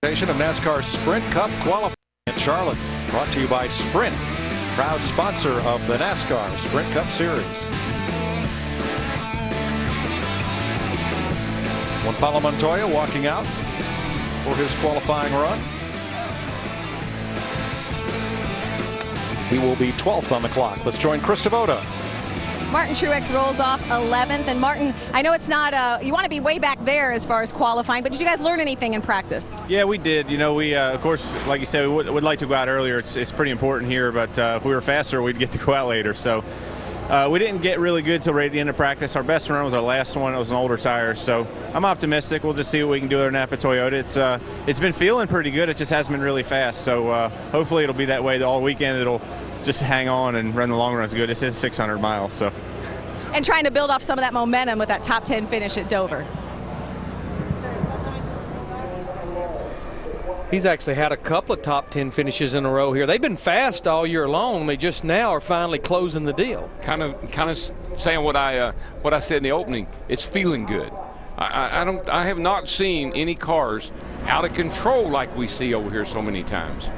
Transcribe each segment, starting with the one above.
Of NASCAR Sprint Cup qualifying in Charlotte, brought to you by Sprint, proud sponsor of the NASCAR Sprint Cup Series. Juan Pablo Montoya walking out for his qualifying run. He will be 12th on the clock. Let's join Chris Devoda. Martin Truex rolls off 11th. And Martin, I know it's not, you want to be way back there as far as qualifying, but did you guys learn anything in practice? Yeah, we did. You know, we, of course, like you said, we would like to go out earlier. It's pretty important here, but if we were faster, we'd get to go out later. So we didn't get really good till right at the end of practice. Our best run was our last one. It was an older tire. So I'm optimistic. We'll just see what we can do with our Napa Toyota. It's been feeling pretty good. It just hasn't been really fast. So hopefully it'll be that way all weekend. It'll just hang on and run the long run as good. It says 600 miles. So. And trying to build off some of that momentum with that top 10 finish at Dover. He's actually had a couple of top 10 finishes in a row here. They've been fast all year long. They just now are finally closing the deal. Kind of saying what I said in the opening. It's feeling good. I have not seen any cars out of control like we see over here so many times.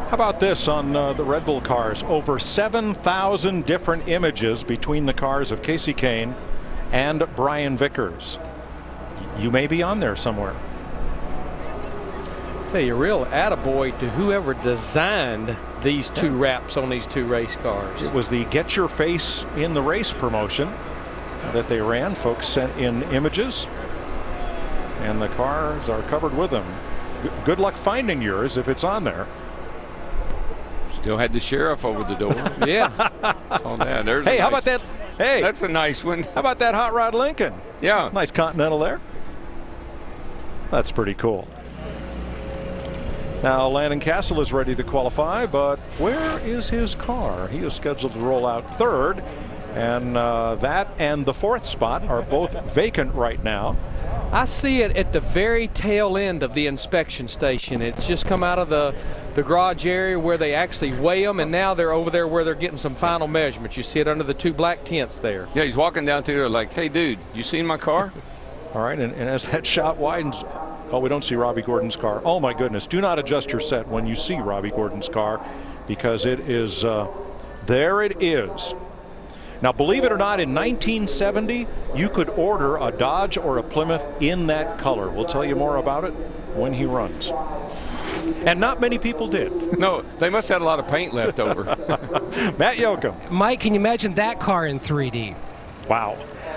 How about this on the Red Bull cars? Over 7,000 different images between the cars of Casey Kane and Brian Vickers. You may be on there somewhere. Tell you, real attaboy to whoever designed these two wraps on these two race cars. It was the Get Your Face in the Race promotion that they ran. Folks sent in images, and the cars are covered with them. Good luck finding yours if it's on there. Still had the sheriff over the door. Yeah. Saw that. There's Hey, how about that? Hey, that's a nice one. How about that hot rod Lincoln? Yeah. Nice Continental there. That's pretty cool. Now Landon Castle is ready to qualify, but where is his car? He is scheduled to roll out third, and that and the fourth spot are both vacant right now. I see it at the very tail end of the inspection station. It's just come out of the garage area where they actually weigh them, and now they're over there where they're getting some final measurements. You see it under the two black tents there. Yeah, he's walking down through there like, hey, dude, you seen my car? All right, and as that shot widens, oh, we don't see Robbie Gordon's car. Oh, my goodness. Do not adjust your set when you see Robbie Gordon's car, because it is, there it is. Now, believe it or not, in 1970, you could order a Dodge or a Plymouth in that color. We'll tell you more about it when he runs. And not many people did. No, they must have had a lot of paint left over. Matt Yoakum. Mike, can you imagine that car in 3D? Wow.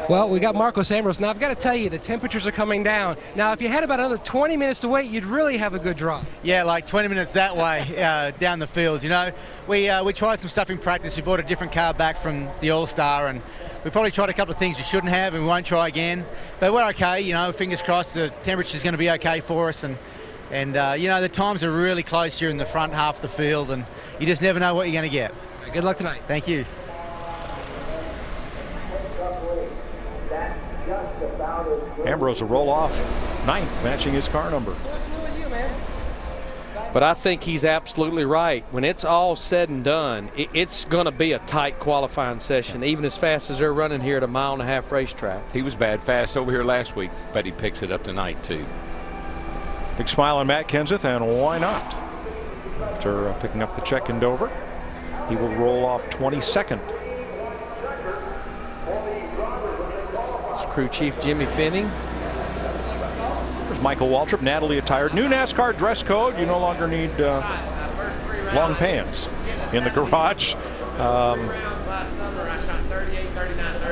Well, we got Marcos Ambrose. Now, I've got to tell you, the temperatures are coming down. Now, if you had about another 20 minutes to wait, you'd really have a good drop. Yeah, like 20 minutes that way down the field. You know, we tried some stuff in practice. We brought a different car back from the All-Star, and we probably tried a couple of things we shouldn't have, and we won't try again. But we're okay. You know, fingers crossed the temperature's going to be okay for us. And you know, the times are really close here in the front half of the field, and you just never know what you're going to get. Good luck tonight. Thank you. Ambrose will roll off ninth, matching his car number. But I think he's absolutely right. When it's all said and done, it's going to be a tight qualifying session, even as fast as they're running here at a 1.5 mile racetrack. He was bad fast over here last week, but he picks it up tonight, too. Big smile on Matt Kenseth, and why not? After picking up the check in Dover, he will roll off 22nd. Crew Chief Jimmy Finning. There's Michael Waltrip, Natalie attired. New NASCAR dress code. You no longer need long pants in the garage.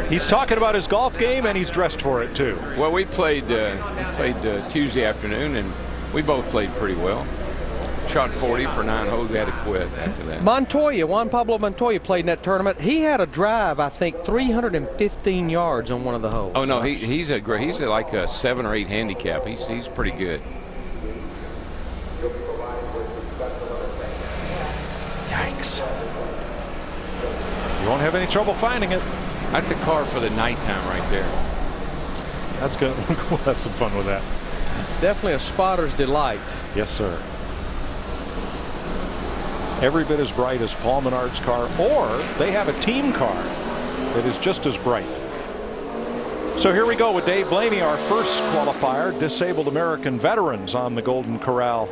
He's talking about his golf game, and he's dressed for it too. Well, we played Tuesday afternoon, and we both played pretty well. Shot 40 for 9 holes. We had to quit after that. Montoya, Juan Pablo Montoya played in that tournament. He had a drive, I think, 315 yards on one of the holes. Oh no, he's like a 7 or 8 handicap. He's pretty good. Yikes! You won't have any trouble finding it. That's a car for the nighttime right there. That's good. We'll have some fun with that. Definitely a spotter's delight. Yes, sir. Every bit as bright as Paul Menard's car, or they have a team car that is just as bright. So here we go with Dave Blaney, our first qualifier. Disabled American veterans on the Golden Corral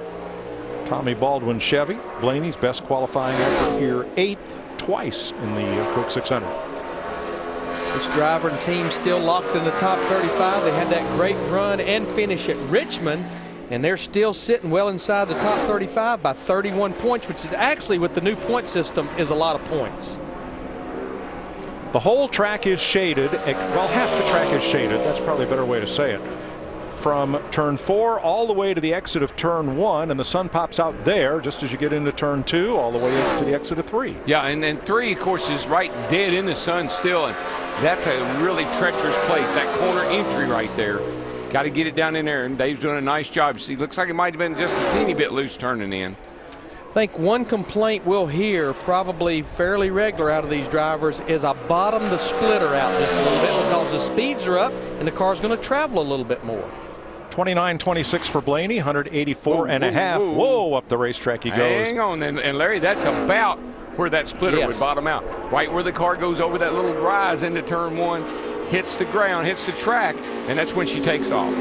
Tommy Baldwin Chevy. Blaney's best qualifying effort here, 8th twice in the Coke 600. This driver and team still locked in the top 35. They had that great run and finish at Richmond, and they're still sitting well inside the top 35 by 31 points, which is actually, with the new point system, is a lot of points. The whole track is shaded. Well, half the track is shaded. That's probably a better way to say it. From turn 4 all the way to the exit of turn 1, and the sun pops out there just as you get into turn 2 all the way to the exit of 3. Yeah, and then 3, of course, is right dead in the sun still, and that's a really treacherous place. That corner entry right there. Got to get it down in there, and Dave's doing a nice job. See, looks like it might have been just a teeny bit loose turning in. I think one complaint we'll hear probably fairly regular out of these drivers is I bottom the splitter out just a little bit because the speeds are up and the car's going to travel a little bit more. 29.26 for Blaney, 184 and a half. Whoa, up the racetrack he goes. Hang on, and Larry, that's about where that splitter would bottom out. Right where the car goes over that little rise into turn 1, hits the ground, hits the track, and that's when she takes off.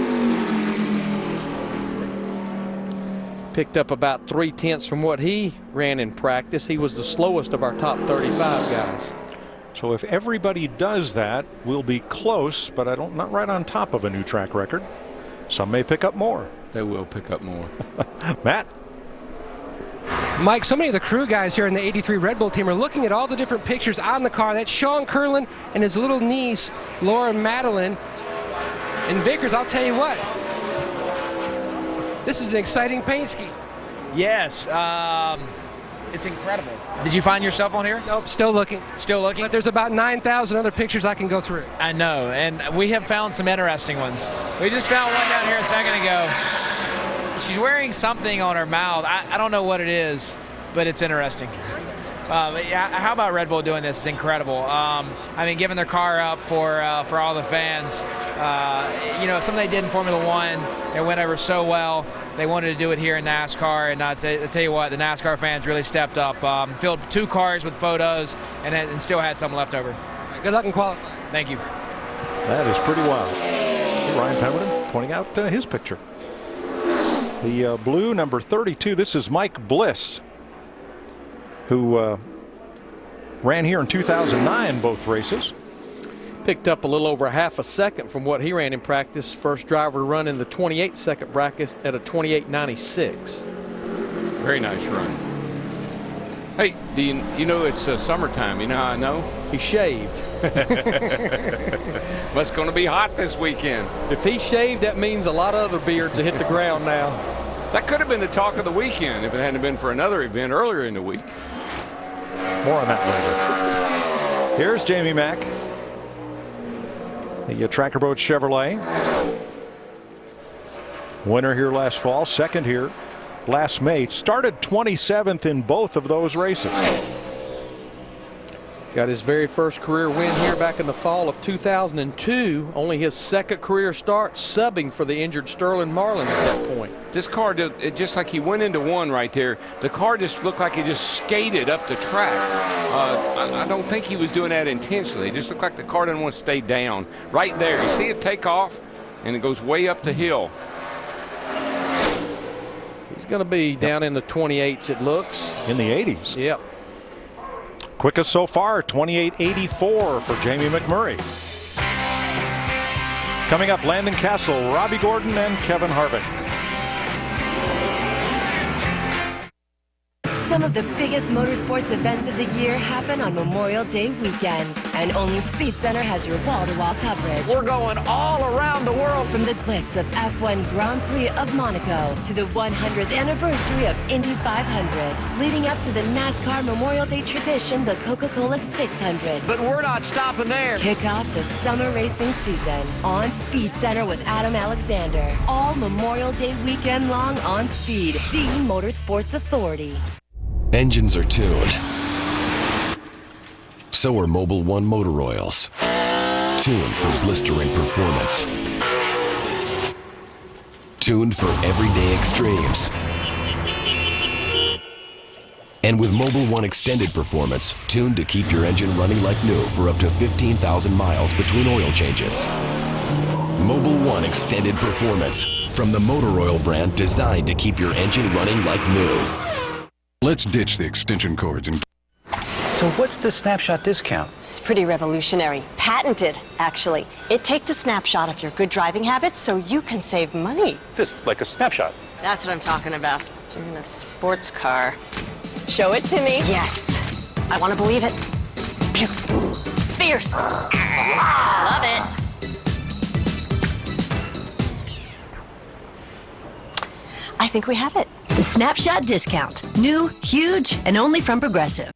Picked up about 3/10 from what he ran in practice. He was the slowest of our top 35 guys. So if everybody does that, we'll be close, but not right on top of a new track record. Some may pick up more. They will pick up more. Matt. Mike, so many of the crew guys here in the 83 Red Bull team are looking at all the different pictures on the car. That's Sean Curlin and his little niece, Laura Madeline. And Vickers, I'll tell you what, this is an exciting paint scheme. Yes, it's incredible. Did you find yourself on here? Nope, still looking. Still looking? But there's about 9,000 other pictures I can go through. I know, and we have found some interesting ones. We just found one down here a second ago. She's wearing something on her mouth. I don't know what it is, but it's interesting. How about Red Bull doing this? It's incredible. I mean, giving their car up for all the fans. You know, something they did in Formula One, it went over so well. They wanted to do it here in NASCAR, and I tell you what, the NASCAR fans really stepped up. Filled 2 cars with photos, and still had some left over. Good luck in qualifying. Thank you. That is pretty wild. Ryan Pemberton pointing out his picture. The blue number 32. This is Mike Bliss, who ran here in 2009 both races. Picked up a little over half a second from what he ran in practice. First driver to run in the 28-second bracket at a 28.96. Very nice run. Hey, you know it's summertime. You know how I know? He shaved. Well, it's going to be hot this weekend. If he shaved, that means a lot of other beards have hit the ground now. That could have been the talk of the weekend if it hadn't been for another event earlier in the week. More on that later. Here's Jamie Mack, the Tracker Boat Chevrolet. Winner here last fall, second here last May. Started 27th in both of those races. Got his very first career win here back in the fall of 2002. Only his second career start, subbing for the injured Sterling Marlin at that point. This car, just like he went into one right there, the car just looked like he just skated up the track. I don't think he was doing that intentionally. It just looked like the car didn't want to stay down. Right there, you see it take off, and it goes way up the hill. He's going to be down in the 28s, it looks. In the 80s. Yep. Quickest so far, 28.84 for Jamie McMurray. Coming up, Landon Castle, Robbie Gordon, and Kevin Harvick. Some of the biggest motorsports events of the year happen on Memorial Day weekend, and only Speed Center has your wall-to-wall coverage. We're going all around the world. From the glitz of F1 Grand Prix of Monaco to the 100th anniversary of Indy 500, leading up to the NASCAR Memorial Day tradition, the Coca-Cola 600. But we're not stopping there. Kick off the summer racing season on Speed Center with Adam Alexander. All Memorial Day weekend long on Speed, the Motorsports Authority. Engines are tuned. So are Mobil 1 motor oils. Tuned for blistering performance. Tuned for everyday extremes. And with Mobil 1 Extended Performance, tuned to keep your engine running like new for up to 15,000 miles between oil changes. Mobil 1 Extended Performance from the Motor Oil brand, designed to keep your engine running like new. Let's ditch the extension cords and... So what's the snapshot discount? It's pretty revolutionary. Patented, actually. It takes a snapshot of your good driving habits so you can save money. This, like a snapshot. That's what I'm talking about. You're in a sports car. Show it to me. Yes. I want to believe it. Fierce. Love it. I think we have it. The Snapshot discount. New, huge, and only from Progressive.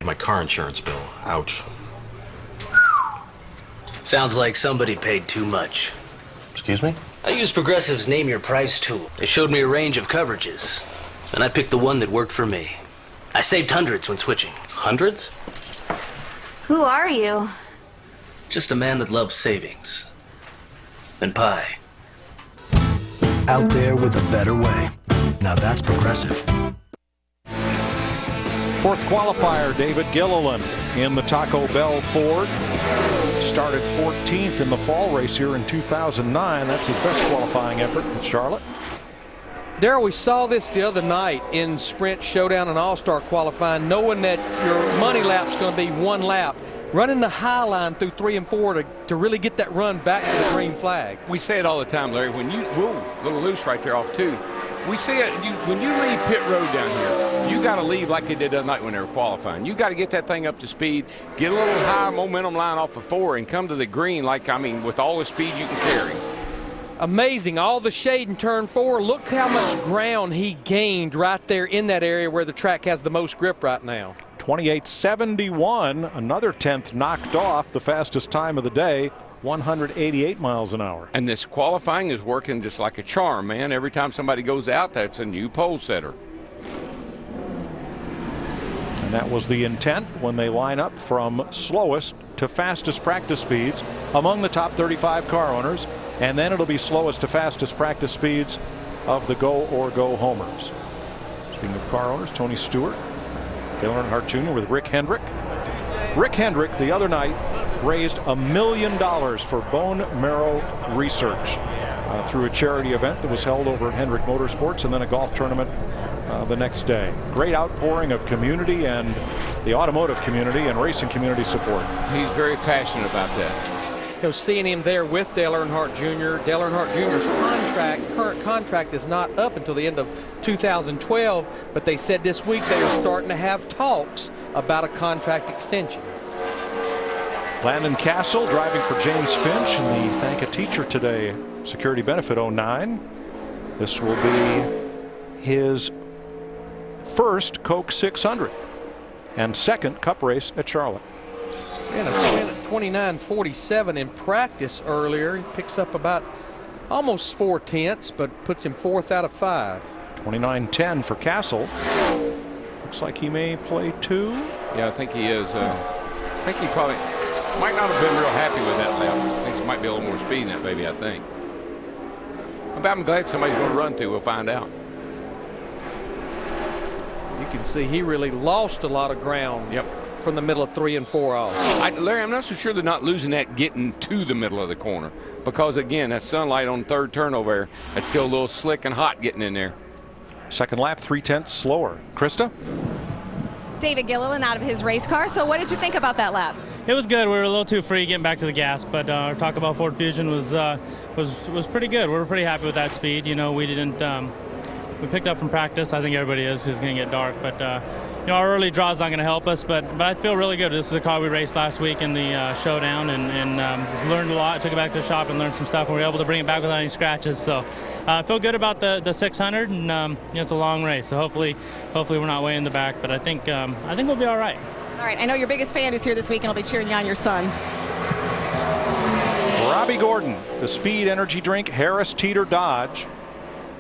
My car insurance bill. Ouch. Sounds like somebody paid too much. Excuse me? I used Progressive's Name Your Price tool. They showed me a range of coverages, and I picked the one that worked for me. I saved hundreds when switching. Hundreds? Who are you? Just a man that loves savings. And pie. Out there with a better way. Now that's Progressive. Fourth qualifier, David Gilliland in the Taco Bell Ford. Started 14th in the fall race here in 2009. That's his best qualifying effort in Charlotte. Darrell, we saw this the other night in Sprint Showdown and All-Star qualifying, knowing that your money lap's going to be one lap. Running the high line through 3 and 4 to really get that run back to the green flag. We say it all the time, Larry. When you, whoa, a little loose right there off 2. We say it, when you leave pit road down here, you got to leave like they did the other night when they were qualifying. You got to get that thing up to speed, get a little higher momentum line off of 4, and come to the green like, I mean, with all the speed you can carry. Amazing, all the shade in turn 4. Look how much ground he gained right there in that area where the track has the most grip right now. 28.71, another 10th knocked off the fastest time of the day, 188 miles an hour. And this qualifying is working just like a charm, man. Every time somebody goes out, that's a new pole setter. And that was the intent when they line up from slowest to fastest practice speeds among the top 35 car owners. And then it'll be slowest to fastest practice speeds of the go or go homers. Speaking of car owners, Tony Stewart, Dale Earnhardt Jr. with Rick Hendrick. Rick Hendrick the other night raised $1 million for bone marrow research through a charity event that was held over at Hendrick Motorsports, and then a golf tournament the next day. Great outpouring of community and the automotive community and racing community support. He's very passionate about that. You know, seeing him there with Dale Earnhardt Jr. Dale Earnhardt Jr.'s current contract is not up until the end of 2012, but they said this week they are starting to have talks about a contract extension. Landon Castle driving for James Finch in the Thank a Teacher Today Security Benefit 09. This will be his first Coke 600 and second Cup race at Charlotte. And a win at 29.47 in practice earlier. He picks up about almost 4 tenths, but puts him 4th out of 5. 29.10 for Castle. Looks like he may play 2. Yeah, I think he is. I think he probably might not have been real happy with that lap. I think there might be a little more speed in that baby, I think. But I'm glad somebody's going to run to. We'll find out. You can see he really lost a lot of ground. Yep. From the middle of 3 and 4 off. Larry, I'm not so sure they're not losing that getting to the middle of the corner, because again, that sunlight on third turn over there, that's still a little slick and hot getting in there. Second lap, 3 tenths slower. Krista? David Gilliland out of his race car. So what did you think about that lap? It was good. We were a little too free getting back to the gas, but our talk about Ford Fusion was pretty good. We were pretty happy with that speed. You know, we didn't we picked up from practice. I think everybody is. It's going to get dark, but you know, our early draw is not going to help us. But I feel really good. This is a car we raced last week in the showdown, and learned a lot. Took it back to the shop and learned some stuff, and we were able to bring it back without any scratches. So I feel good about the 600, and you know, it's a long race. So hopefully we're not way in the back, but I think we'll be all right. All right, I know your biggest fan is here this week, and I'll be cheering you on, your son. Robbie Gordon, the speed energy drink Harris Teeter Dodge.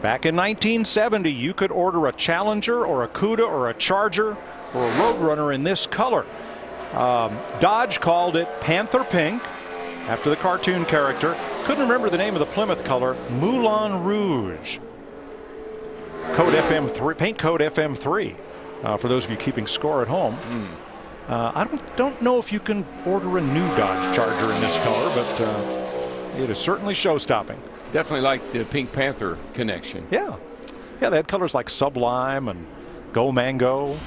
Back in 1970, you could order a Challenger or a Cuda or a Charger or a Roadrunner in this color. Dodge called it Panther Pink, after the cartoon character. Couldn't remember the name of the Plymouth color, Moulin Rouge. Code FM3, paint code FM3, for those of you keeping score at home. I don't know if you can order a new Dodge Charger in this color, but It is certainly show-stopping. Definitely like the Pink Panther connection. Yeah. Yeah, they had colors like Sublime and Go Mango.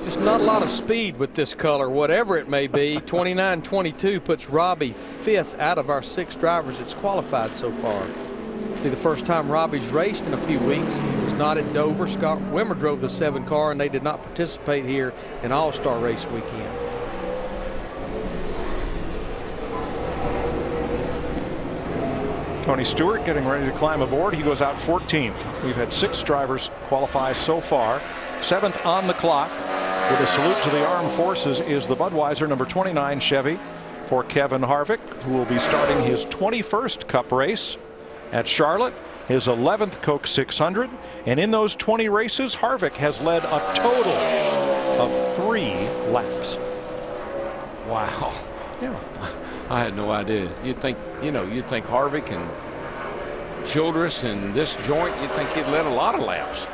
Just not a lot of speed with this color, whatever it may be. 29-22 puts Robbie 5th out of our 6 drivers that's qualified so far. It'll be the first time Robbie's raced in a few weeks. He was not at Dover. Scott Wimmer drove the 7 car, and they did not participate here in All-Star Race weekend. Tony Stewart getting ready to climb aboard. He goes out 14th. We've had 6 drivers qualify so far. 7th on the clock. With a salute to the armed forces is the Budweiser number 29 Chevy for Kevin Harvick, who will be starting his 21st Cup race at Charlotte, his 11th Coke 600. And in those 20 races, Harvick has led a total of 3 laps. Wow. Yeah. I had no idea. You'd think Harvick and Childress and this joint, you'd think he'd led a lot of laps.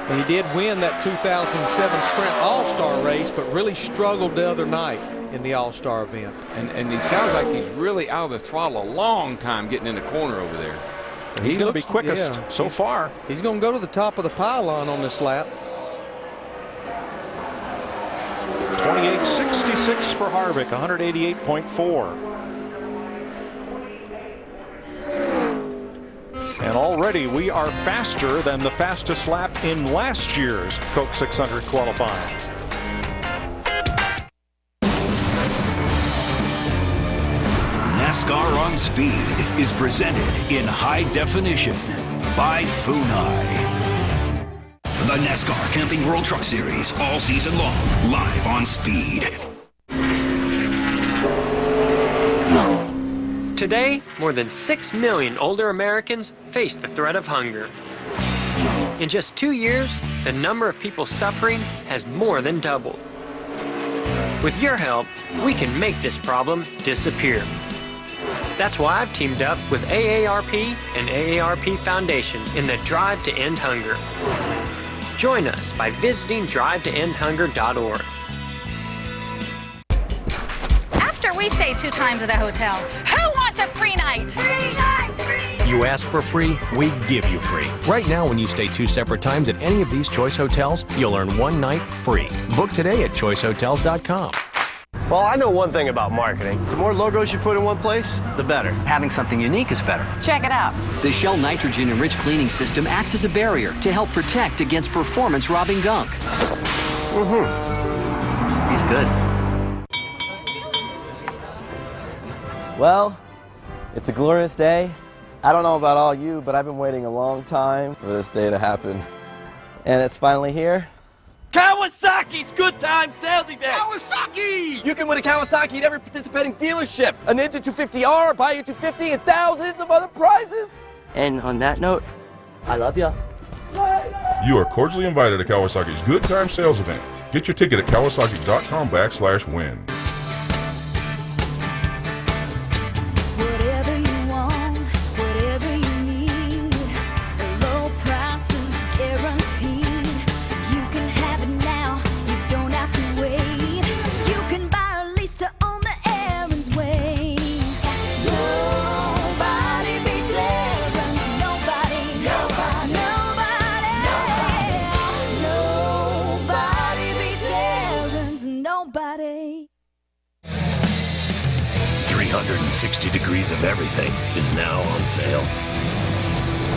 He did win that 2007 Sprint All-Star race, but really struggled the other night in the All-Star event. And he sounds like he's really out of the throttle a long time getting in the corner over there. He's going to be quickest so far. He's going to go to the top of the pylon on this lap. 28.66 for Harvick, 188.4. And already we are faster than the fastest lap in last year's Coke 600 qualifying. NASCAR on Speed is presented in high definition by Funai. The NASCAR Camping World Truck Series all season long, live on Speed. Today, more than 6 million older Americans face the threat of hunger. In just 2 years, the number of people suffering has more than doubled. With your help, we can make this problem disappear. That's why I've teamed up with AARP and AARP Foundation in the Drive to End Hunger. Join us by visiting drivetoendhunger.org. After we stay 2 times at a hotel, who wants a free night? Free night! Free! You ask for free, we give you free. Right now, when you stay 2 separate times at any of these Choice Hotels, you'll earn 1 night free. Book today at choicehotels.com. Well, I know one thing about marketing. The more logos you put in one place, the better. Having something unique is better. Check it out. The Shell nitrogen-enriched cleaning system acts as a barrier to help protect against performance-robbing gunk. He's good. Well, it's a glorious day. I don't know about all you, but I've been waiting a long time for this day to happen. And it's finally here. Kawasaki's Good Time Sales Event! Kawasaki! You can win a Kawasaki at every participating dealership. A Ninja 250R, buy a 250, and thousands of other prizes. And on that note, I love ya. You are cordially invited to Kawasaki's Good Time Sales Event. Get your ticket at kawasaki.com/win. Whatever you want, whatever you need, the low prices guaranteed. You can have it now, you don't have to wait. You can buy a lease to own the Aaron's way. Nobody beats Aaron's, nobody, nobody, nobody, nobody beats Aaron's, nobody. 360 degrees of everything is now on sale.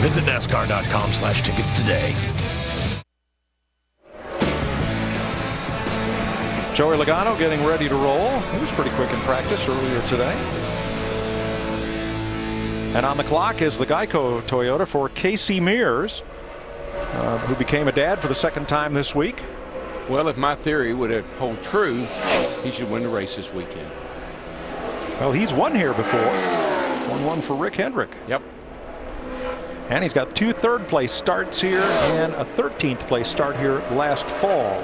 Visit NASCAR.com/tickets today. Joey Logano getting ready to roll. He was pretty quick in practice earlier today. And on the clock is the Geico Toyota for Casey Mears, who became a dad for the 2nd time this week. Well, if my theory would have hold true, he should win the race this weekend. Well, he's won here before. 1-1 for Rick Hendrick. Yep. And he's got 2 third-place starts here and a 13th place start here last fall.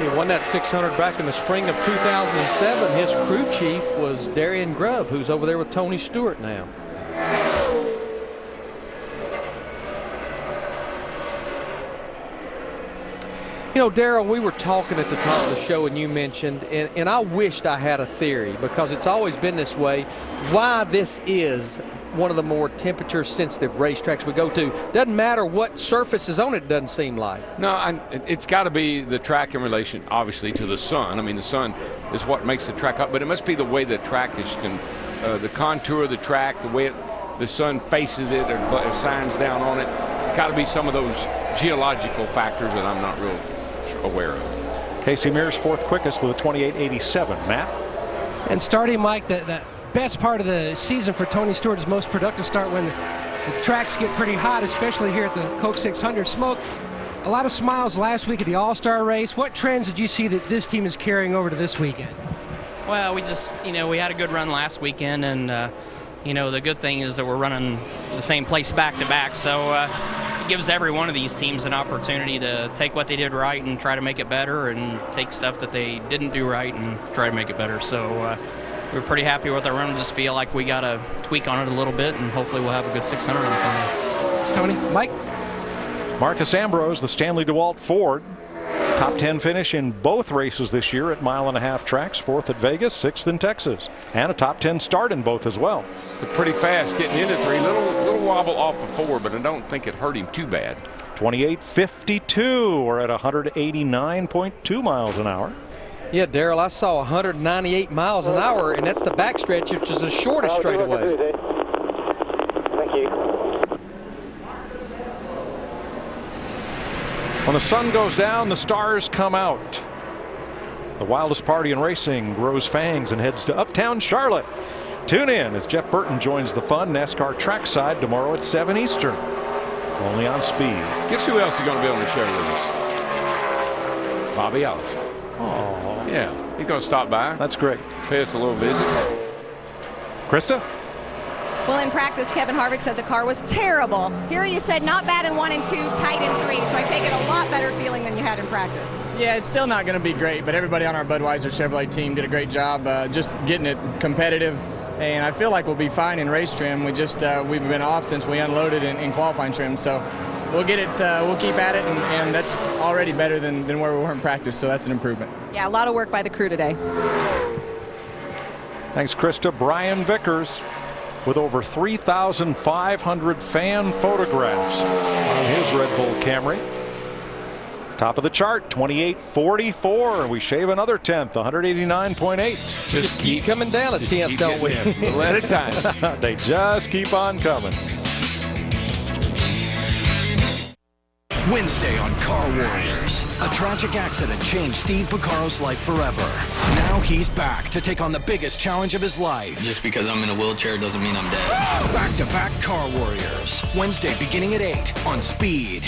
He won that 600 back in the spring of 2007. His crew chief was Darian Grubb, who's over there with Tony Stewart now. You know, Darrell, we were talking at the top of the show, and you mentioned, and I wished I had a theory, because it's always been this way, why this is one of the more temperature-sensitive racetracks we go to. Doesn't matter what surface is on it, doesn't seem like. No, it's got to be the track in relation, obviously, to the sun. I mean, the sun is what makes the track up, but it must be the way the track is, the contour of the track, the way the sun faces it or shines down on it. It's got to be some of those geological factors that I'm not real aware of. Casey Mears fourth quickest with a 28.87. Matt? And starting, Mike, the best part of the season for Tony Stewart is most productive start when the tracks get pretty hot, especially here at the Coke 600. Smoke, a lot of smiles last week at the All-Star race. What trends did you see that this team is carrying over to this weekend? Well, we just, we had a good run last weekend, and, the good thing is that we're running the same place back-to-back, so it gives every one of these teams an opportunity to take what they did right and try to make it better, and take stuff that they didn't do right and try to make it better. So we're pretty happy with our run. We just feel like we got to tweak on it a little bit, and hopefully we'll have a good 600 on Sunday. Thanks, Tony. Mike? Marcus Ambrose, the Stanley DeWalt Ford. Top 10 finish in both races this year at mile-and-a-half tracks. 4th at Vegas, 6th in Texas. And a top 10 start in both as well. They're pretty fast getting into 3. Little wobble off of 4, but I don't think it hurt him too bad. 28.52. We're at 189.2 miles an hour. Yeah, Darrell, I saw 198 miles an hour, and that's the backstretch, which is the shortest straightaway. Thank you. When the sun goes down, the stars come out. The wildest party in racing grows fangs and heads to uptown Charlotte. Tune in as Jeff Burton joins the fun NASCAR trackside tomorrow at 7 Eastern. Only on Speed. Guess who else is going to be on the show with us? Bobby Allison. Oh, yeah, he's going to stop by. That's great. Pay us a little visit. Krista? Well, in practice, Kevin Harvick said the car was terrible. Here you said not bad in 1 and 2, tight in 3. So I take it a lot better feeling than you had in practice. Yeah, it's still not going to be great, but everybody on our Budweiser Chevrolet team did a great job just getting it competitive. And I feel like we'll be fine in race trim. We've been off since we unloaded in qualifying trim. So we'll get it, we'll keep at it, and that's already better than where we were in practice. So that's an improvement. Yeah, a lot of work by the crew today. Thanks, Krista. Brian Vickers with over 3,500 fan photographs on his Red Bull Camry. Top of the chart, 28.44. We shave another 10th, 189.8. Just keep coming down a 10th, don't we? A little at a time. They just keep on coming. Wednesday on Car Warriors. A tragic accident changed Steve Piccaro's life forever. Now he's back to take on the biggest challenge of his life. Just because I'm in a wheelchair doesn't mean I'm dead. Back-to-back Car Warriors. Wednesday beginning at 8 on Speed.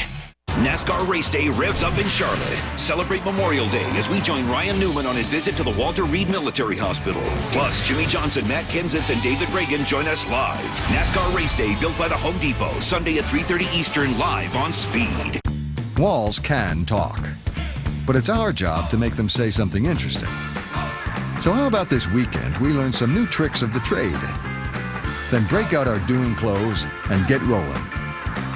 NASCAR Race Day revs up in Charlotte. Celebrate Memorial Day as we join Ryan Newman on his visit to the Walter Reed Military Hospital. Plus, Jimmy Johnson, Matt Kenseth, and David Reagan join us live. NASCAR Race Day built by the Home Depot. Sunday at 3:30 Eastern, live on Speed. Walls can talk, but it's our job to make them say something interesting. So how about this weekend we learn some new tricks of the trade? Then break out our doing clothes and get rolling.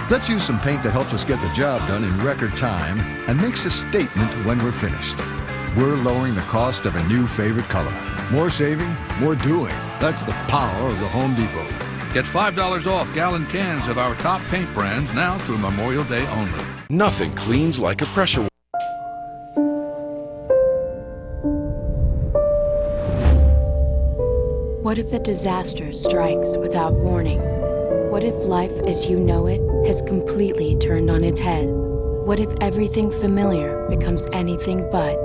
Let's use some paint that helps us get the job done in record time and makes a statement when we're finished. We're lowering the cost of a new favorite color. More saving, more doing. That's the power of the Home Depot. Get $5 off gallon cans of our top paint brands now through Memorial Day only. Nothing cleans like a pressure. What if a disaster strikes without warning? What if life as you know it has completely turned on its head? What if everything familiar becomes anything but?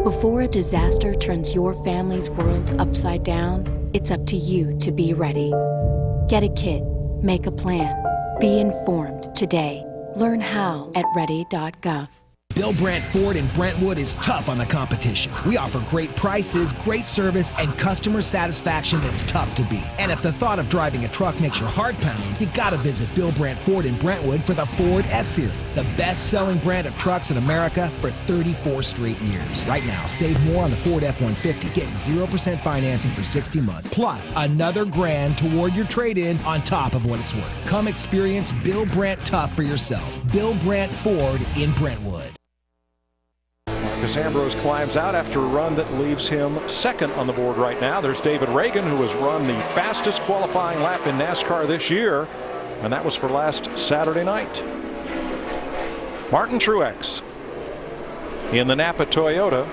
Before a disaster turns your family's world upside down, it's up to you to be ready. Get a kit, make a plan, be informed today. Learn how at ready.gov. Bill Brandt Ford in Brentwood is tough on the competition. We offer great prices, great service, and customer satisfaction that's tough to beat. And if the thought of driving a truck makes your heart pound, you gotta visit Bill Brandt Ford in Brentwood for the Ford F-Series, the best-selling brand of trucks in America for 34 straight years. Right now, save more on the Ford F-150. Get 0% financing for 60 months, plus another $1,000 toward your trade-in on top of what it's worth. Come experience Bill Brandt tough for yourself. Bill Brandt Ford in Brentwood. Marcus Ambrose climbs out after a run that leaves him second on the board right now. There's David Reagan, who has run the fastest qualifying lap in NASCAR this year, and that was for last Saturday night. Martin Truex in the Napa Toyota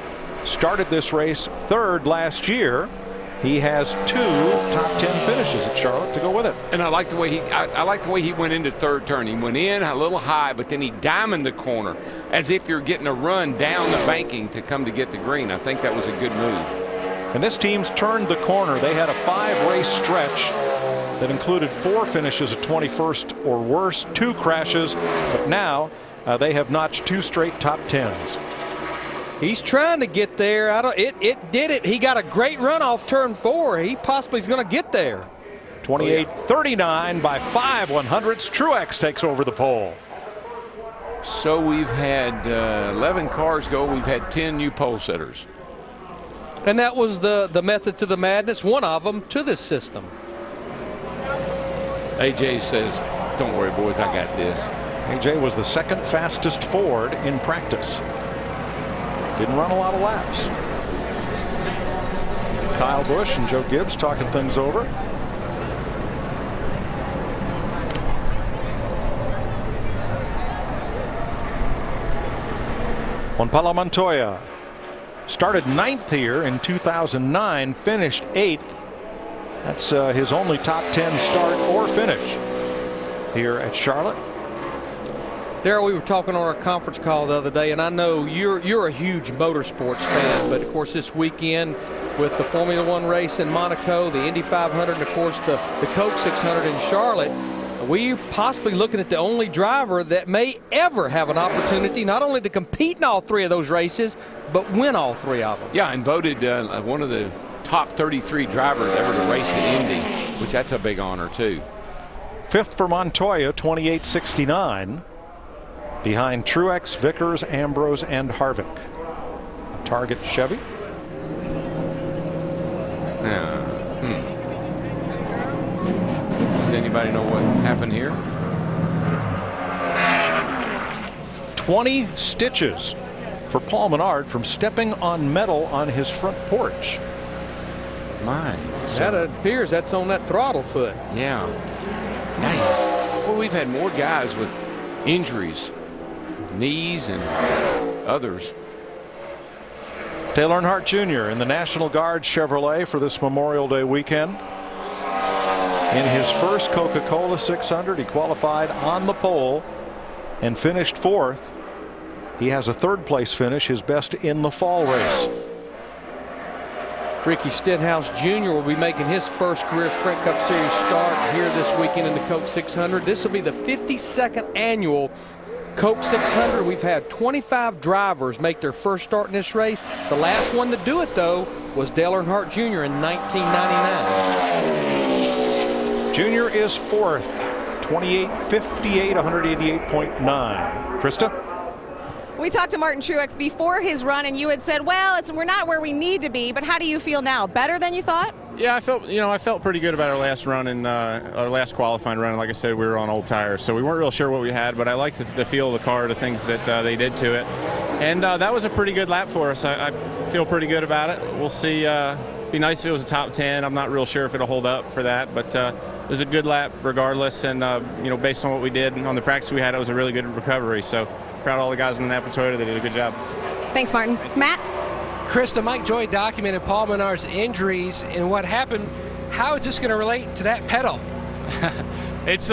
started this race third last year. He has 2 top 10 finishes at Charlotte to go with it. And I like the way he went into third turn. He went in a little high, but then he diamonded the corner as if you're getting a run down the banking to come to get the green. I think that was a good move. And this team's turned the corner. They had a 5-race stretch that included 4 finishes at 21st or worse, 2 crashes, but now they have notched 2 straight top 10s. He's trying to get there. It did it. He got a great run off turn 4. He possibly is going to get there. 28-39 by 5 100ths. Truex takes over the pole. So we've had 11 cars go. We've had 10 new pole sitters. And that was the method to the madness, one of them to this system. AJ says, don't worry, boys, I got this. AJ was the second fastest Ford in practice. Didn't run a lot of laps. Kyle Busch and Joe Gibbs talking things over. Juan Pablo Montoya started 9th here in 2009, finished 8th. That's his only top 10 start or finish here at Charlotte. Darrell, we were talking on our conference call the other day, and I know you're a huge motorsports fan, but of course this weekend with the Formula One race in Monaco, the Indy 500, and of course the Coke 600 in Charlotte, we're possibly looking at the only driver that may ever have an opportunity not only to compete in all 3 of those races, but win all 3 of them. Yeah, and voted one of the top 33 drivers ever to race at Indy, which that's a big honor too. 5th for Montoya, 28-69. Behind Truex, Vickers, Ambrose, and Harvick. Target Chevy. Does anybody know what happened here? 20 stitches for Paul Menard from stepping on metal on his front porch. My. That appears that's on that throttle foot. Yeah. Nice. Well, we've had more guys with injuries. Knees and others. Dale Earnhardt Jr. in the National Guard Chevrolet for this Memorial Day weekend. In his first Coca-Cola 600, he qualified on the pole and finished 4th. He has a 3rd place finish, his best in the fall race. Ricky Stenhouse Jr. will be making his first career Sprint Cup Series start here this weekend in the Coke 600. This will be the 52nd annual Coke 600. We've had 25 drivers make their first start in this race. The last one to do it, though, was Dale Earnhardt Jr. in 1999. Jr. is 4th, 28-58, 188.9. Krista? We talked to Martin Truex before his run, and you had said, well, we're not where we need to be, but how do you feel now? Better than you thought? Yeah, I felt pretty good about our last run and our last qualifying run. Like I said, we were on old tires, so we weren't real sure what we had, but I liked the feel of the car, the things that they did to it. And that was a pretty good lap for us. I feel pretty good about it. We'll see. It'd be nice if it was a top 10. I'm not real sure if it'll hold up for that, but it was a good lap regardless. And, based on what we did on the practice we had, it was a really good recovery. So proud of all the guys in the Napa Toyota. They did a good job. Thanks, Martin. Matt? Krista, Mike Joy documented Paul Menard's injuries and what happened. How is this going to relate to that pedal? It's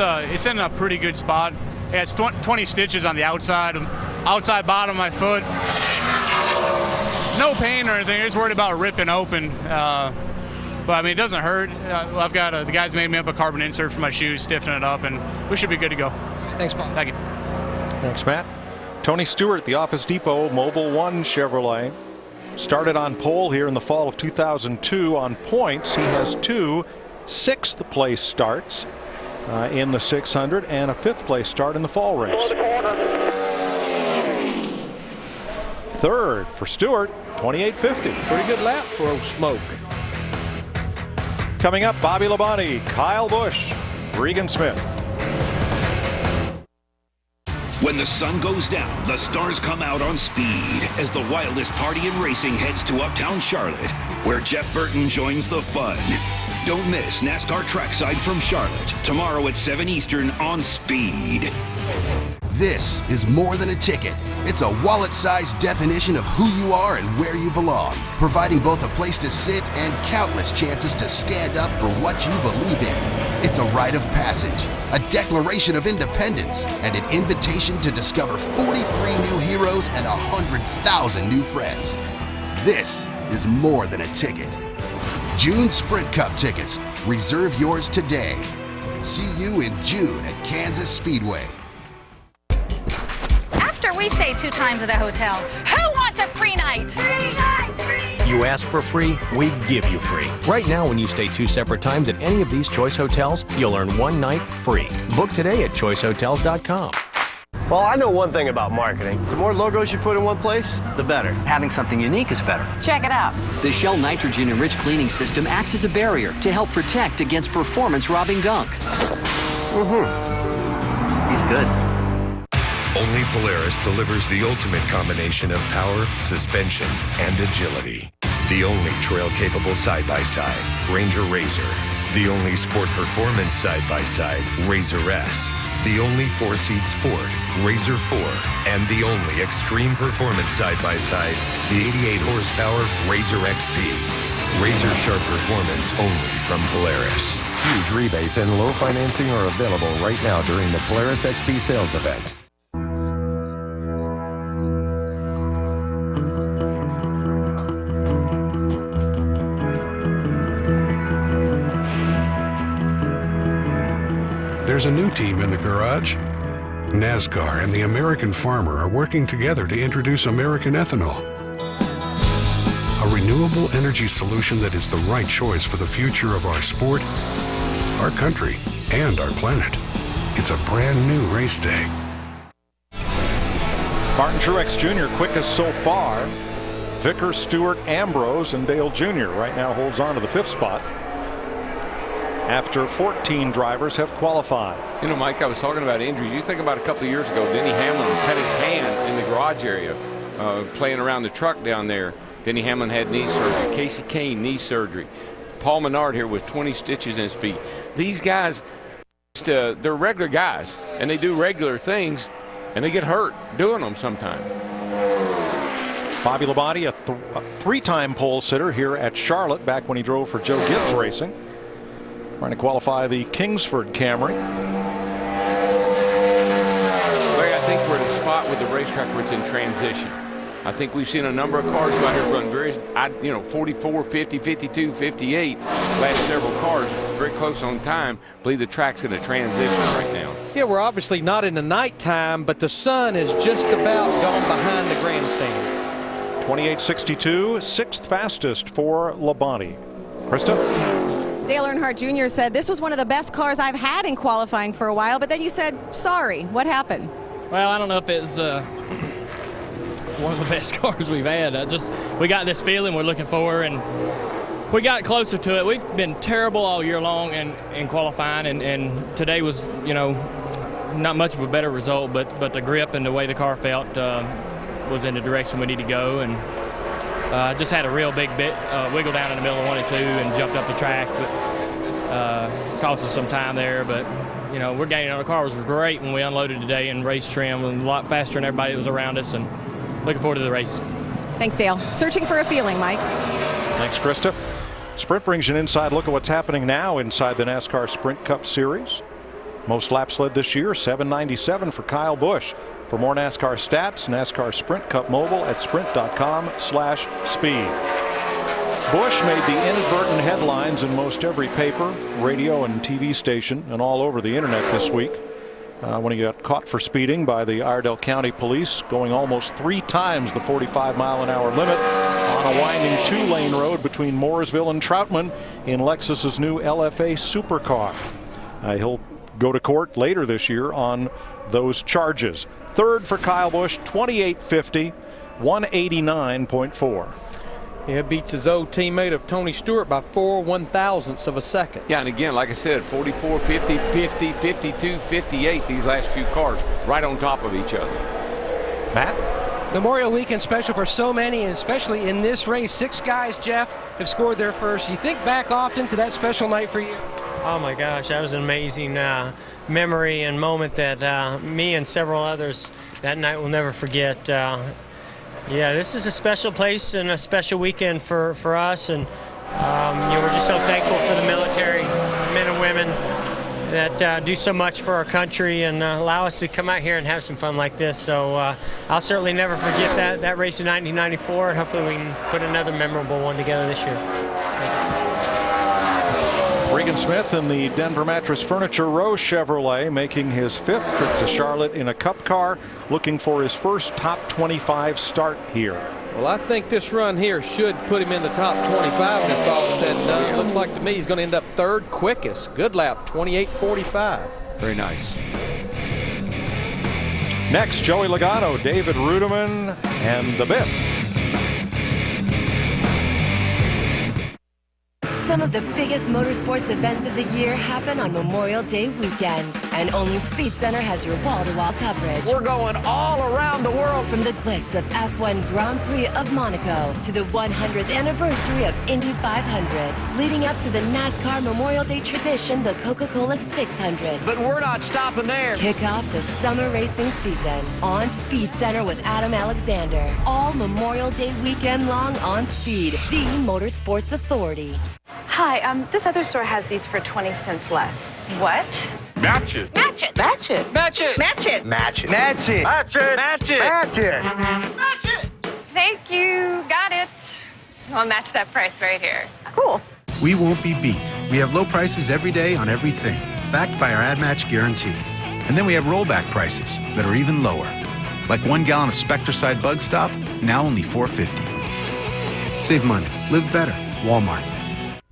in a pretty good spot. It has 20 stitches on the outside bottom of my foot. No pain or anything. I was worried about ripping open. But I mean, it doesn't hurt. I've got the guys made me up a carbon insert for my shoes, stiffen it up, and we should be good to go. Thanks, Paul. Thank you. Thanks, Matt. Tony Stewart, the Office Depot Mobil 1 Chevrolet, started on pole here in the fall of 2002 on points. He has 2 6th place starts in the 600 and a 5th place start in the fall race. 3rd for Stewart, 28.50. Pretty good lap for old Smoke. Coming up, Bobby Labonte, Kyle Busch, Regan Smith. When the sun goes down, the stars come out on speed as the wildest party in racing heads to Uptown Charlotte, where Jeff Burton joins the fun. Don't miss NASCAR Trackside from Charlotte, tomorrow at 7 Eastern on Speed. This is more than a ticket. It's a wallet-sized definition of who you are and where you belong, providing both a place to sit and countless chances to stand up for what you believe in. It's a rite of passage, a declaration of independence, and an invitation to discover 43 new heroes and 100,000 new friends. This is more than a ticket. June Sprint Cup tickets. Reserve yours today. See you in June at Kansas Speedway. After we stay 2 times at a hotel, who wants a free night? Free night! Free! You ask for free, we give you free. Right now, when you stay 2 separate times at any of these Choice Hotels, you'll earn 1 night free. Book today at choicehotels.com. Well, I know one thing about marketing. The more logos you put in one place, the better. Having something unique is better. Check it out. The Shell nitrogen-enriched cleaning system acts as a barrier to help protect against performance-robbing gunk. He's good. Only Polaris delivers the ultimate combination of power, suspension, and agility. The only trail-capable side-by-side, Ranger RZR. The only sport performance side-by-side, RZR S. The only 4-seat sport, RZR 4. And the only extreme performance side-by-side, the 88 horsepower RZR XP. Razor sharp performance only from Polaris. Huge rebates and low financing are available right now during the Polaris XP sales event. There's a new team in the garage. NASCAR and the American farmer are working together to introduce American ethanol, a renewable energy solution that is the right choice for the future of our sport, our country, and our planet. It's a brand new race day. Martin Truex Jr. quickest so far. Vickers, Stewart, Ambrose, and Dale Jr. right now holds on to the 5th spot after 14 drivers have qualified. You know, Mike, I was talking about injuries. You think about a couple of years ago, Denny Hamlin cut his hand in the garage area playing around the truck down there. Denny Hamlin had knee surgery. Casey Kane, knee surgery. Paul Menard here with 20 stitches in his feet. These guys, they're regular guys, and they do regular things, and they get hurt doing them sometimes. Bobby Labonte, a 3-time pole sitter here at Charlotte, back when he drove for Joe Gibbs Racing. Trying to qualify the Kingsford Camry. Larry, I think we're at a spot with the racetrack where it's in transition. I think we've seen a number of cars out here run very, 44, 50, 52, 58. Last several cars very close on time. I believe the track's in a transition right now. Yeah, we're obviously not in the nighttime, but the sun is just about gone behind the grandstands. 28.62, 6th fastest for Labonte. Krista? Dale Earnhardt Jr. said, this was one of the best cars I've had in qualifying for a while, but then you said, sorry. What happened? Well, I don't know if it's one of the best cars we've had. We got this feeling we're looking for, and we got closer to it. We've been terrible all year long in qualifying, and today was, not much of a better result, but the grip and the way the car felt was in the direction we need to go, and just had a real big wiggle down in the middle of 1 and 2 and jumped up the track, but cost us some time there. But we're gaining on the car. It was great when we unloaded today in race trim, and a lot faster than everybody that was around us, and looking forward to the race. Thanks, Dale. Searching for a feeling, Mike. Thanks, Krista. Sprint brings you an inside look at what's happening now inside the NASCAR Sprint Cup Series. Most laps led this year, 797 for Kyle Busch. For more NASCAR stats, NASCAR Sprint Cup Mobile at sprint.com/speed. Busch made the inadvertent headlines in most every paper, radio, and TV station, and all over the internet this week when he got caught for speeding by the Iredell County Police, going almost 3 times the 45-mile-an-hour limit on a winding 2-lane road between Mooresville and Troutman in Lexus's new LFA supercar. He'll go to court later this year on those charges. Third for Kyle Busch, 28.50, 189.4. Yeah, beats his old teammate of Tony Stewart by 4/1000ths of a second. Yeah, and again, like I said, 44, 50, 50, 52, 58, these last few cars right on top of each other. Matt? Memorial Weekend special for so many, and especially in this race. 6 guys, Jeff, have scored their first. You think back often to that special night for you? Oh my gosh, that was an amazing memory and moment that me and several others that night will never forget. Yeah, this is a special place and a special weekend for us, and we're just so thankful for the military men and women that do so much for our country and allow us to come out here and have some fun like this. So I'll certainly never forget that race in 1994, and hopefully we can put another memorable one together this year. Regan Smith in the Denver Mattress Furniture Row Chevrolet, making his 5th trip to Charlotte in a Cup car, looking for his first top 25 start here. Well, I think this run here should put him in the top 25 when it's all said and done. Looks like to me he's going to end up 3rd quickest. Good lap, 28:45. Very nice. Next, Joey Logano, David Rudiman, and the Biff. Some of the biggest motorsports events of the year happen on Memorial Day weekend, and only Speed Center has your wall-to-wall coverage. We're going all around the world. From the glitz of F1 Grand Prix of Monaco to the 100th anniversary of Indy 500, leading up to the NASCAR Memorial Day tradition, the Coca-Cola 600. But we're not stopping there. Kick off the summer racing season on Speed Center with Adam Alexander. All Memorial Day weekend long on Speed, the Motorsports Authority. Hi, this other store has these for 20 cents less. What? Match it. Match it. Match it. Match it. Match it. Match it. Match it. Match it. Match it. Match it. Match it. Thank you. Got it. I'll match that price right here. Cool. We won't be beat. We have low prices every day on everything, backed by our Ad Match guarantee. And then we have rollback prices that are even lower. Like 1 gallon of Spectracide Bug Stop, now only $4.50. Save money. Live better. Walmart.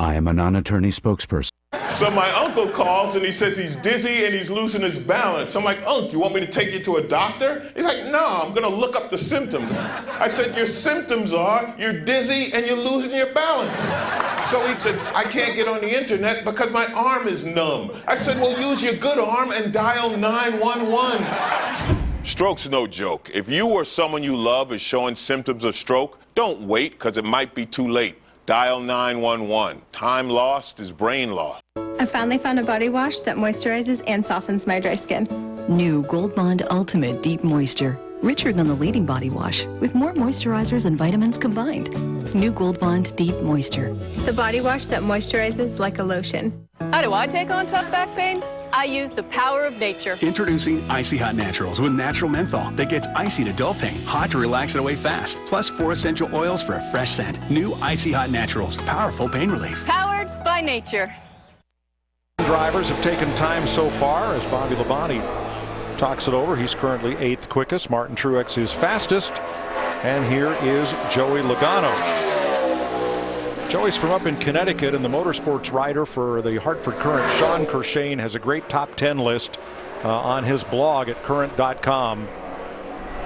I am a non-attorney spokesperson. So my uncle calls and he says he's dizzy and he's losing his balance. I'm like, Unc, you want me to take you to a doctor? He's like, no, I'm gonna look up the symptoms. I said, your symptoms are you're dizzy and you're losing your balance. So he said, I can't get on the internet because my arm is numb. I said, well, use your good arm and dial 911. Stroke's no joke. If you or someone you love is showing symptoms of stroke, don't wait because it might be too late. Dial 911. Time lost is brain lost. I finally found a body wash that moisturizes and softens my dry skin. New Gold Bond Ultimate Deep Moisture. Richer than the leading body wash, with more moisturizers and vitamins combined. New Gold Bond Deep Moisture. The body wash that moisturizes like a lotion. How do I take on tough back pain? I use the power of nature. Introducing Icy Hot Naturals with natural menthol that gets icy to dull pain, hot to relax it away fast, plus 4 essential oils for a fresh scent. New Icy Hot Naturals, powerful pain relief. Powered by nature. Drivers have taken time so far as Bobby Labonte talks it over. He's currently 8th quickest. Martin Truex is fastest. And here is Joey Logano. Joey's from up in Connecticut and the motorsports writer for the Hartford Courant. Sean Kershane has a great top 10 list on his blog at current.com.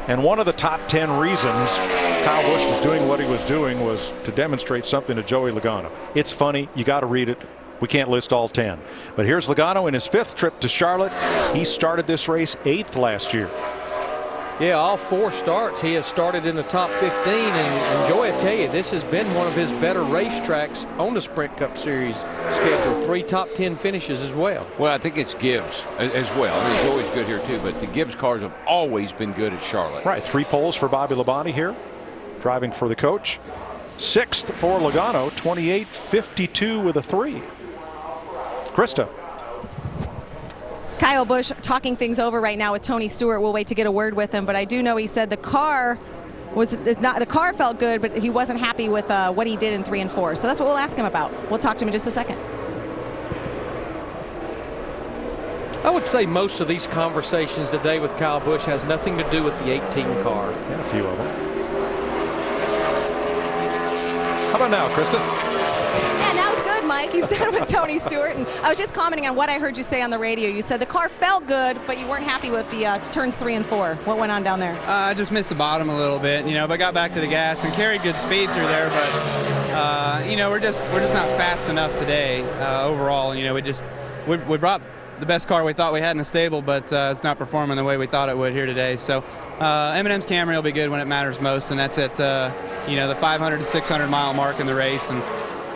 And one of the top 10 reasons Kyle Busch was doing what he was doing was to demonstrate something to Joey Logano. It's funny. You got to read it. We can't list all 10. But here's Logano in his 5th trip to Charlotte. He started this race 8th last year. Yeah, all 4 starts he has started in the top 15, and Joey, I tell you, this has been one of his better racetracks on the Sprint Cup Series schedule. 3 top 10 finishes as well. Well, I think it's Gibbs as well. I mean, Joey's good here too, but the Gibbs cars have always been good at Charlotte. Right, 3 poles for Bobby Labonte here, driving for the coach. 6th for Logano, 28.52 with a 3. Krista. Kyle Busch talking things over right now with Tony Stewart. We'll wait to get a word with him, but I do know he said the car felt good, but he wasn't happy with what he did in 3 and 4. So that's what we'll ask him about. We'll talk to him in just a second. I would say most of these conversations today with Kyle Busch has nothing to do with the 18 car. And a few of them. How about now, Krista? Yeah, now it's good, Mike. Mike. He's done with Tony Stewart. And I was just commenting on what I heard you say on the radio. You said the car felt good, but you weren't happy with the turns 3 and 4. What went on down there? I just missed the bottom a little bit, but got back to the gas and carried good speed through there. But we're just not fast enough today overall. We brought the best car we thought we had in the stable, but it's not performing the way we thought it would here today. So M&M's Camry will be good when it matters most, and that's at the 500 to 600 mile mark in the race. And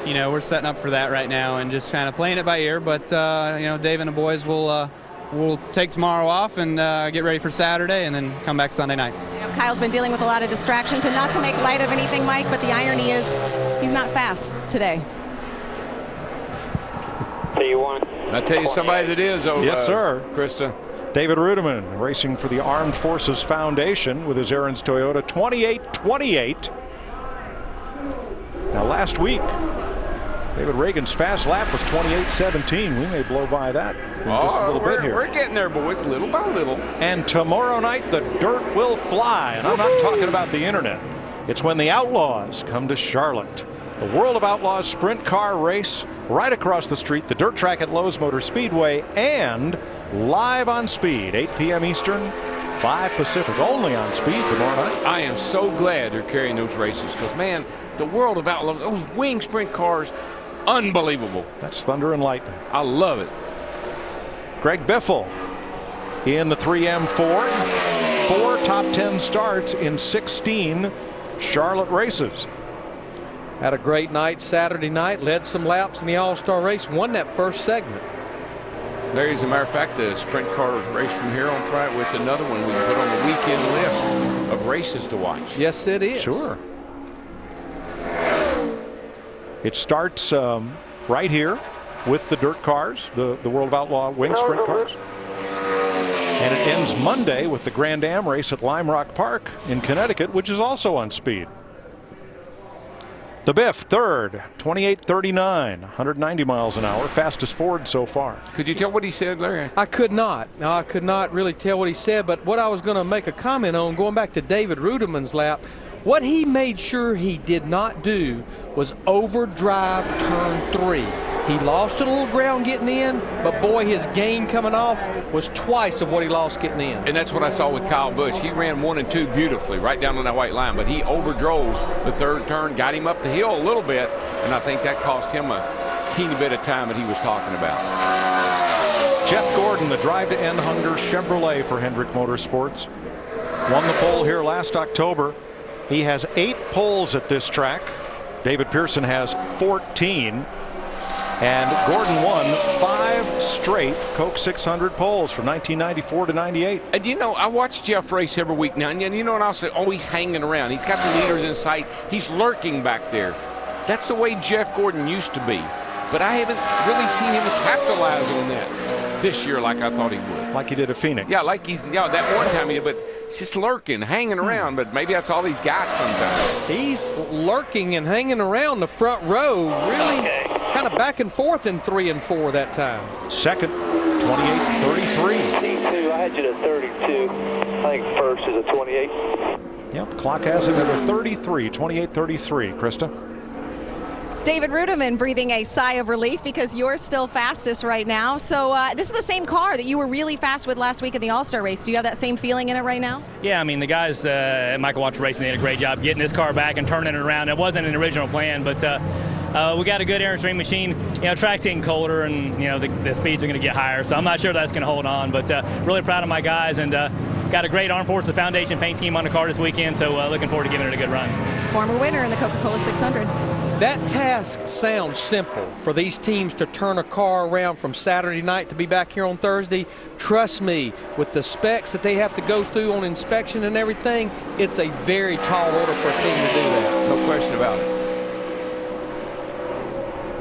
we're setting up for that right now and just kind of playing it by ear. But Dave and the boys will take tomorrow off and get ready for Saturday and then come back Sunday night. Kyle's been dealing with a lot of distractions, and not to make light of anything, Mike, but the irony is he's not fast today. I tell you somebody that is over. Yes, sir. Krista. David Rudiman racing for the Armed Forces Foundation with his Aaron's Toyota 28-28. Now last week, David Reagan's fast lap was 28-17. We may blow by that in just a little bit here. We're getting there, boys, little by little. And tomorrow night, the dirt will fly. And I'm not talking about the internet. It's when the Outlaws come to Charlotte. The World of Outlaws sprint car race right across the street, the dirt track at Lowe's Motor Speedway, and live on Speed, 8 p.m. Eastern, 5 Pacific, only on Speed tomorrow night. I am so glad they're carrying those races because, man, the World of Outlaws, those wing sprint cars, unbelievable. That's thunder and lightning. I love it. Greg Biffle in the 3M4. 4 top 10 starts in 16 Charlotte races. Had a great night Saturday night, led some laps in the All-Star race, won that first segment. Larry, as a matter of fact, the sprint car race from here on Friday, it's another one we can put on the weekend list of races to watch. Yes, it is. Sure. It starts right here with the dirt cars, the World of Outlaw wing sprint cars. And it ends Monday with the Grand Am race at Lime Rock Park in Connecticut, which is also on Speed. The Biff, third, 28-39, 190 miles an hour, fastest Ford so far. Could you tell what he said, Larry? I could not. No, I could not really tell what he said, but what I was going to make a comment on, going back to David Rudiman's lap, what he made sure he did not do was overdrive turn 3. He lost a little ground getting in, but boy, his gain coming off was twice of what he lost getting in. And that's what I saw with Kyle Busch. He ran 1 and 2 beautifully, right down on that white line, but he overdrove the third turn, got him up the hill a little bit, and I think that cost him a teeny bit of time that he was talking about. Jeff Gordon, the drive-to-end Hunger Chevrolet for Hendrick Motorsports, won the pole here last October. He has 8 poles at this track. David Pearson has 14. And Gordon won 5 straight Coke 600 poles from 1994 to 98. And I watch Jeff race every week now, and and I'll say, oh, he's hanging around. He's got the leaders in sight. He's lurking back there. That's the way Jeff Gordon used to be. But I haven't really seen him capitalize on that this year like I thought he would. Like he did at Phoenix. Yeah, like that one time he did, but he's just lurking, hanging around, but maybe that's all he's got sometimes. He's lurking and hanging around the front row, really kind of back and forth in 3 and 4 that time. Second, 28-33. T2, I had you to 32. I think first is a 28. Yep, clock has him at a 33, 28-33, Krista. David Rudiman breathing a sigh of relief because you're still fastest right now. So this is the same car that you were really fast with last week in the All-Star race. Do you have that same feeling in it right now? Yeah, I mean, the guys at Michael Waltrip Racing, they did a great job getting this car back and turning it around. It wasn't an original plan, but we got a good air and stream machine. Track's getting colder, and the speeds are going to get higher. So I'm not sure that's going to hold on, but really proud of my guys, and got a great Armed Forces Foundation paint team on the car this weekend. So looking forward to giving it a good run. Former winner in the Coca-Cola 600. That task sounds simple for these teams to turn a car around from Saturday night to be back here on Thursday. Trust me, with the specs that they have to go through on inspection and everything, it's a very tall order for a team to do that. No question about it.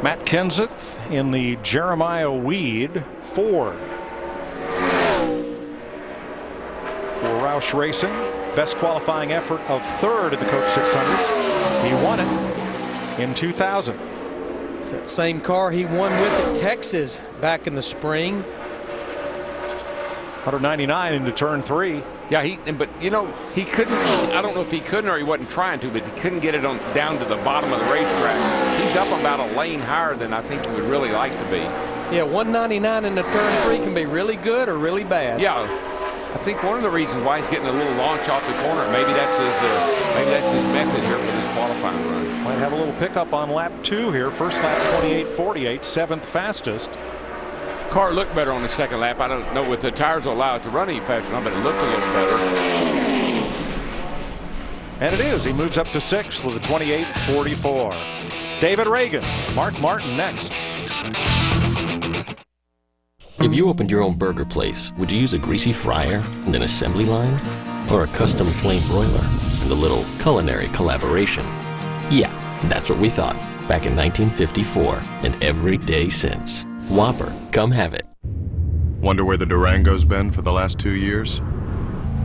Matt Kenseth in the Jeremiah Weed Ford. For Roush Racing, best qualifying effort of third at the Coke 600. He won it in 2000. It's that same car he won with at Texas back in the spring. 199 into turn 3. Yeah, he couldn't. I don't know if he couldn't or he wasn't trying to, but he couldn't get it down to the bottom of the racetrack. He he's up about a lane higher than I think he would really like to be. Yeah, 199 in the turn 3 can be really good or really bad. Yeah, I think one of the reasons why he's getting a little launch off the corner, maybe that's his method here for this qualifying run. Might have a little pickup on lap 2 here. First lap 28.48, 7th fastest. Car looked better on the second lap. I don't know if the tires will allow it to run any faster, but it looked a little better. And it is. He moves up to 6th with a 28.44. David Reagan, Mark Martin next. If you opened your own burger place, would you use a greasy fryer and an assembly line? Or a custom flame broiler and a little culinary collaboration? Yeah, that's what we thought back in 1954 and every day since. Whopper, come have it. Wonder where the Durango's been for the last 2 years?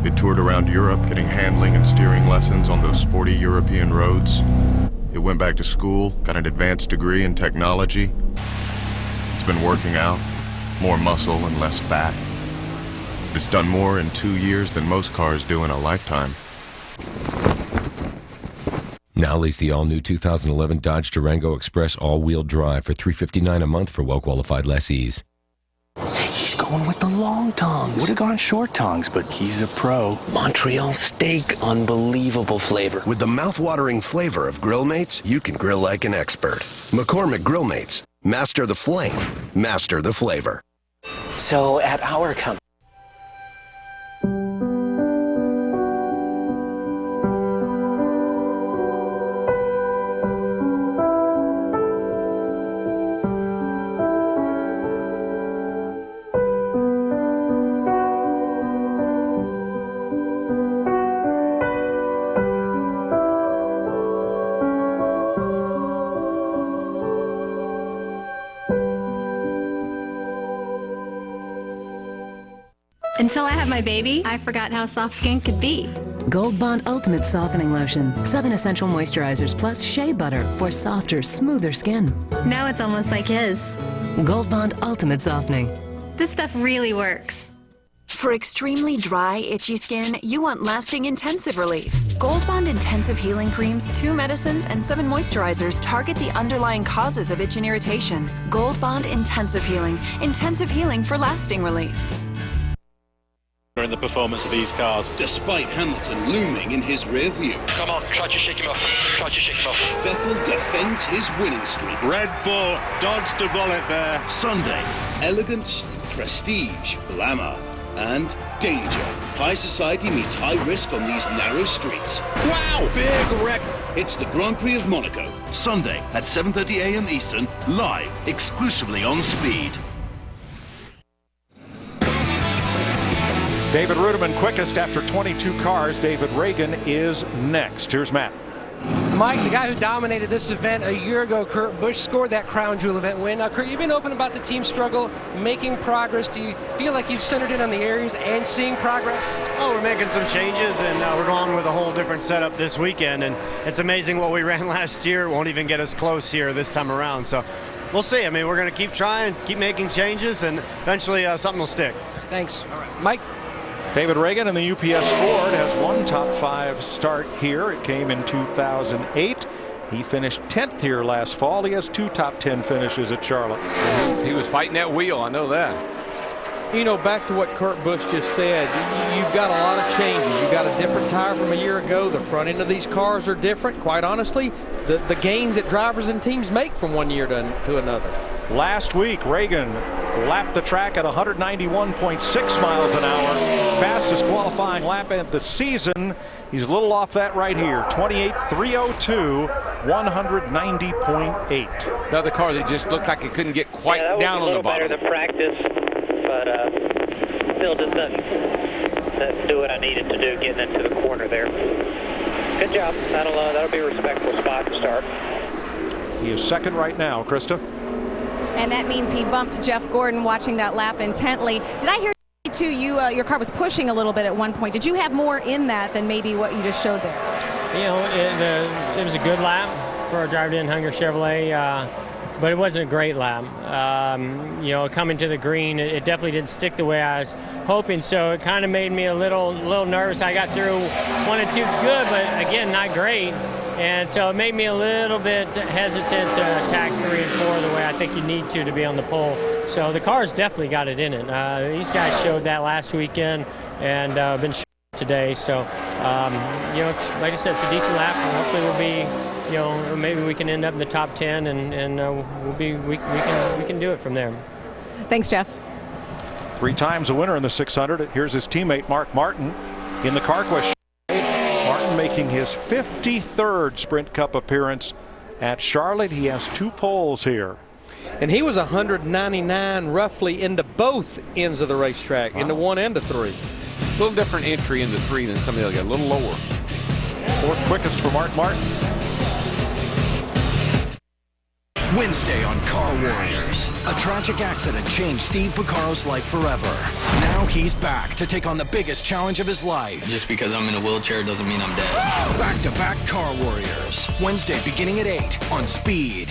It toured around Europe getting handling and steering lessons on those sporty European roads. It went back to school, got an advanced degree in technology. It's been working out, more muscle and less fat. It's done more in 2 years than most cars do in a lifetime. Now lease the all-new 2011 Dodge Durango Express all-wheel drive for $359 a month for well-qualified lessees. He's going with the long tongs. Would have gone short tongs, but he's a pro. Montreal steak, unbelievable flavor. With the mouth-watering flavor of Grill Mates, you can grill like an expert. McCormick Grill Mates. Master the flame. Master the flavor. So at our company, Until I had my baby, I forgot how soft skin could be. Gold Bond Ultimate Softening Lotion. 7 essential moisturizers plus shea butter for softer, smoother skin. Now it's almost like his. Gold Bond Ultimate Softening. This stuff really works. For extremely dry, itchy skin, you want lasting intensive relief. Gold Bond Intensive Healing Creams, 2 medicines, and 7 moisturizers target the underlying causes of itch and irritation. Gold Bond Intensive Healing. Intensive healing for lasting relief. In the performance of these cars. Despite Hamilton looming in his rear view. Come on, try to shake him off. Try to shake him off. Vettel defends his winning streak. Red Bull dodged a bullet there. Sunday, elegance, prestige, glamour, and danger. High society meets high risk on these narrow streets. Wow! Big wreck. It's the Grand Prix of Monaco. Sunday at 7:30 a.m. Eastern, live, exclusively on Speed. David Rudiman quickest after 22 cars. David Reagan is next. Here's Matt. Mike, the guy who dominated this event a year ago, Kurt Busch, scored that Crown Jewel event win. Now, Kurt, you've been open about the team struggle, making progress. Do you feel like you've centered in on the areas and seeing progress? Oh, we're making some changes, and we're going with a whole different setup this weekend. And it's amazing what we ran last year. It won't even get us close here this time around. So we'll see. I mean, we're going to keep trying, keep making changes, and eventually something will stick. Thanks. All right. Mike? David Reagan in the UPS Ford has one top 5 start here. It came in 2008. He finished 10th here last fall. He has 2 top 10 finishes at Charlotte. He was fighting that wheel, I know that. You know, back to what Kurt Busch just said, you've got a lot of changes. You've got a different tire from a year ago. The front end of these cars are different. Quite honestly, the gains that drivers and teams make from one year to another. Last week, Reagan lapped the track at 191.6 miles an hour. Fastest qualifying lap of the season. He's a little off that right here. 28.302, 190.8. The other car that just looked like it couldn't get quite down on the bottom. Better than practice, but still just doesn't do what I needed to do getting into the corner there. Good job. That'll be a respectable spot to start. He is second right now, Krista. And that means he bumped Jeff Gordon watching that lap intently. Did I hear too, your car was pushing a little bit at one point. Did you have more in that than maybe what you just showed there? You know, it was a good lap for a driver-in Hunger Chevrolet, but it wasn't a great lap. You know, coming to the green, it definitely didn't stick the way I was hoping, so it kind of made me a little nervous. I got through 1 and 2 good, but again, not great. And so it made me a little bit hesitant to attack 3 and 4 the way I think you need to be on the pole. So the car's definitely got it in it. These guys showed that last weekend and been today. So, it's like I said, it's a decent lap. And hopefully we'll be, maybe we can end up in the top 10 and we can do it from there. Thanks, Jeff. 3 times a winner in the 600. Here's his teammate Mark Martin in the CarQuest. Martin making his 53rd Sprint Cup appearance at Charlotte. He has 2 poles here. And he was 199 roughly into both ends of the racetrack, into 1 and 3. A little different entry into 3 than some of the other guys, a little lower. 4th quickest for Mark Martin. Wednesday on Car Warriors. A tragic accident changed Steve Piccaro's life forever. Now he's back to take on the biggest challenge of his life. Just because I'm in a wheelchair doesn't mean I'm dead. Back-to-back Car Warriors. Wednesday beginning at 8 on Speed.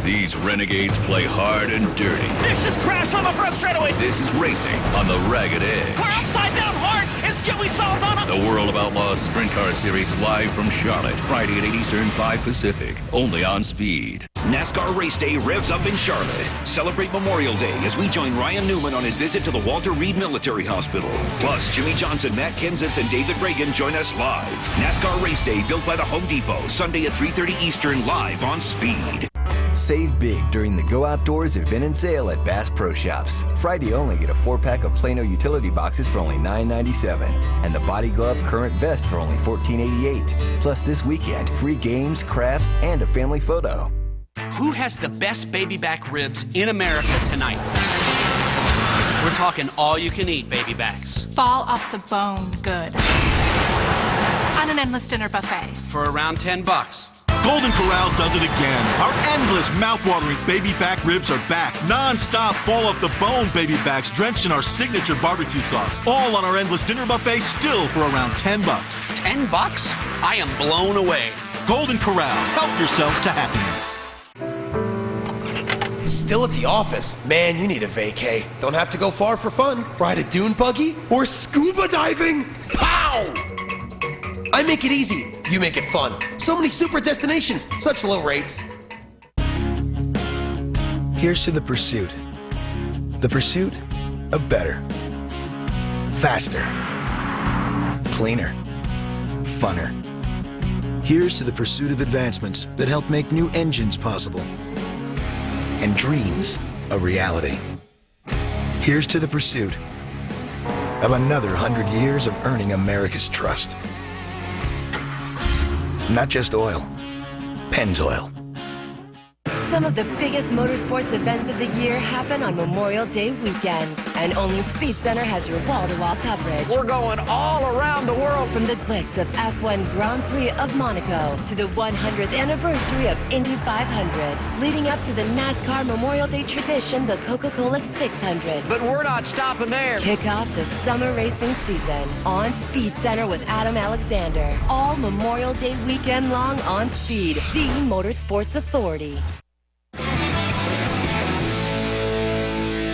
These renegades play hard and dirty. Vicious crash on the front straightaway. This is racing on the ragged edge. We're upside down hard. It's Jimmy Saldana. The World of Outlaws Sprint Car Series live from Charlotte. Friday at 8 Eastern, 5 Pacific. Only on Speed. NASCAR Race Day revs up in Charlotte. Celebrate Memorial Day as we join Ryan Newman on his visit to the Walter Reed Military Hospital. Plus, Jimmy Johnson, Matt Kenseth, and David Reagan join us live. NASCAR Race Day built by the Home Depot. Sunday at 3:30 Eastern, live on Speed. Save big during the Go Outdoors event and sale at Bass Pro Shops. Friday only, get a 4-pack of Plano utility boxes for only $9.97 and the Body Glove Current Vest for only $14.88. Plus this weekend, free games, crafts, and a family photo. Who has the best baby back ribs in America tonight? We're talking all-you-can-eat baby backs. Fall off the bone good. On an endless dinner buffet. For around $10. Golden Corral does it again. Our endless mouth-watering baby back ribs are back. Non-stop fall-off-the-bone baby backs drenched in our signature barbecue sauce. All on our endless dinner buffet, still for around $10. $10? I am blown away. Golden Corral. Help yourself to happiness. Still at the office? Man, you need a vacay. Don't have to go far for fun. Ride a dune buggy or scuba diving. Pow! I make it easy. You make it fun. So many super destinations, such low rates. Here's to the pursuit. The pursuit of better. Faster. Cleaner. Funner. Here's to the pursuit of advancements that help make new engines possible. And dreams a reality. Here's to the pursuit of another 100 years of earning America's trust. Not just oil, Pennzoil. Some of the biggest motorsports events of the year happen on Memorial Day weekend, and only Speed Center has your wall-to-wall coverage. We're going all around the world. From the glitz of F1 Grand Prix of Monaco to the 100th anniversary of Indy 500, leading up to the NASCAR Memorial Day tradition, the Coca-Cola 600. But we're not stopping there. Kick off the summer racing season on Speed Center with Adam Alexander. All Memorial Day weekend long on Speed, the Motorsports Authority.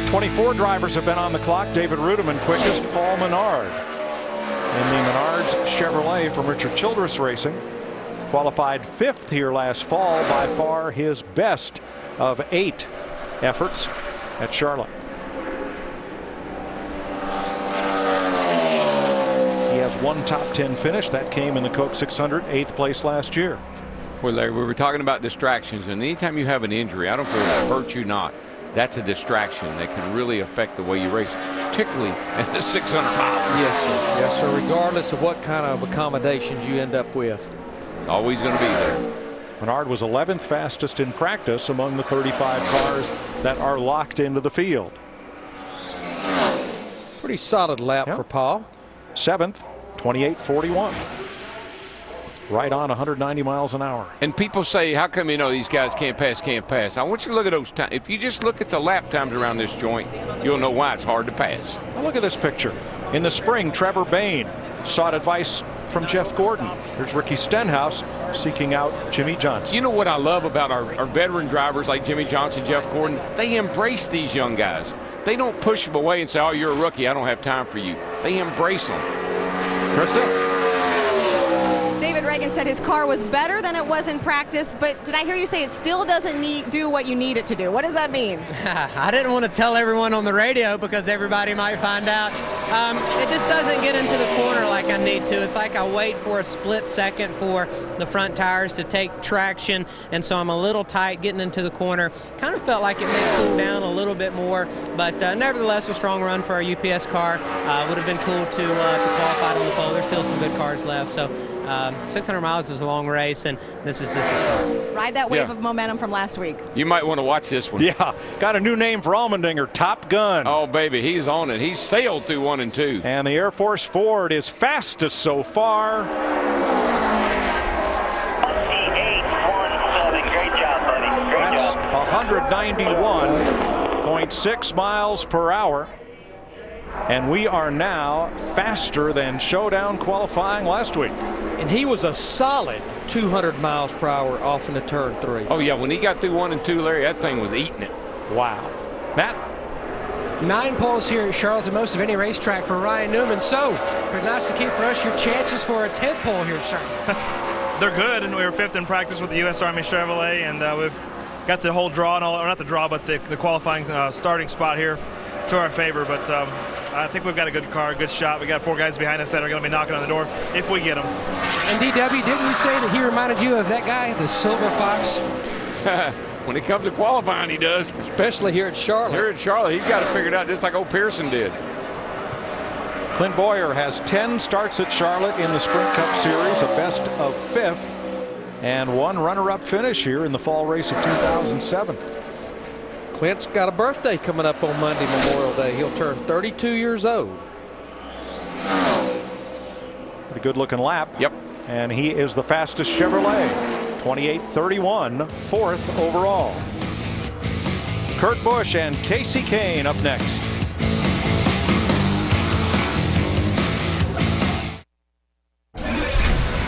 24 drivers have been on the clock. David Rudiman quickest, Paul Menard in the Menards Chevrolet from Richard Childress Racing. Qualified 5th here last fall, by far his best of 8 efforts at Charlotte. He has 1 top 10 finish. That came in the Coke 600, 8th place last year. Well, Larry, we were talking about distractions, and anytime you have an injury, I don't care if it hurts you or not, that's a distraction that can really affect the way you race, particularly at the 600 miles. Yes, sir. Yes, sir. Regardless of what kind of accommodations you end up with. It's always going to be there. Menard was 11th fastest in practice among the 35 cars that are locked into the field. Pretty solid lap for Paul. 7th, 28.41. Right on 190 miles an hour. And people say, how come these guys can't pass? I want you to look at those times. If you just look at the lap times around this joint, you'll know why it's hard to pass. Now look at this picture. In the spring, Trevor Bayne sought advice from Jeff Gordon. Here's Ricky Stenhouse seeking out Jimmy Johnson. You know what I love about our veteran drivers like Jimmy Johnson, Jeff Gordon? They embrace these young guys. They don't push them away and say, oh, you're a rookie, I don't have time for you. They embrace them. Krista? David Reagan said his car was better than it was in practice, but did I hear you say it still doesn't do what you need it to do? What does that mean? I didn't want to tell everyone on the radio because everybody might find out. It just doesn't get into the corner like I need to. It's like I wait for a split second for the front tires to take traction, and so I'm a little tight getting into the corner. Kind of felt like it may cool down a little bit more, but nevertheless, a strong run for our UPS car. Would have been cool to qualify on the pole. There's still some good cars left, so 600 miles is a long race, and this is just a start. Ride that wave of momentum from last week. You might want to watch this one. Yeah, got a new name for Allmendinger, Top Gun. Oh, baby, he's on it. He's sailed through 1 and 2. And the Air Force Ford is fastest so far. Great job, buddy. Great That's job. 191.6 miles per hour. And we are now faster than Showdown qualifying last week. And he was a solid 200 miles per hour off into turn 3. Oh, yeah, when he got through 1 and 2, Larry, that thing was eating it. Wow. Matt? 9 poles here at Charlotte, the most of any racetrack for Ryan Newman. So, prognosticate for us your chances for a 10th pole here at Charlotte. They're good, and we were 5th in practice with the U.S. Army Chevrolet, and we've got the whole draw, and all, or not the draw, but the qualifying starting spot here to our favor. But I think we've got a good car, a good shot. We got 4 guys behind us that are going to be knocking on the door if we get them. And DW, didn't you say that he reminded you of that guy, the Silver Fox? When it comes to qualifying, he does. Especially here at Charlotte. Here at Charlotte, he's got it figured out just like old Pearson did. Clint Boyer has 10 starts at Charlotte in the Sprint Cup Series, a best of 5th, and 1 runner-up finish here in the fall race of 2007. Clint's got a birthday coming up on Monday, Memorial Day. He'll turn 32 years old. Pretty good-looking lap. Yep. And he is the fastest Chevrolet. 28:31, 4th overall. Kurt Busch and Casey Kane up next.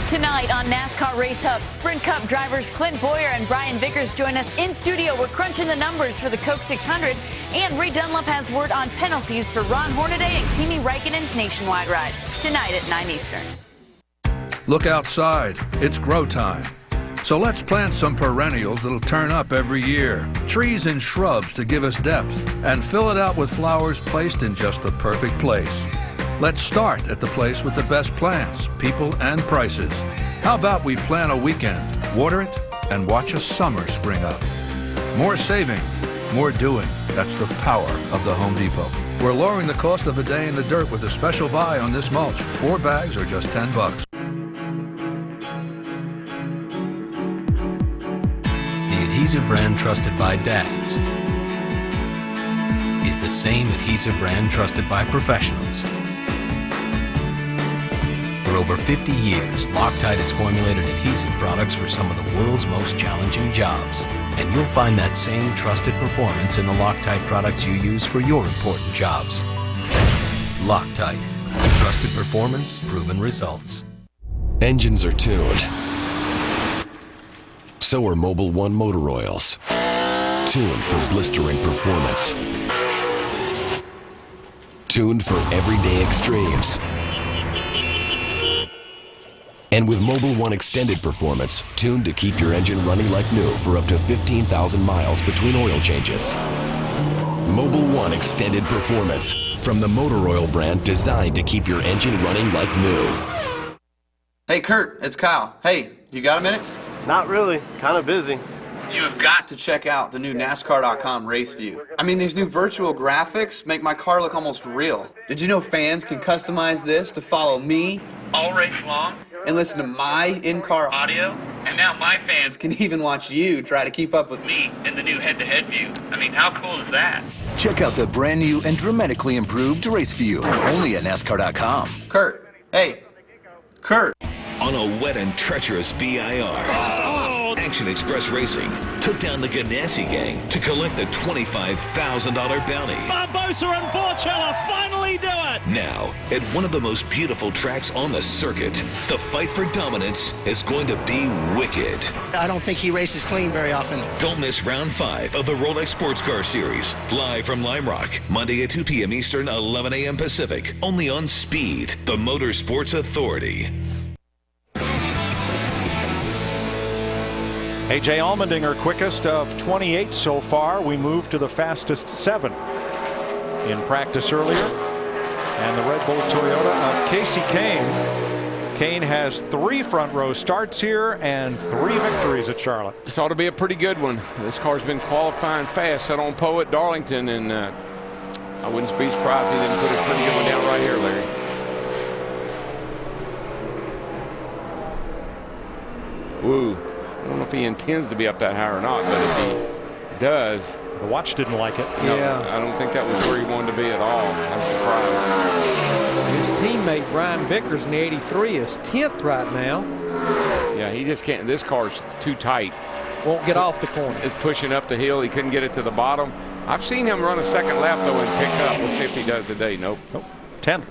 Tonight on NASCAR Race Hub, Sprint Cup drivers Clint Boyer and Brian Vickers join us in studio. We're crunching the numbers for the Coke 600, and Ray Dunlap has word on penalties for Ron Hornaday and Kimi Räikkönen's nationwide ride. Tonight at 9 Eastern. Look outside. It's grow time. So let's plant some perennials that'll turn up every year. Trees and shrubs to give us depth, and fill it out with flowers placed in just the perfect place. Let's start at the place with the best plants, people, and prices. How about we plan a weekend, water it, and watch a summer spring up? More saving, more doing. That's the power of the Home Depot. We're lowering the cost of a day in the dirt with a special buy on this mulch. 4 bags are just $10. The adhesive brand trusted by dads is the same adhesive brand trusted by professionals. For over 50 years, Loctite has formulated adhesive products for some of the world's most challenging jobs. And you'll find that same trusted performance in the Loctite products you use for your important jobs. Loctite. Trusted performance, proven results. Engines are tuned. So are Mobil 1 motor oils. Tuned for blistering performance. Tuned for everyday extremes. And with Mobil 1 Extended Performance, tuned to keep your engine running like new for up to 15,000 miles between oil changes. Mobil 1 Extended Performance, from the motor oil brand designed to keep your engine running like new. Hey Kurt, it's Kyle. Hey, you got a minute? Not really, kind of busy. You've got to check out the new NASCAR.com race view. I mean, these new virtual graphics make my car look almost real. Did you know fans can customize this to follow me all race long and listen to my in-car audio? And now my fans can even watch you try to keep up with me in the new head-to-head view. I mean, how cool is that? Check out the brand new and dramatically improved race view, only at NASCAR.com. Kurt, hey, Kurt. On a wet and treacherous VIR, Action Express Racing took down the Ganassi gang to collect the $25,000 bounty. Barbosa and Porchella finally do it! Now, at one of the most beautiful tracks on the circuit, the fight for dominance is going to be wicked. I don't think he races clean very often. Don't miss round 5 of the Rolex Sports Car Series, live from Lime Rock, Monday at 2 p.m. Eastern, 11 a.m. Pacific, only on Speed, the Motorsports Authority. A.J. Allmendinger, quickest of 28 so far. We moved to the fastest 7 in practice earlier. And the Red Bull Toyota of Casey Kane. Kane has 3 front row starts here and 3 victories at Charlotte. This ought to be a pretty good one. This car's been qualifying fast. Set on pole at Darlington, and I wouldn't be surprised if he didn't put a pretty good one down right here, Larry. Woo. I don't know if he intends to be up that high or not, but if he does. The watch didn't like it. Yeah. I don't think that was where he wanted to be at all. I'm surprised. His teammate Brian Vickers in the 83 is 10th right now. Yeah, he just can't. This car's too tight. Won't get off the corner. It's pushing up the hill. He couldn't get it to the bottom. I've seen him run a second lap, though, and pick up. We'll see if he does today. Nope. 10th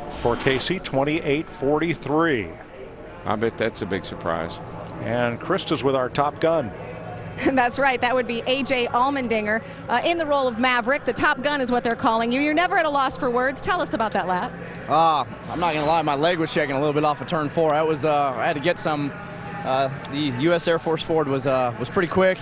for Casey, 28.43. I bet that's a big surprise. And Krista's with our top gun. That's right. That would be A.J. Allmendinger in the role of Maverick. The Top Gun is what they're calling you. You're never at a loss for words. Tell us about that lap. I'm not going to lie. My leg was shaking a little bit off of turn 4. I had to get some. The U.S. Air Force Ford was pretty quick.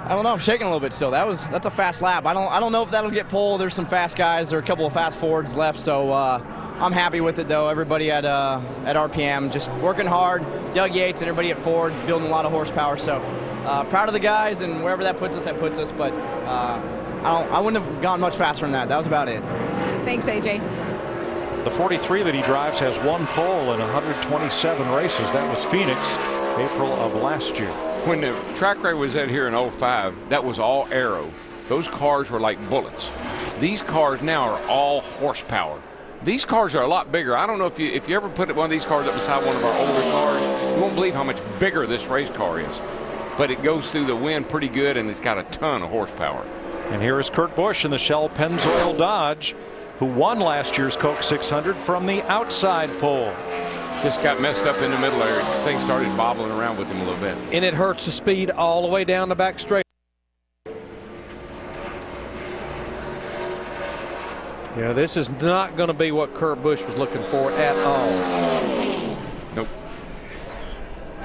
I don't know. I'm shaking a little bit still. That's a fast lap. I don't know if that'll get pole. There's some fast guys. There are a couple of fast Fords left. So I'm happy with it, though. Everybody at RPM just working hard. Doug Yates and everybody at Ford building a lot of horsepower. So proud of the guys, and wherever that puts us, that puts us. But I wouldn't have gone much faster than that. That was about it. Thanks, AJ. The 43 that he drives has 1 pole in 127 races. That was Phoenix, April of last year. When the track rate was at here in 05, that was all aero. Those cars were like bullets. These cars now are all horsepower. These cars are a lot bigger. I don't know if you ever put one of these cars up beside one of our older cars, you won't believe how much bigger this race car is. But it goes through the wind pretty good, and it's got a ton of horsepower. And here is Kurt Busch in the Shell Pennzoil Dodge, who won last year's Coke 600 from the outside pole. Just got messed up in the middle area. Things started bobbling around with him a little bit. And it hurts the speed all the way down the back straight. Yeah, this is not going to be what Kurt Busch was looking for at all. Nope.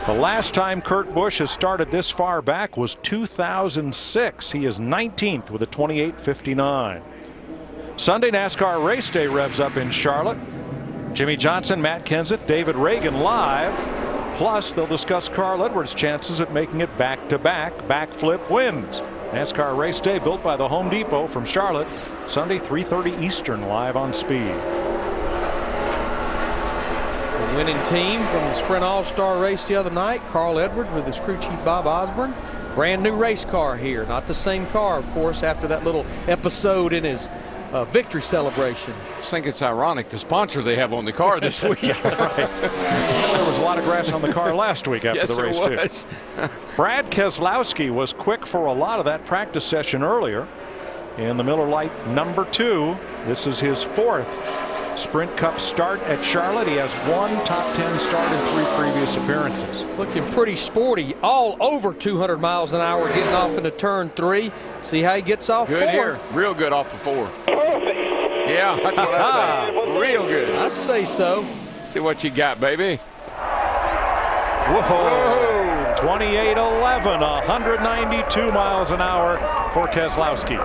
The last time Kurt Busch has started this far back was 2006. He is 19th with a 28.59. Sunday NASCAR race day revs up in Charlotte. Jimmy Johnson, Matt Kenseth, David Reagan live. Plus, they'll discuss Carl Edwards' chances at making it back-to-back backflip wins. NASCAR race day built by the Home Depot from Charlotte. Sunday, 3:30 Eastern, live on Speed. The winning team from the Sprint All-Star race the other night, Carl Edwards with his crew chief Bob Osborne. Brand new race car here. Not the same car, of course, after that little episode in his victory celebration. I think it's ironic the sponsor they have on the car this week. Right. There was a lot of grass on the car last week after the race, too. Brad Keselowski was quick for a lot of that practice session earlier in the Miller Lite number 2. This is his 4th Sprint Cup start at Charlotte. He has 1 top 10 start in 3 previous appearances. Looking pretty sporty, all over 200 miles an hour getting off into turn 3. See how he gets off good 4. Here. Real good off of 4. Yeah, that's what I say. Real good. I'd say so. See what you got, baby. Whoa. 28.11, 192 miles an hour for Keselowski.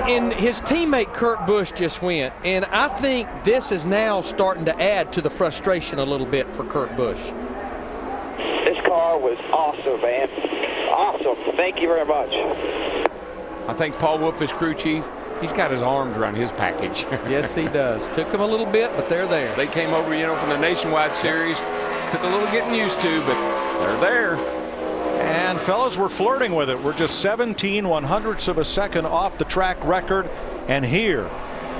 And his teammate Kurt Busch just went, and I think this is now starting to add to the frustration a little bit for Kurt Busch. This car was awesome, man. Awesome. Thank you very much. I think Paul Wolf, his crew chief, he's got his arms around his package. Yes, he does. Took him a little bit, but they're there. They came over, from the Nationwide Series. Took a little getting used to, but they're there. And fellas, we're flirting with it. We're just 17 100ths of a second off the track record. And here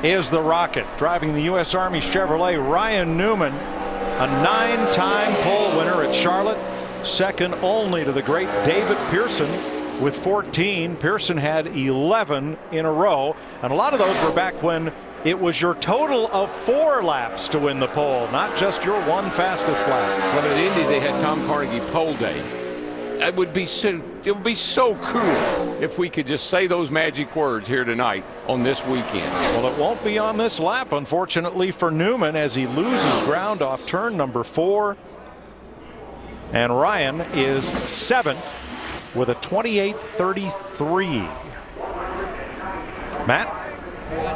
is the Rocket driving the U.S. Army Chevrolet, Ryan Newman, a 9-time pole winner at Charlotte, second only to the great David Pearson with 14. Pearson had 11 in a row, and a lot of those were back when it was your total of 4 laps to win the pole, not just your 1 fastest lap. Well, at Indy they had Tom Carnegie pole day. It would be so cool if we could just say those magic words here tonight on this weekend. Well, it won't be on this lap, unfortunately, for Newman as he loses ground off turn number 4. And Ryan is 7th with a 28:33. Matt?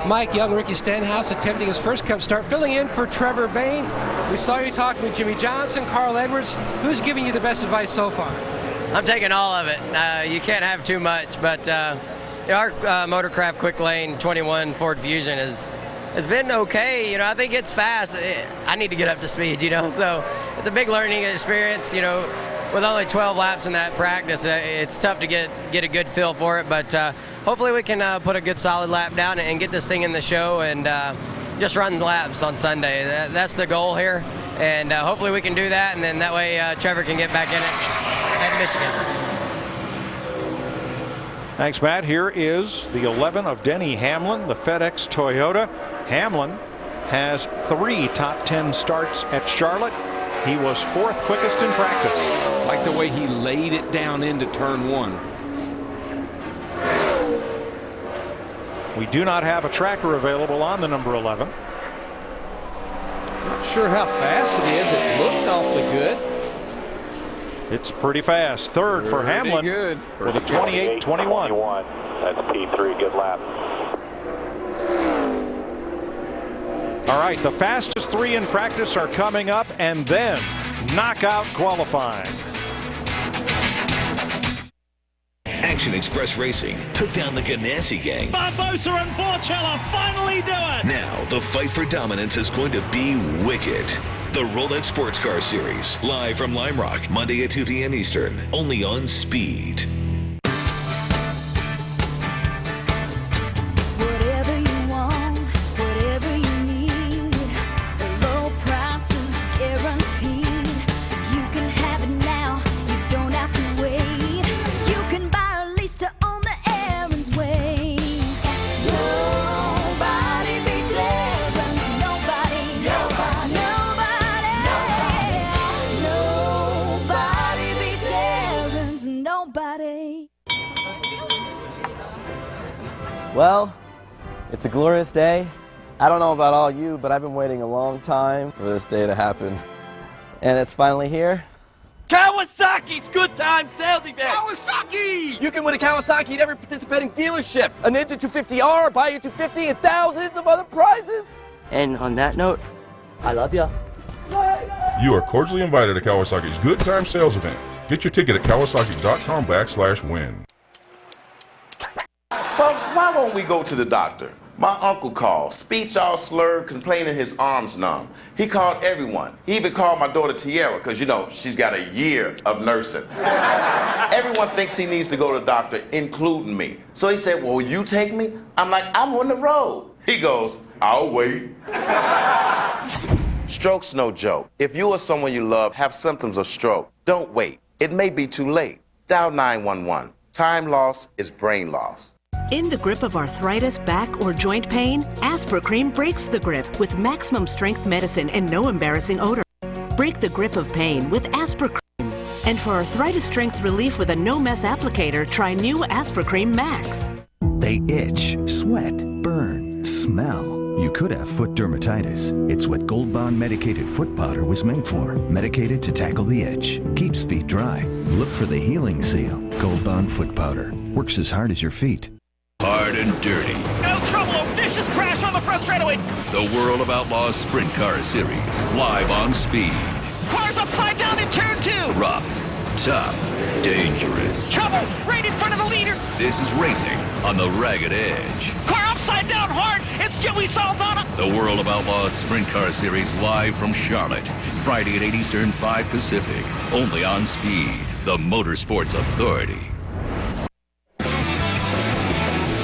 Mike, young Ricky Stenhouse attempting his first Cup start, filling in for Trevor Bayne. We saw you talking with Jimmy Johnson, Carl Edwards. Who's giving you the best advice so far? I'm taking all of it. You can't have too much, but our Motorcraft Quick Lane 21 Ford Fusion has been okay. I think it's fast. I need to get up to speed, so it's a big learning experience. With only 12 laps in that practice, it's tough to get a good feel for it, but hopefully we can put a good solid lap down and get this thing in the show and just run laps on Sunday. That's the goal here, and hopefully we can do that, and then that way Trevor can get back in it at Michigan. Thanks, Matt. Here is the 11 of Denny Hamlin, the FedEx Toyota. Hamlin has 3 top 10 starts at Charlotte. He was 4th quickest in practice. Like the way he laid it down into turn 1. We do not have a tracker available on the number 11. Not sure how fast it is. It looked awfully good. It's pretty fast. 3rd for Hamlin good. With a 28:21. That's P3, good lap. All right, the fastest 3 in practice are coming up, and then knockout qualifying. Action Express Racing took down the Ganassi gang. Barbosa and Porchella finally do it. Now the fight for dominance is going to be wicked. The Rolex Sports Car Series, live from Lime Rock, Monday at 2 p.m. Eastern, only on Speed. Whatever you want, whatever you need, the low prices guaranteed. You can have it now, you don't have to wait. You can buy a lease to own the Aaron's way. Nobody beats Aaron's, nobody, nobody, nobody beats Aaron's, nobody. Well, it's a glorious day. I don't know about all you, but I've been waiting a long time for this day to happen. And it's finally here. Kawasaki's Good Time Sales Event! Kawasaki! You can win a Kawasaki at every participating dealership. A Ninja 250R, buy a 250, and thousands of other prizes. And on that note, I love ya. You are cordially invited to Kawasaki's Good Time Sales Event. Get your ticket at kawasaki.com/win. Folks, why won't we go to the doctor? My uncle called, speech all slurred, complaining his arms numb. He called everyone. He even called my daughter Tiara, because, she's got a year of nursing. Everyone thinks he needs to go to the doctor, including me. So he said, well, will you take me? I'm like, I'm on the road. He goes, I'll wait. Stroke's no joke. If you or someone you love have symptoms of stroke, don't wait. It may be too late. Dial 911. Time loss is brain loss. In the grip of arthritis, back, or joint pain, Aspercreme breaks the grip with maximum strength medicine and no embarrassing odor. Break the grip of pain with Aspercreme. And for arthritis strength relief with a no-mess applicator, try new Aspercreme Max. They itch, sweat, burn, smell. You could have foot dermatitis. It's what Gold Bond medicated foot powder was made for. Medicated to tackle the itch. Keeps feet dry. Look for the healing seal. Gold Bond foot powder. Works as hard as your feet. Hard and dirty. No trouble, a vicious crash on the front straightaway. The World of Outlaws Sprint Car Series, live on Speed. Car's upside down in turn 2. Rough, tough, dangerous. Trouble, right in front of the leader. This is racing on the ragged edge. Car upside down hard. It's Joey Saldana. The World of Outlaws Sprint Car Series, live from Charlotte. Friday at 8 Eastern, 5 Pacific. Only on Speed, the Motorsports Authority.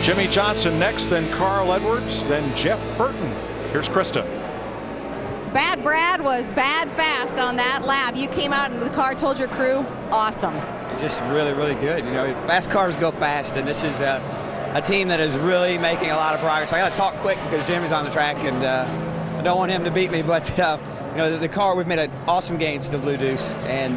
Jimmy Johnson next, then Carl Edwards, then Jeff Burton. Here's Krista. Bad Brad was bad fast on that lap. You came out and the car told your crew, awesome. It's just really, really good. Fast cars go fast, and this is a team that is really making a lot of progress. I got to talk quick because Jimmy's on the track, and I don't want him to beat me, but the car, we've made an awesome gains to the Blue Deuce, and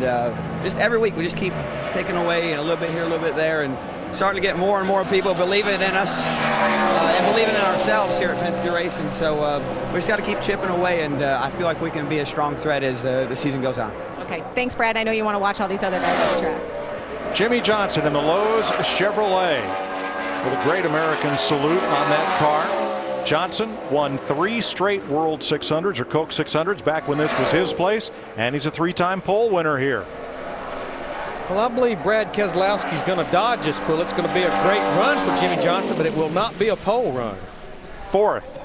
just every week we just keep taking away a little bit here, a little bit there, and starting to get more and more people believing in us and believing in ourselves here at Penske Racing. So we just got to keep chipping away, and I feel like we can be a strong threat as the season goes on. Okay, thanks, Brad. I know you want to watch all these other guys on the track. Jimmy Johnson in the Lowe's Chevrolet with a great American salute on that car. Johnson won 3 straight World 600s or Coke 600s back when this was his place, and he's a 3-time pole winner here. Well, I believe Brad Keselowski's going to dodge this bull. It's going to be a great run for Jimmy Johnson, but it will not be a pole run. 4th.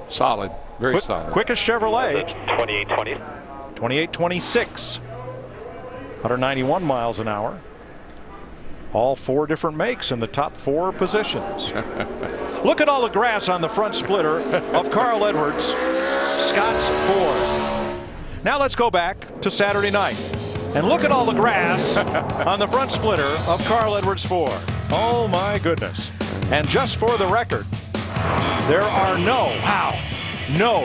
Solid. Very solid. Quickest Chevrolet. 2820. 2826. 191 miles an hour. All 4 different makes in the top 4 positions. Look at all the grass on the front splitter of Carl Edwards, Scott's Ford. Now let's go back to Saturday night. And look at all the grass on the front splitter of Carl Edwards Ford. Oh my goodness. And just for the record, there are no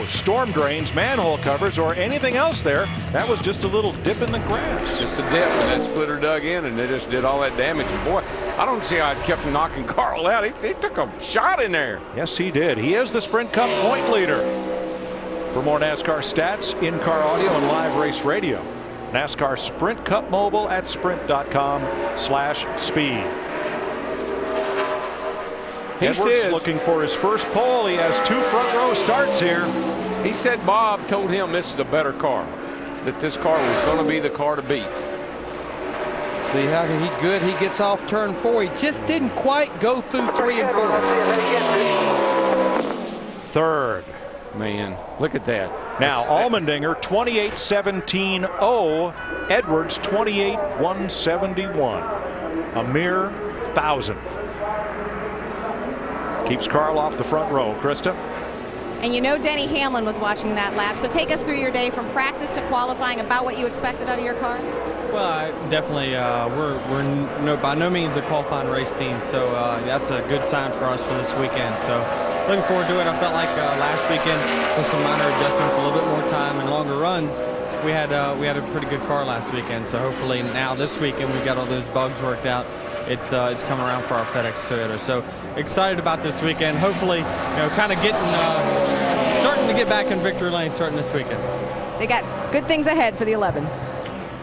storm drains, manhole covers, or anything else there. That was just a little dip in the grass. Just a dip, and that splitter dug in, and they just did all that damage. And boy, I don't see how it kept knocking Carl out. He took a shot in there. Yes, he did. He is the Sprint Cup point leader. For more NASCAR stats, in-car audio, and live race radio, NASCAR Sprint Cup Mobile at sprint.com/speed. Edwards looking for his first pole. He has 2 front row starts here. He said Bob told him this is a better car, that this car was going to be the car to beat. See how good he gets off turn 4. He just didn't quite go through 3 and 4. 3rd. Man, look at that. Now Allmendinger 28.17.0, Edwards 28.171, a mere 1,000th. Keeps Carl off the front row. Krista? And you know Denny Hamlin was watching that lap, so take us through your day from practice to qualifying, about what you expected out of your car. Well, definitely, we're by no means a qualifying race team, so that's a good sign for us for this weekend. So looking forward to it. I felt like last weekend with some minor adjustments, a little bit more time and longer runs, we had a pretty good car last weekend. So hopefully now this weekend we've got all those bugs worked out. It's coming around for our FedEx Toyota. So excited about this weekend. Hopefully, kind of starting to get back in victory lane starting this weekend. They got good things ahead for the 11.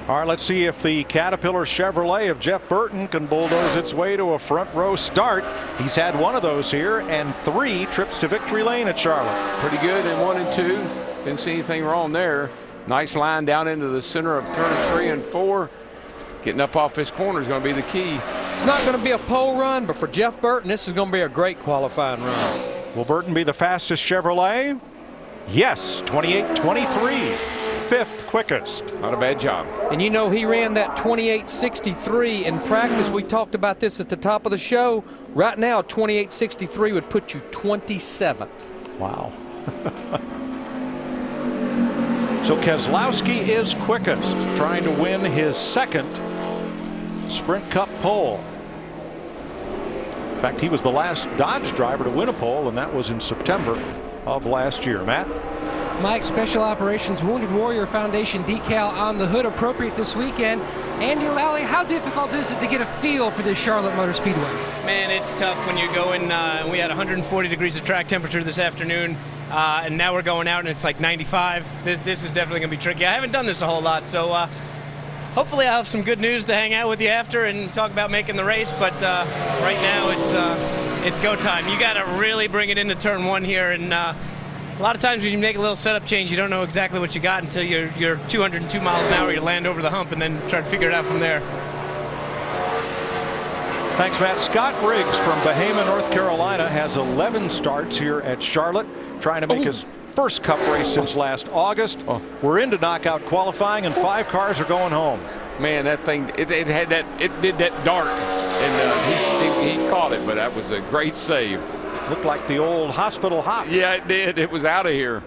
All right, let's see if the Caterpillar Chevrolet of Jeff Burton can bulldoze its way to a front row start. He's had 1 of those here and 3 trips to victory lane at Charlotte. Pretty good in 1 and 2. Didn't see anything wrong there. Nice line down into the center of turn 3 and 4. Getting up off his corner is going to be the key. It's not going to be a pole run, but for Jeff Burton, this is going to be a great qualifying run. Will Burton be the fastest Chevrolet? Yes, 28.23. 5th quickest. Not a bad job. And he ran that 28.63 in practice. We talked about this at the top of the show. Right now, 28.63 would put you 27th. Wow. So Keselowski is quickest, trying to win his 2nd Sprint Cup pole. In fact, he was the last Dodge driver to win a pole, and that was in September of last year. Matt? Mike, Special Operations Wounded Warrior Foundation decal on the hood appropriate this weekend. Andy Lally, how difficult is it to get a feel for this Charlotte Motor Speedway? Man, it's tough when you go in. We had 140 degrees of track temperature this afternoon, and now we're going out and it's like 95. This is definitely going to be tricky. I haven't done this a whole lot, so hopefully I'll have some good news to hang out with you after and talk about making the race. But right now it's go time. You got to really bring it into turn 1 here, and a lot of times when you make a little setup change, you don't know exactly what you got until you're 202 miles an hour. You land over the hump and then try to figure it out from there. Thanks, Matt. Scott Riggs from Bahama, North Carolina, has 11 starts here at Charlotte, trying to make his first Cup race since last August. We're into knockout qualifying, and 5 cars are going home. Man, that thing, it did that dark, and he caught it, but that was a great save. Looked like the old hospital hop. Yeah, it did. It was out of here.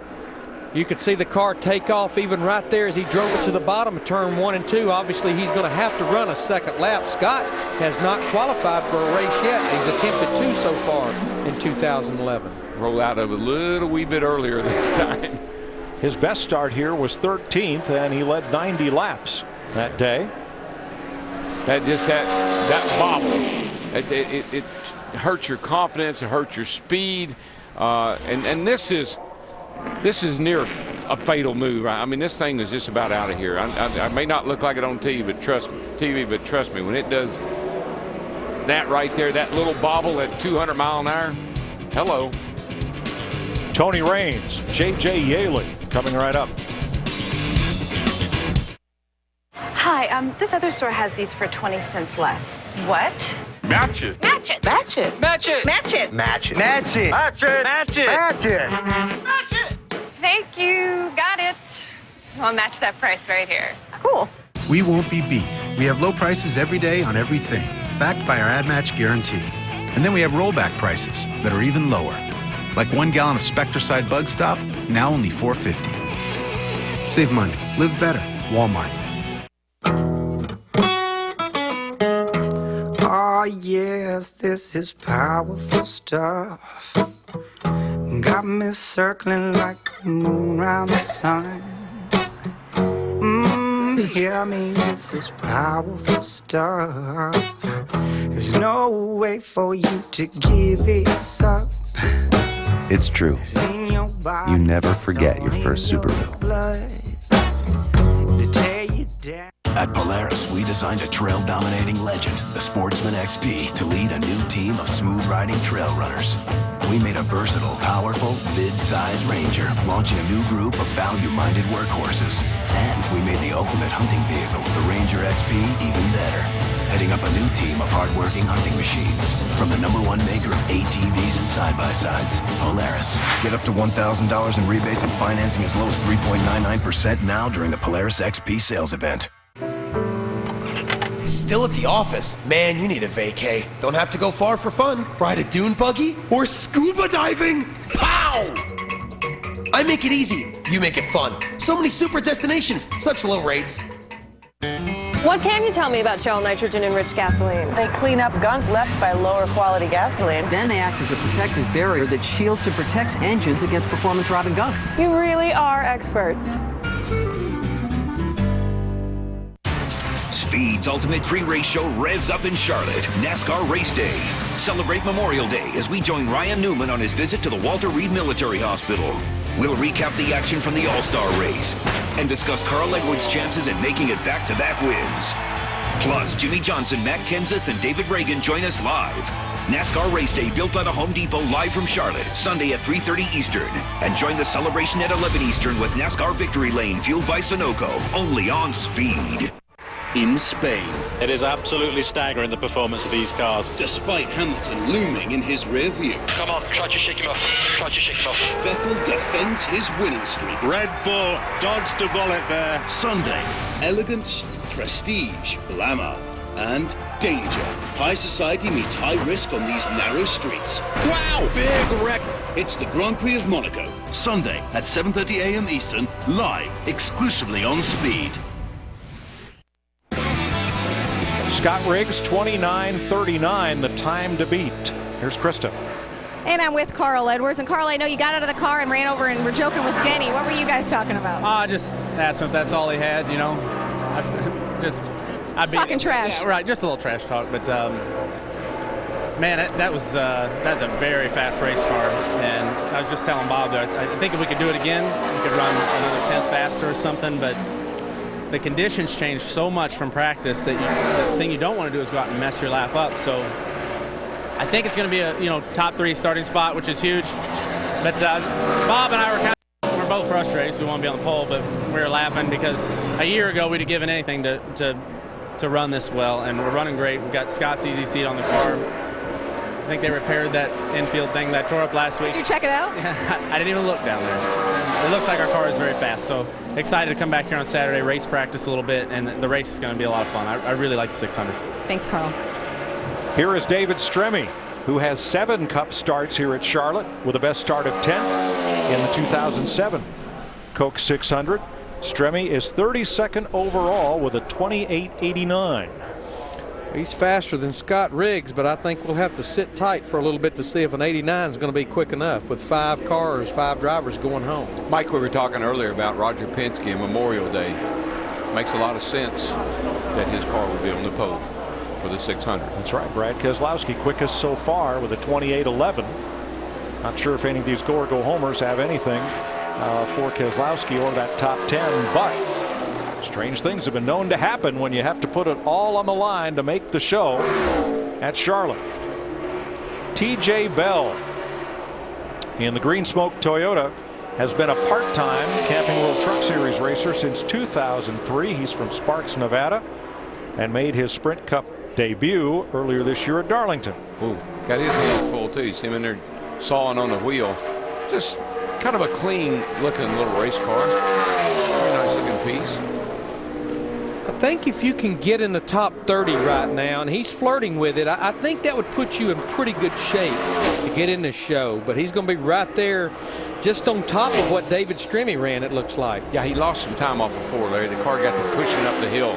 You could see the car take off even right there as he drove it to the bottom of turn 1 and 2. Obviously, he's going to have to run a 2nd lap. Scott has not qualified for a race yet. He's attempted 2 so far in 2011. Roll out of a little wee bit earlier this time. His best start here was 13th, and he led 90 laps that day. That bobble It hurts your confidence. It hurts your speed. And this is near a fatal move. I mean, this thing is just about out of here. I may not look like it on TV, but trust me, when it does that right there, that little bobble at 200 mile an hour, hello. Tony Raines, J.J. Yaley coming right up. Hi, this other store has these for 20 cents less. What? Match it. Match it. Match it. Match it. Match it. Match it. Match it. Match it. Match it. Match it. Match it. Thank you. Got it. I'll match that price right here. Cool. We won't be beat. We have low prices every day on everything, backed by our ad match guarantee. And then we have rollback prices that are even lower. Like 1 gallon of Spectracide Bug Stop, now only $4.50. Save money. Live better. Walmart. Oh yes, this is powerful stuff. Got me circling like the moon around the sun. Hear me, this is powerful stuff. There's no way for you to give it up. It's true. You never forget your first Subaru. At Polaris, we designed a trail-dominating legend, the Sportsman XP, to lead a new team of smooth-riding trail runners. We made a versatile, powerful, mid-size Ranger, launching a new group of value-minded workhorses. And we made the ultimate hunting vehicle, the Ranger XP, even better. Heading up a new team of hard-working hunting machines. From the #1 maker of ATVs and side-by-sides, Polaris. Get up to $1,000 in rebates and financing as low as 3.99% now during the Polaris XP sales event. Still at the office? Man, you need a vacay. Don't have to go far for fun. Ride a dune buggy or scuba diving. Pow! I make it easy. You make it fun. So many super destinations, such low rates. What can you tell me about Shell nitrogen-enriched gasoline? They clean up gunk left by lower quality gasoline. Then they act as a protective barrier that shields and protects engines against performance-robbing gunk. You really are experts. Speed's ultimate pre-race show revs up in Charlotte. NASCAR Race Day. Celebrate Memorial Day as we join Ryan Newman on his visit to the Walter Reed Military Hospital. We'll recap the action from the All-Star race and discuss Carl Edwards' chances at making it back-to-back wins. Plus, Jimmy Johnson, Matt Kenseth, and David Reagan join us live. NASCAR Race Day built by the Home Depot live from Charlotte, Sunday at 3:30 Eastern. And join the celebration at 11 Eastern with NASCAR Victory Lane fueled by Sunoco, only on Speed. In Spain. It is absolutely staggering, the performance of these cars. Despite Hamilton looming in his rear view. Come on, try to shake him off. Try to shake him off. Vettel defends his winning streak. Red Bull dodged a bullet there. Sunday, elegance, prestige, glamour, and danger. High society meets high risk on these narrow streets. Wow! Big wreck! It's the Grand Prix of Monaco. Sunday at 7:30 a.m. Eastern, live, exclusively on Speed. Scott Riggs, 29:39, the time to beat. Here's Krista. And I'm with Carl Edwards. And Carl, I know you got out of the car and ran over and were joking with Denny. What were you guys talking about? I just asked him if that's all he had, you know. I'd be talking trash. Yeah, right, just a little trash talk. But man, that's a very fast race car. And I was just telling Bob that I think if we could do it again, we could run another 10th faster or something. But the conditions change so much from practice that the thing you don't want to do is go out and mess your lap up. So I think it's going to be a top 3 starting spot, which is huge. But Bob and I we're both frustrated, so we want to be on the pole, but we were laughing because a year ago we'd have given anything to run this well, and we're running great. We've got Scott's easy seat on the car. I think they repaired that infield thing that tore up last week. Did you check it out? Yeah, I didn't even look down there. It looks like our car is very fast, so excited to come back here on Saturday, race practice a little bit, and the race is going to be a lot of fun. I really like the 600. Thanks, Carl. Here is David Stremme, who has 7 Cup starts here at Charlotte with a best start of 10th in the 2007 Coke 600. Stremme is 32nd overall with a 28.89. He's faster than Scott Riggs, but I think we'll have to sit tight for a little bit to see if an 89 is going to be quick enough with 5 drivers going home. Mike, we were talking earlier about Roger Penske and Memorial Day. Makes a lot of sense that his car will be on the pole for the 600. That's right. Brad Keselowski quickest so far with a 28:11. Not sure if any of these go homers have anything for Keselowski or that top 10, but strange things have been known to happen when you have to put it all on the line to make the show at Charlotte. TJ Bell in the Green Smoke Toyota has been a part-time Camping World Truck Series racer since 2003. He's from Sparks, Nevada, and made his Sprint Cup debut earlier this year at Darlington. Ooh, got his hands full too. You see him in there sawing on the wheel. Just kind of a clean looking little race car. Very nice looking piece. I think if you can get in the top 30 right now, and he's flirting with it, I think that would put you in pretty good shape to get in the show. But he's going to be right there just on top of what David Stremme ran, it looks like. Yeah, he lost some time off before, Larry. The car got to pushing up the hill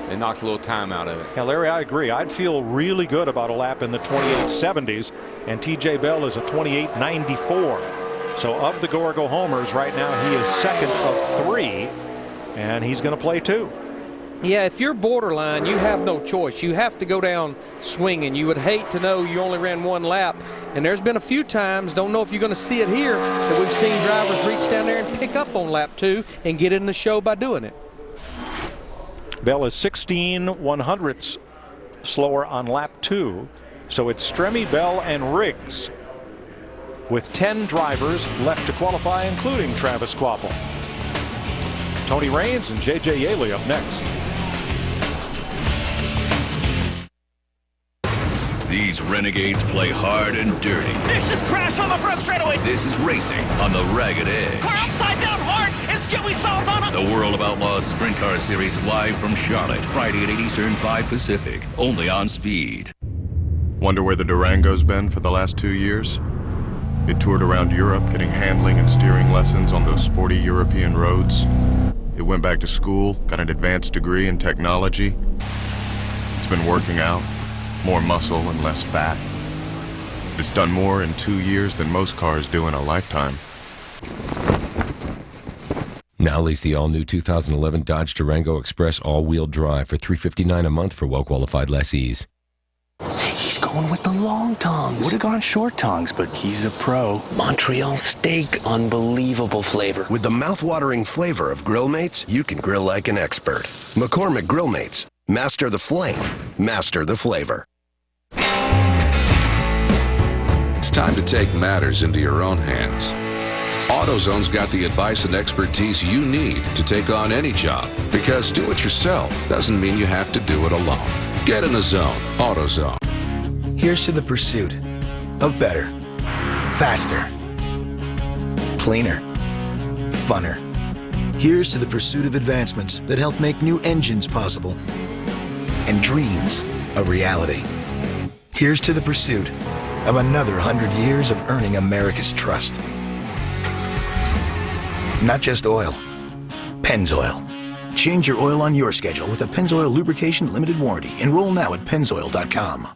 and knocked a little time out of it. Yeah, Larry, I agree. I'd feel really good about a lap in the 28:70s, and TJ Bell is a 28:94. So of the go homers right now, he is second of 3, and he's going to play 2. Yeah, if you're borderline, you have no choice. You have to go down swinging. You would hate to know you only ran 1 lap. And there's been a few times, don't know if you're going to see it here, that we've seen drivers reach down there and pick up on lap 2 and get in the show by doing it. Bell is 16/100ths slower on lap 2. So it's Stremme, Bell, and Riggs with 10 drivers left to qualify, including Travis Kvapil. Tony Raines and J.J. Yaley up next. These renegades play hard and dirty. Vicious crash on the front straightaway. This is racing on the Ragged Edge. Car upside down hard. It's Joey Saldana. The World of Outlaws Sprint Car Series live from Charlotte. Friday at 8 Eastern, 5 Pacific. Only on Speed. Wonder where the Durango's been for the last 2 years? It toured around Europe getting handling and steering lessons on those sporty European roads. It went back to school, got an advanced degree in technology. It's been working out. More muscle and less fat. It's done more in 2 years than most cars do in a lifetime. Now lease the all-new 2011 Dodge Durango Express all-wheel drive for $359 a month for well-qualified lessees. He's going with the long tongs. Would have gone short tongs, but he's a pro. Montreal steak, unbelievable flavor. With the mouth-watering flavor of Grill Mates, you can grill like an expert. McCormick Grill Mates. Master the flame. Master the flavor. It's time to take matters into your own hands. AutoZone's got the advice and expertise you need to take on any job, because do it yourself doesn't mean you have to do it alone. Get in the zone. AutoZone. Here's to the pursuit of better, faster, cleaner, funner. Here's to the pursuit of advancements that help make new engines possible and dreams a reality. Here's to the pursuit of another 100 years of earning America's trust. Not just oil, Pennzoil. Change your oil on your schedule with a Pennzoil lubrication limited warranty. Enroll now at Pennzoil.com.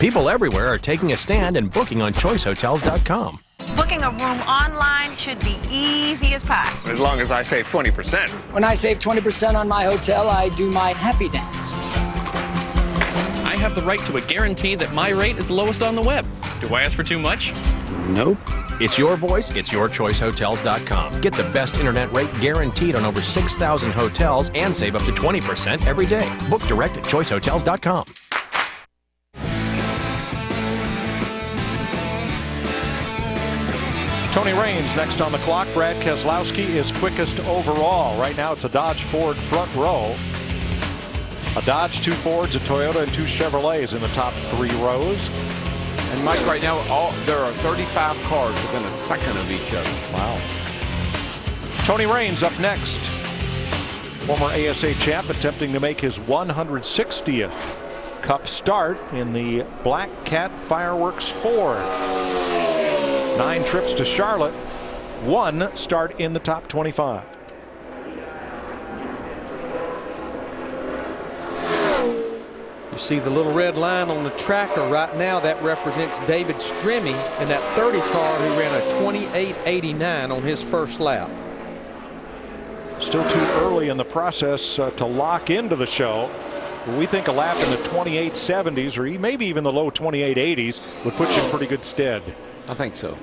People everywhere are taking a stand and booking on ChoiceHotels.com. Booking a room online should be easy as pie. As long as I save 20%. When I save 20% on my hotel, I do my happy dance. I have the right to a guarantee that my rate is the lowest on the web. Do I ask for too much? Nope. It's your voice, it's yourchoicehotels.com. Get the best internet rate guaranteed on over 6,000 hotels and save up to 20% every day. Book direct at choicehotels.com. Tony Raines next on the clock. Brad Keselowski is quickest overall. Right now it's a Dodge Ford front row. A Dodge, 2 Fords, a Toyota, and 2 Chevrolets in the top 3 rows. And Mike, right now, there are 35 cars within a second of each other. Wow. Tony Raines up next. Former ASA champ attempting to make his 160th Cup start in the Black Cat Fireworks Ford. 9 trips to Charlotte, 1 start in the top 25. You see the little red line on the tracker right now. That represents David Stremme in that 30 car who ran a 28.89 on his first lap. Still too early in the process to lock into the show. we think a lap in the 28.70s or maybe even the low 28.80s would put you in pretty good stead. I think so.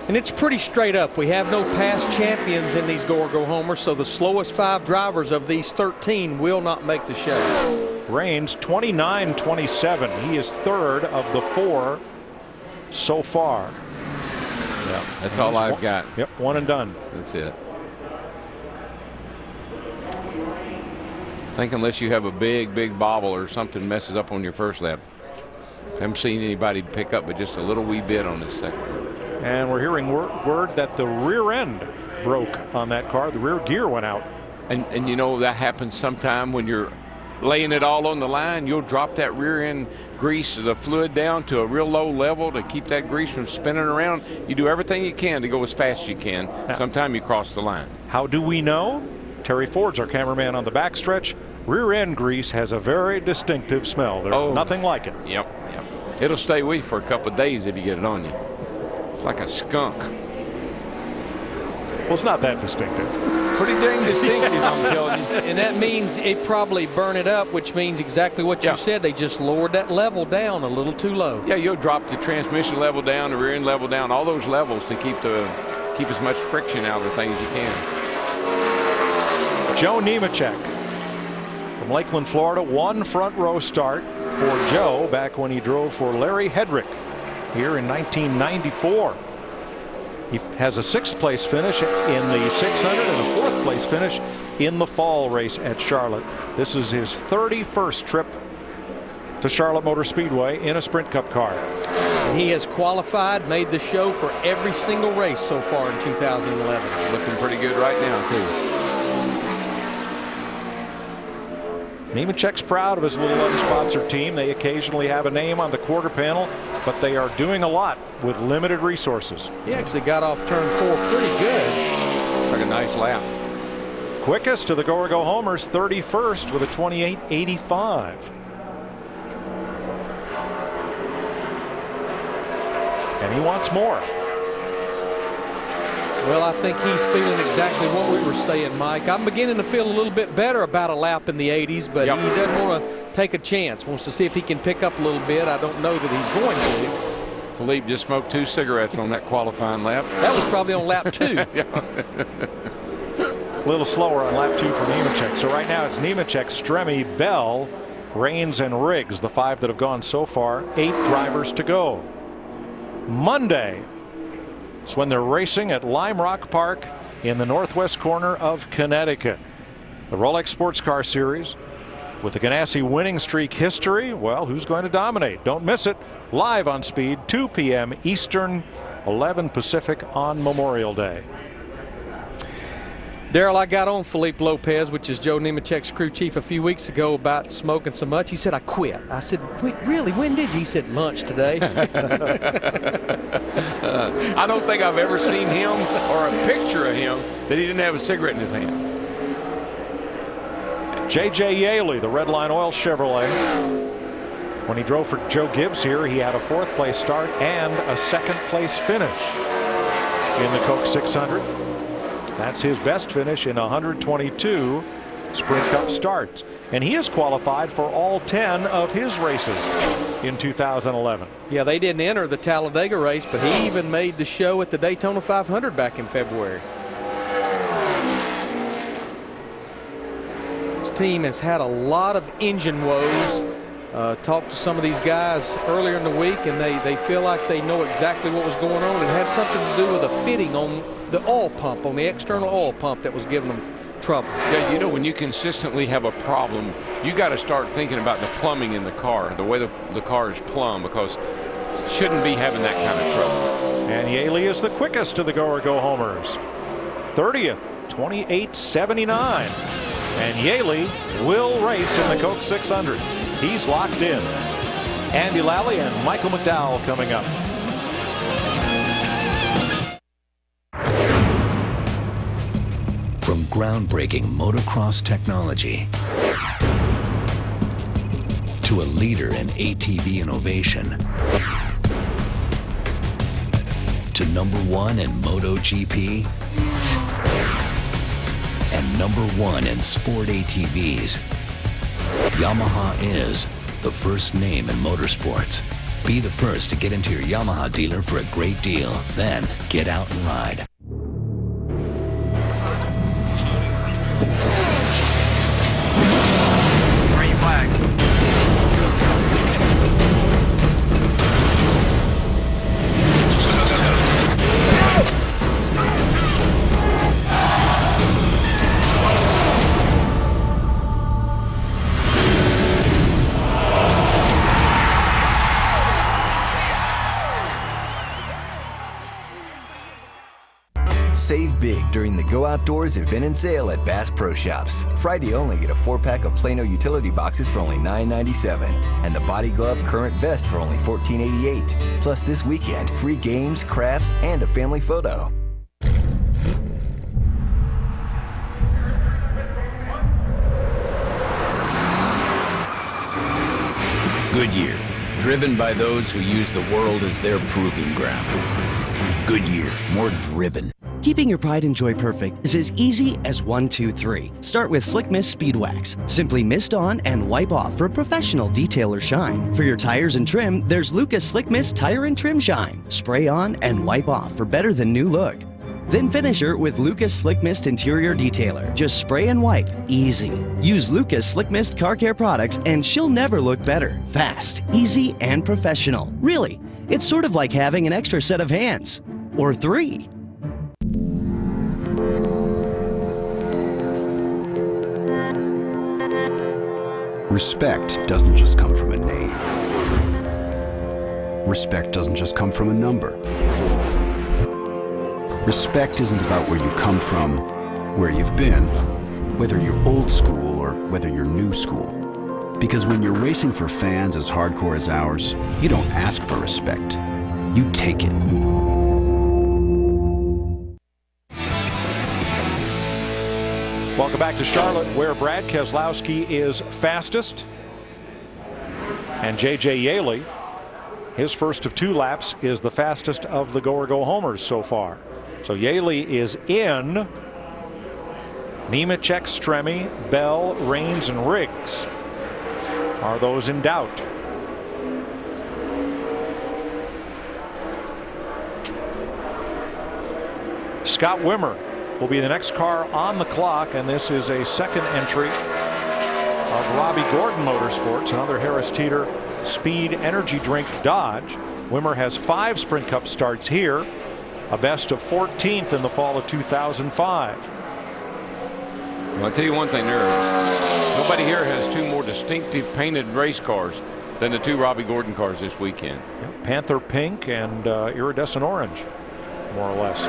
And it's pretty straight up. We have no past champions in these go-or-go-homers, so the slowest 5 drivers of these 13 will not make the show. Raines 29.27. He is third of the 4 so far. Yeah, that's all I've got. Yep, one and done. That's it. I think unless you have a big bobble or something messes up on your first lap. I haven't seen anybody pick up but just a little wee bit on this second one. And we're hearing word that the rear end broke on that car. The rear gear went out. And you know that happens sometime when you're laying it all on the line. You'll drop that rear end grease, the fluid down to a real low level to keep that grease from spinning around. You do everything you can to go as fast as you can. Sometime you cross the line. How do we know? Terry Ford's our cameraman on the backstretch. Rear end grease has a very distinctive smell. There's nothing like it. Yep. It'll stay with you for a couple of days if you get it on you. It's like a skunk. Well, it's not that distinctive. Pretty dang distinctive, I'm telling you. And that means it probably burn it up, which means exactly what you said. They just lowered that level down a little too low. Yeah, you'll drop the transmission level down, the rear end level down, all those levels to keep as much friction out of the thing as you can. Joe Nemechek from Lakeland, Florida. 1 front row start for Joe back when he drove for Larry Hedrick here in 1994. He has a 6th place finish in the 600 and a 4th place finish in the fall race at Charlotte. This is his 31st trip to Charlotte Motor Speedway in a Sprint Cup car. He has qualified, made the show for every single race so far in 2011. Looking pretty good right now, too. Nemechek's proud of his little unsponsored team. They occasionally have a name on the quarter panel, but they are doing a lot with limited resources. He actually got off turn 4 pretty good. Like a nice lap. Quickest of the go-or-go-homers, 31st with a 28.85. And he wants more. Well, I think he's feeling exactly what we were saying, Mike. I'm beginning to feel a little bit better about a lap in the 80s, but he doesn't want to take a chance. Wants to see if he can pick up a little bit. I don't know that he's going to. Philippe just smoked 2 cigarettes on that qualifying lap. That was probably on lap 2. A little slower on lap 2 for Nemechek. So right now it's Nemechek, Stremme, Bell, Raines, and Riggs, the 5 that have gone so far. 8 drivers to go. Monday, it's when they're racing at Lime Rock Park in the northwest corner of Connecticut. The Rolex Sports Car Series with the Ganassi winning streak history. Well, who's going to dominate? Don't miss it. Live on Speed, 2 p.m. Eastern, 11 Pacific on Memorial Day. Daryl, I got on Felipe Lopez, which is Joe Nemechek's crew chief, a few weeks ago about smoking so much. He said, I quit. I said, wait, really? When did you? He said, lunch today. I don't think I've ever seen him or a picture of him that he didn't have a cigarette in his hand. J.J. Yaley, the Redline Oil Chevrolet. When he drove for Joe Gibbs here, he had a 4th place start and a 2nd place finish in the Coke 600. That's his best finish in 122 Sprint Cup starts. And he has qualified for all 10 of his races in 2011. Yeah, they didn't enter the Talladega race, but he even made the show at the Daytona 500 back in February. This team has had a lot of engine woes. Talked to some of these guys earlier in the week, and they feel like they know exactly what was going on. It had something to do with a fitting on the oil pump, on the external oil pump that was giving them trouble. Yeah, you know, when you consistently have a problem, you got to start thinking about the plumbing in the car, the way the car is plumbed, because it shouldn't be having that kind of trouble. And Yaley is the quickest of the go-or-go-homers. 30th, 28.79. And Yaley will race in the Coke 600. He's locked in. Andy Lally and Michael McDowell coming up. From groundbreaking motocross technology to a leader in ATV innovation to #1 in MotoGP and #1 in sport ATVs, Yamaha is the first name in motorsports. Be the first to get into your Yamaha dealer for a great deal. Then get out and ride. Green flag. Save big during the Go Outdoors event and sale at Bass Pro Shops. Friday only, get a 4-pack of Plano utility boxes for only $9.97 and the Body Glove Current Vest for only $14.88. Plus this weekend, free games, crafts, and a family photo. Goodyear, driven by those who use the world as their proving ground. Goodyear, more driven. Keeping your pride and joy perfect is as easy as 1, 2, 3. Start with Slick Mist Speed Wax. Simply mist on and wipe off for a professional detail or shine. For your tires and trim, there's Lucas Slick Mist Tire and Trim Shine. Spray on and wipe off for better than new look. Then finish her with Lucas Slick Mist Interior Detailer. Just spray and wipe. Easy. Use Lucas Slick Mist Car Care products and she'll never look better. Fast, easy, and professional. Really, it's sort of like having an extra set of hands. Or 3. Respect doesn't just come from a name. Respect doesn't just come from a number. Respect isn't about where you come from, where you've been, whether you're old school or whether you're new school. Because when you're racing for fans as hardcore as ours, you don't ask for respect. You take it. Welcome back to Charlotte, where Brad Keselowski is fastest. And J.J. Yaley, his first of 2 laps, is the fastest of the go-or-go-homers so far. So Yaley is in. Nemechek, Stremme, Bell, Rains, and Riggs are those in doubt. Scott Wimmer will be the next car on the clock, and this is a second entry of Robbie Gordon Motorsports, another Harris Teeter Speed Energy Drink Dodge. Wimmer has 5 Sprint Cup starts here, a best of 14th in the fall of 2005. Well, I'll tell you one thing, nobody here has 2 more distinctive painted race cars than the 2 Robbie Gordon cars this weekend. Panther pink and iridescent orange, more or less.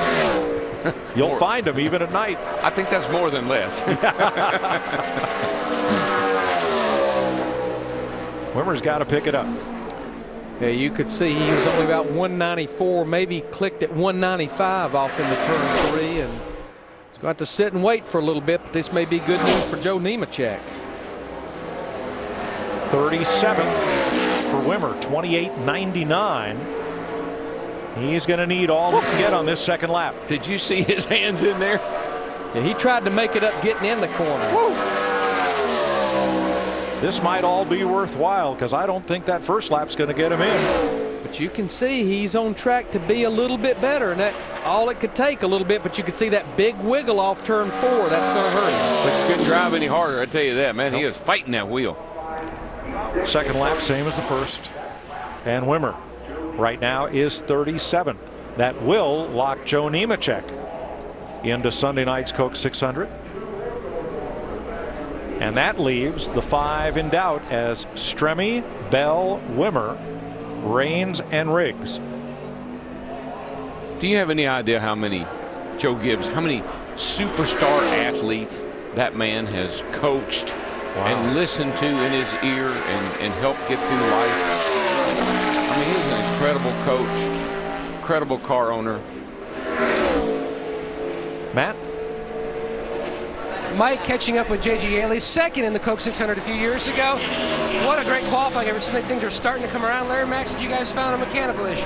You'll find them even at night. I think that's more than less. Wimmer's got to pick it up. Yeah, you could see he was only about 194, maybe clicked at 195 off into turn 3, and he's got to sit and wait for a little bit, but this may be good news for Joe Nemechek. 37 for Wimmer, 28.99. He's going to need all he can get on this second lap. Did you see his hands in there? Yeah, he tried to make it up getting in the corner. Woo. This might all be worthwhile because I don't think that first lap's going to get him in. But you can see he's on track to be a little bit better, and that all it could take a little bit, but you could see that big wiggle off turn 4. That's going to hurt him. But you couldn't drive any harder, I tell you that, man. Nope. He was fighting that wheel. Second lap, same as the first. And Wimmer right now is 37th. That will lock Joe Nemechek into Sunday night's Coke 600. And that leaves the 5 in doubt as Stremme, Bell, Wimmer, Rains, and Riggs. Do you have any idea how many, Joe Gibbs, how many superstar athletes that man has coached and listened to in his ear and helped get through life? I mean, he's an incredible coach, incredible car owner. Matt? Mike catching up with J.J. Yaley, second in the Coke 600 a few years ago. What a great qualifying. Ever since things are starting to come around. Larry Max, did you guys found a mechanical issue?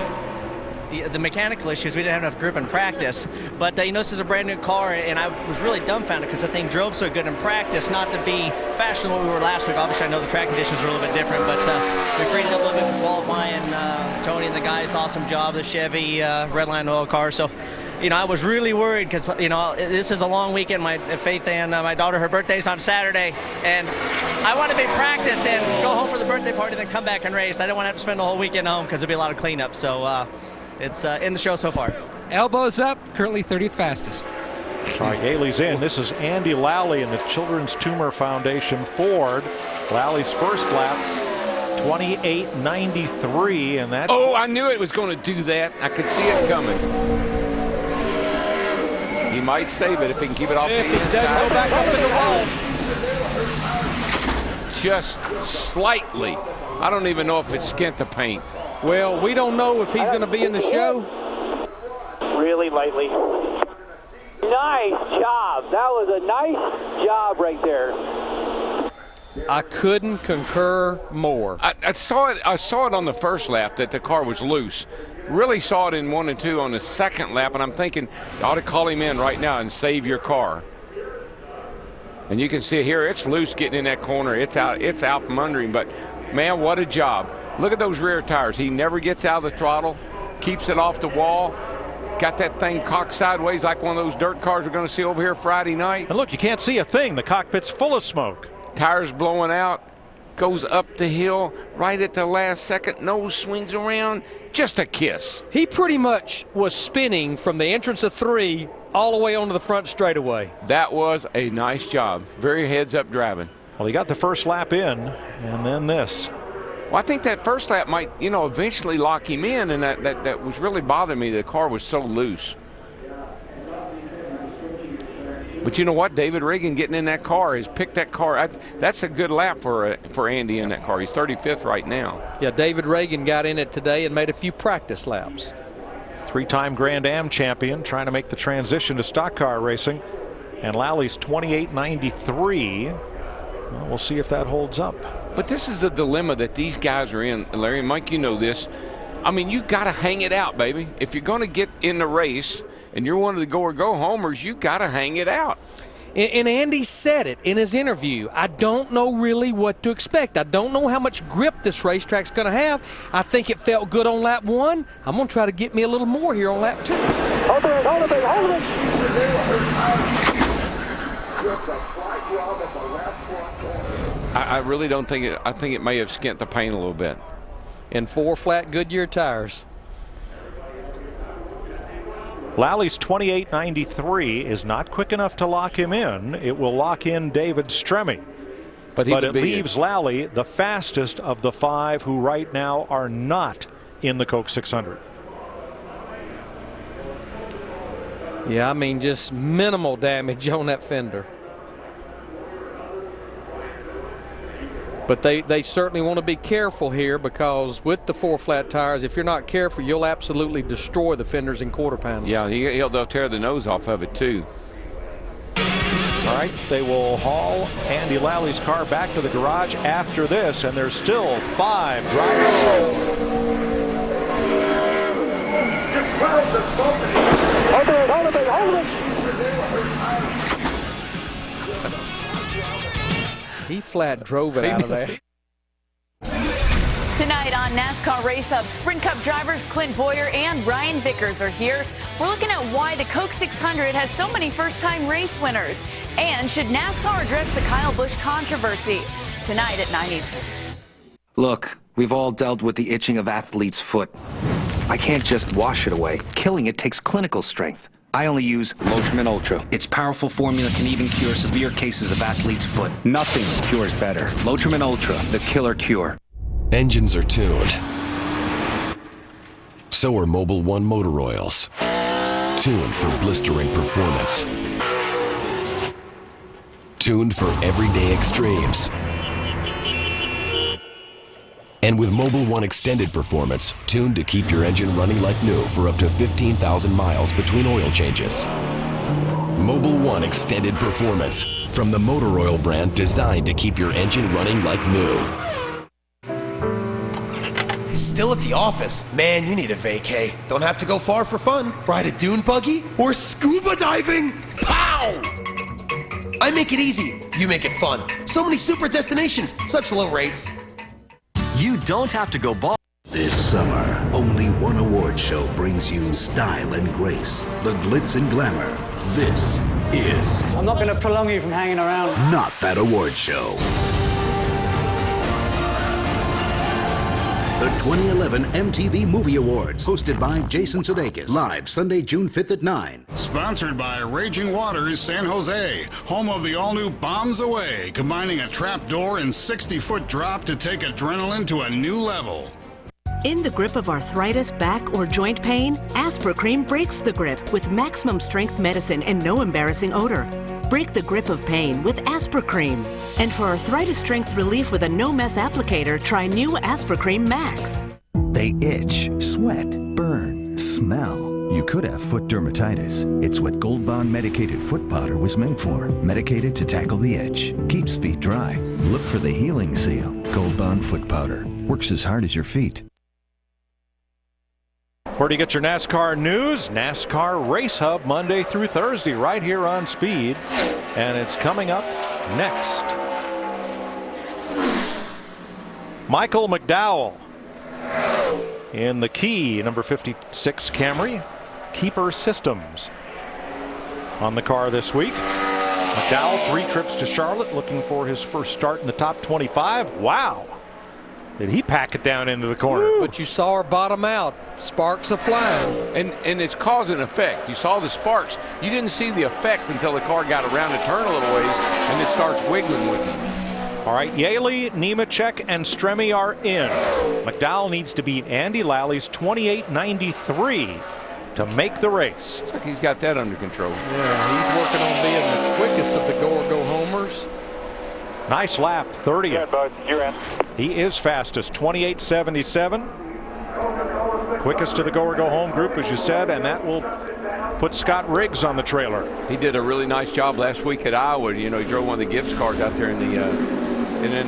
the mechanical issues. We didn't have enough grip in practice. But, this is a brand new car, and I was really dumbfounded because the thing drove so good in practice, not to be faster than what we were last week. Obviously, I know the track conditions are a little bit different, but we trained up a little bit for qualifying. Tony and the guys, awesome job, the Chevy Redline oil car. So, I was really worried because, this is a long weekend. My Faith and my daughter, her birthday's on Saturday, and I want to be practice and go home for the birthday party, then come back and race. I don't want to have to spend the whole weekend home because there'll be a lot of cleanup. So it's in the show so far. Elbows up, currently 30th fastest. All right, Haley's in. This is Andy Lally in the Children's Tumor Foundation Ford. Lally's first lap, 28.93, and that. Oh, I knew it was going to do that. I could see it coming. He might save it if he can keep it off the inside. If he doesn't go back up in the wall. Just slightly. I don't even know if it skint the paint. Well, we don't know if he's going to be in the show. Really lightly. Nice job. That was a nice job right there. I couldn't concur more. I saw it on the first lap that the car was loose. Really saw it in 1 and 2 on the second lap, and I'm thinking you ought to call him in right now and save your car. And you can see here it's loose getting in that corner. It's out from under him, but man, what a job. Look at those rear tires. He never gets out of the throttle, keeps it off the wall, got that thing cocked sideways like one of those dirt cars we're going to see over here Friday night. And look, you can't see a thing. The cockpit's full of smoke. Tires blowing out, goes up the hill right at the last second, nose swings around, just a kiss. He pretty much was spinning from the entrance of 3 all the way onto the front straightaway. That was a nice job. Very heads-up driving. Well, he got the first lap in, and then this. Well, I think that first lap might, eventually lock him in, and that was really bothering me. The car was so loose. But you know what? David Reagan getting in that car has picked that car. That's a good lap for Andy in that car. He's 35th right now. Yeah, David Reagan got in it today and made a few practice laps. 3-time Grand Am champion trying to make the transition to stock car racing. And Lally's 28.93. Well, we'll see if that holds up. But this is the dilemma that these guys are in, Larry and Mike, you know this. I mean, you got to hang it out, baby. If you're going to get in the race and you're one of the go-or-go homers, you got to hang it out. And Andy said it in his interview. I don't know really what to expect. I don't know how much grip this racetrack's going to have. I think it felt good on lap 1. I'm going to try to get me a little more here on lap 2. Hold it, hold it, hold it. I really don't think it. I think it may have skint the paint a little bit. And 4 flat Goodyear tires. Lally's 28.93 is not quick enough to lock him in. It will lock in David Stremme. But it leaves Lally the fastest of the 5 who right now are not in the Coke 600. Yeah, I mean, just minimal damage on that fender. But they certainly want to be careful here, because with the 4 flat tires, if you're not careful, you'll absolutely destroy the fenders and quarter panels. Yeah, they'll tear the nose off of it too. All right, they will haul Andy Lally's car back to the garage after this, and there's still 5 drivers. Hold it, hold it, hold it. He flat drove it out of there. Tonight on NASCAR Race Up, Sprint Cup drivers Clint Boyer and Ryan Vickers are here. We're looking at why the Coke 600 has so many first-time race winners. And should NASCAR address the Kyle Busch controversy? Tonight at 9 Eastern. Look, we've all dealt with the itching of athlete's foot. I can't just wash it away. Killing it takes clinical strength. I only use Lotrimin Ultra. Its powerful formula can even cure severe cases of athlete's foot. Nothing cures better. Lotrimin Ultra, the killer cure. Engines are tuned. So are Mobil 1 motor oils. Tuned for blistering performance. Tuned for everyday extremes. And with Mobil 1 Extended Performance, tuned to keep your engine running like new for up to 15,000 miles between oil changes. Mobil 1 Extended Performance, from the motor oil brand designed to keep your engine running like new. Still at the office? Man, you need a vacay. Don't have to go far for fun. Ride a dune buggy or scuba diving. Pow! I make it easy. You make it fun. So many super destinations, such low rates. You don't have to go ball. This summer, only one award show brings you style and grace, the glitz and glamour. This is I'm not going to prolong you from hanging around. Not That Award Show. The 2011 MTV Movie Awards, hosted by Jason Sudeikis. Live Sunday, June 5th at 9. Sponsored by Raging Waters San Jose, home of the all-new Bombs Away, combining a trap door and 60-foot drop to take adrenaline to a new level. In the grip of arthritis, back, or joint pain, Aspercream breaks the grip with maximum strength medicine and no embarrassing odor. Break the grip of pain with Aspercream. And for arthritis strength relief with a no-mess applicator, try new Aspercream Max. They itch, sweat, burn, smell. You could have foot dermatitis. It's what Gold Bond medicated foot powder was made for. Medicated to tackle the itch. Keeps feet dry. Look for the healing seal. Gold Bond foot powder. Works as hard as your feet. Where do you get your NASCAR news? NASCAR Race Hub, Monday through Thursday, right here on Speed. And it's coming up next. Michael McDowell in the key, number 56 Camry. Keeper Systems on the car this week. McDowell, 3 trips to Charlotte, looking for his first start in the top 25. Wow. Did he pack it down into the corner? Woo. But you saw her bottom out. Sparks are flying. And it's cause and effect. You saw the sparks. You didn't see the effect until the car got around to turn a little ways, and it starts wiggling with him. All right, Yaley, Nemechek, and Stremme are in. McDowell needs to beat Andy Lally's 28.93 to make the race. Looks like he's got that under control. Yeah, he's working on being the quickest of the go-homers. Nice lap, 30th. Yeah, bud, you're in. He is fastest, 28.77. Quickest to the go-home group, as you said, and that will put Scott Riggs on the trailer. He did a really nice job last week at Iowa. You know, he drove one of the Gibbs cars out there in the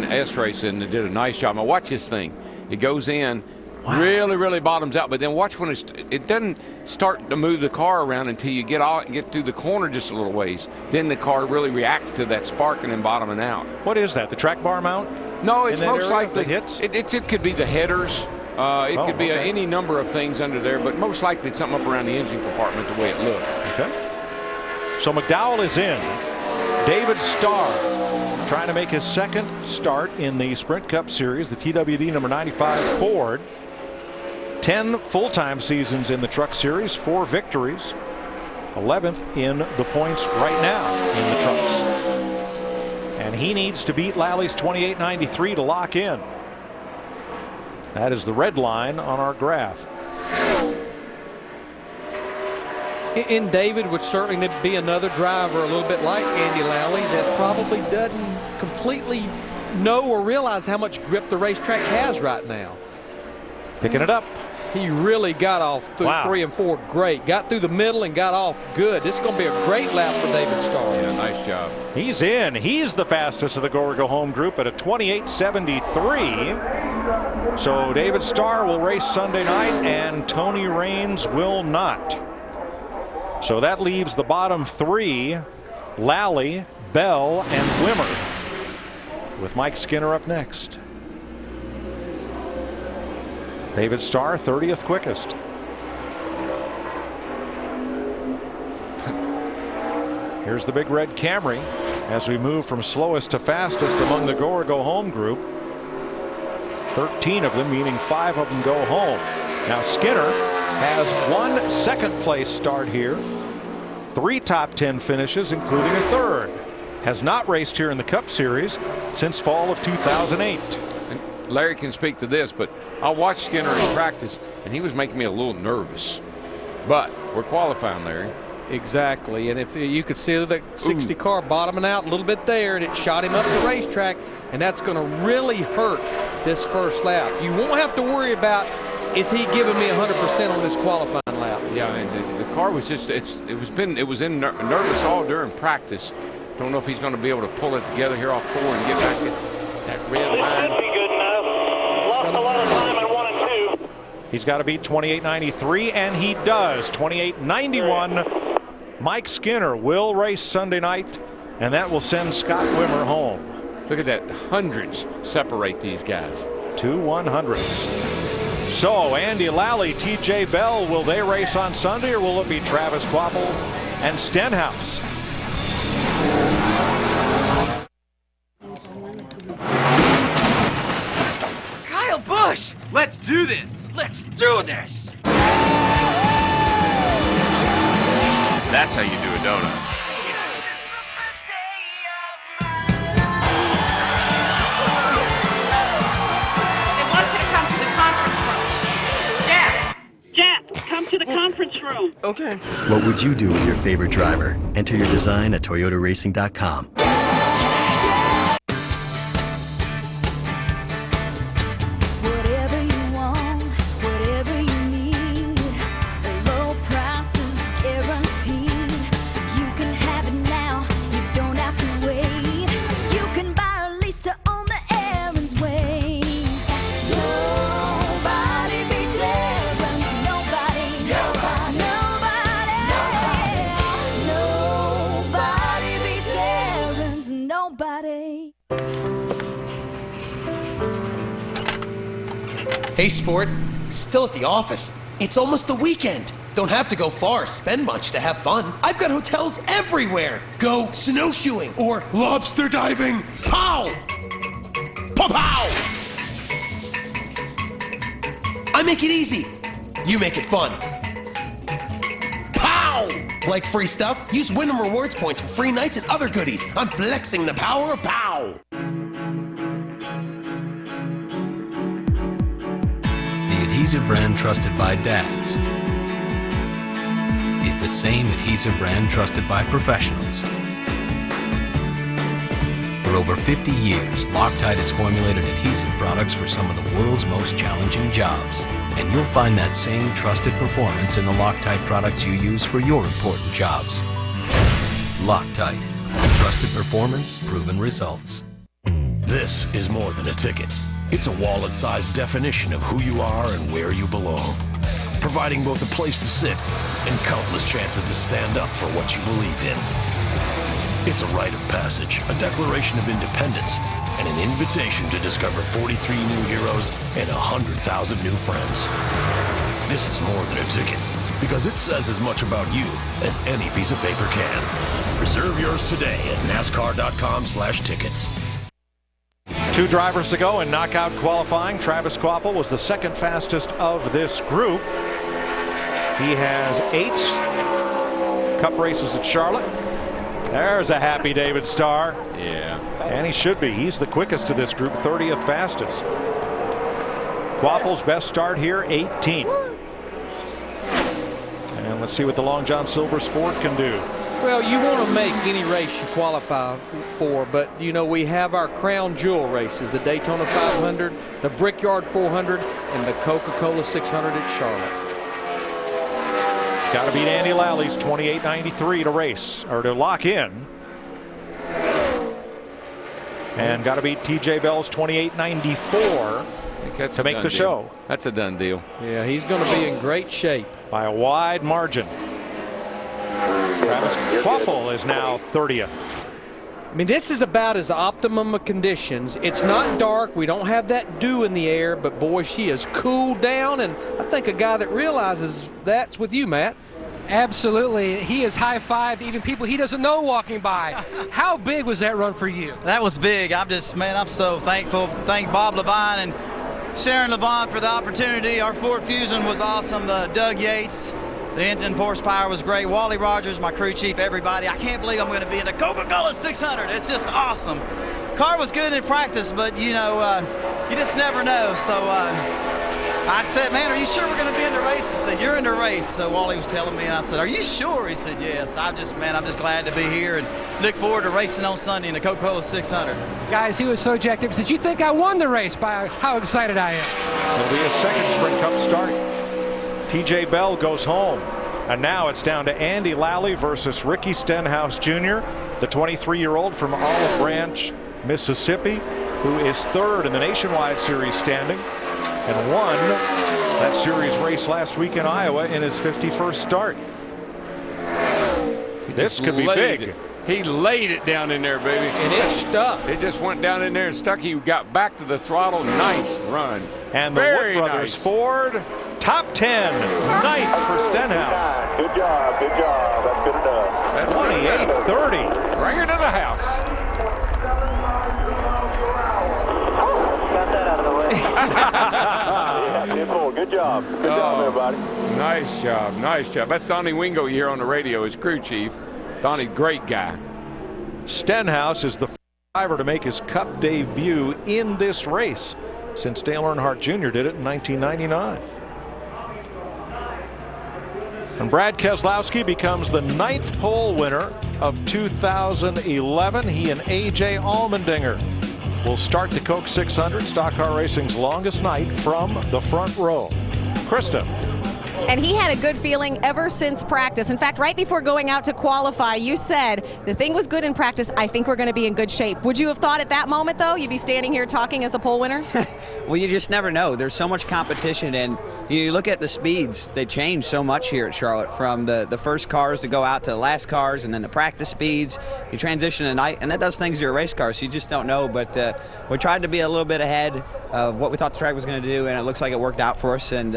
S race and did a nice job. Now watch this thing. It goes in, really bottoms out, but then watch when it doesn't start to move the car around until you get through the corner just a little ways. Then the car really reacts to that spark and then bottoming out. What is that, the track bar mount? No, it's most area, likely hits? It could be the headers. It could be any number of things under there, but most likely it's something up around the engine compartment the way it looked. Okay. So McDowell is in. David Starr trying to make his second start in the Sprint Cup Series, the TWD number 95 Ford. 10 full-time seasons in the Truck Series, 4 victories, 11th in the points right now in the trucks. And he needs to beat Lally's 28.93 to lock in. That is the red line on our graph. And David would certainly be another driver a little bit like Andy Lally that probably doesn't completely know or realize how much grip the racetrack has right now. Picking it up. He really got off through 3 and 4 great. Got through the middle and got off good. This is going to be a great lap for David Starr. Yeah, nice job. He's in. He's the fastest of the go-home group at a 28.73. So David Starr will race Sunday night and Tony Raines will not. So that leaves the bottom 3, Lally, Bell, and Wimmer, with Mike Skinner up next. David Starr, 30th quickest. Here's the big red Camry as we move from slowest to fastest among the go-home group. 13 of them, meaning 5 of them go home. Now Skinner has 1 second place start here, 3 top 10 finishes, including a 3rd. Has not raced here in the Cup Series since fall of 2008. Larry can speak to this, but I watched Skinner in practice, and he was making me a little nervous. But we're qualifying, Larry. Exactly, and if you could see the 60 car bottoming out a little bit there, and it shot him up the racetrack, and that's going to really hurt this first lap. You won't have to worry about, is he giving me 100% on this qualifying lap? Yeah, and the car was just, it was in nervous all during practice. Don't know if he's going to be able to pull it together here off 4 and get back at that red line. It should be good enough. Lost a lot of time in 1 and He's got to beat 28.93, and he does. 28.91. Mike Skinner will race Sunday night, and that will send Scott Wimmer home. Look at that. Hundreds separate these guys. 2 100s. So Andy Lally, TJ Bell, will they race on Sunday, or will it be Travis Kvapil and Stenhouse? Kyle Busch! Let's do this! Let's do this! That's how you do a donut. They want you to come to the conference room. Jeff, come to the conference room. Okay. What would you do with your favorite driver? Enter your design at toyotaracing.com. Whatever you want, whatever you need, low prices guaranteed. You can have it now, you don't have to wait. You can buy a lease to own the Aaron's way. Nobody beats Aaron's, nobody, nobody beats Aaron's, nobody. Hey, sport. Still at the office. It's almost the weekend. Don't have to go far, spend much to have fun. I've got hotels everywhere. Go snowshoeing or lobster diving. Pow! Pow pow! I make it easy. You make it fun. Pow! Like free stuff? Use Wyndham Rewards points for free nights and other goodies. I'm flexing the power of pow. The adhesive brand trusted by dads is the same adhesive brand trusted by professionals. For over 50 years, Loctite has formulated adhesive products for some of the world's most challenging jobs. And you'll find that same trusted performance in the Loctite products you use for your important jobs. Loctite. Trusted performance, proven results. This is more than a ticket. It's a wallet-sized definition of who you are and where you belong, providing both a place to sit and countless chances to stand up for what you believe in. It's a rite of passage, a declaration of independence, and an invitation to discover 43 new heroes and 100,000 new friends. This is more than a ticket, because it says as much about you as any piece of paper can. Reserve yours today at NASCAR.com/tickets. 2 drivers to go in knockout qualifying. Travis Kvapil was the second fastest of this group. He has 8 Cup races at Charlotte. There's a happy David Starr. Yeah. And he should be. He's the quickest of this group, 30th fastest. Kvapil's best start here, 18th. And let's see what the Long John Silver's Ford can do. Well, you want to make any race you qualify for, but you know we have our crown jewel races: the Daytona 500, the Brickyard 400, and the Coca-Cola 600 at Charlotte. Got to beat Andy Lally's 28.93 to race, or to lock in. And got to beat TJ Bell's 28.94 to make the show. That's a done deal. Yeah, he's going to be in great shape. By a wide margin. Travis Kvapil is now 30th. I mean, this is about as optimum of conditions. It's not dark. We don't have that dew in the air, but boy, she is cooled down. And I think a guy that realizes that's with you, Matt. Absolutely. He has high-fived even people he doesn't know walking by. How big was that run for you? That was big. I'm so thankful. Thank Bob Levine and Sharon Levine for the opportunity. Our Ford Fusion was awesome. Doug Yates. The engine horsepower was great. Wally Rogers, my crew chief, everybody. I can't believe I'm going to be in the Coca-Cola 600. It's just awesome. Car was good in practice, but, you know, you just never know. So I said, man, are you sure we're going to be in the race? He said, you're in the race. So Wally was telling me, and I said, are you sure? He said, yes. I'm just glad to be here and look forward to racing on Sunday in the Coca-Cola 600. Guys, he was so jacked up. He said, you think I won the race by how excited I am? It'll be a second Sprint Cup start. TJ Bell goes home. And now it's down to Andy Lally versus Ricky Stenhouse Jr., the 23-year-old from Olive Branch, Mississippi, who is 3rd in the Nationwide Series standing and won that series race last week in Iowa in his 51st start. This could be big. He laid it down in there, baby. And it stuck. It just went down in there and stuck. He got back to the throttle. Nice run. And the Very Wood Brothers nice. Ford, top 10, ninth for Stenhouse. Good job, good job. That's good enough. 28-30. Bring her to the house. Got that out of the way. Yeah, 10-4. Good job. Good job, everybody. Nice job. Nice job. That's Donnie Wingo here on the radio, his crew chief. Donnie, great guy. Stenhouse is the first driver to make his Cup debut in this race since Dale Earnhardt Jr. did it in 1999. And Brad Keselowski becomes the 9th pole winner of 2011. He and A.J. Allmendinger will start the Coke 600, Stock Car Racing's longest night, from the front row. Krista. And he had a good feeling ever since practice. In fact, right before going out to qualify, you said the thing was good in practice. I think we're going to be in good shape. Would you have thought at that moment, though, you'd be standing here talking as the pole winner? Well, you just never know. There's so much competition, and you look at the speeds. They change so much here at Charlotte, from the first cars to go out to the last cars, and then the practice speeds. You transition at night, and that does things to your race car, so you just don't know. But we tried to be a little bit ahead of what we thought the track was going to do, and it looks like it worked out for us. And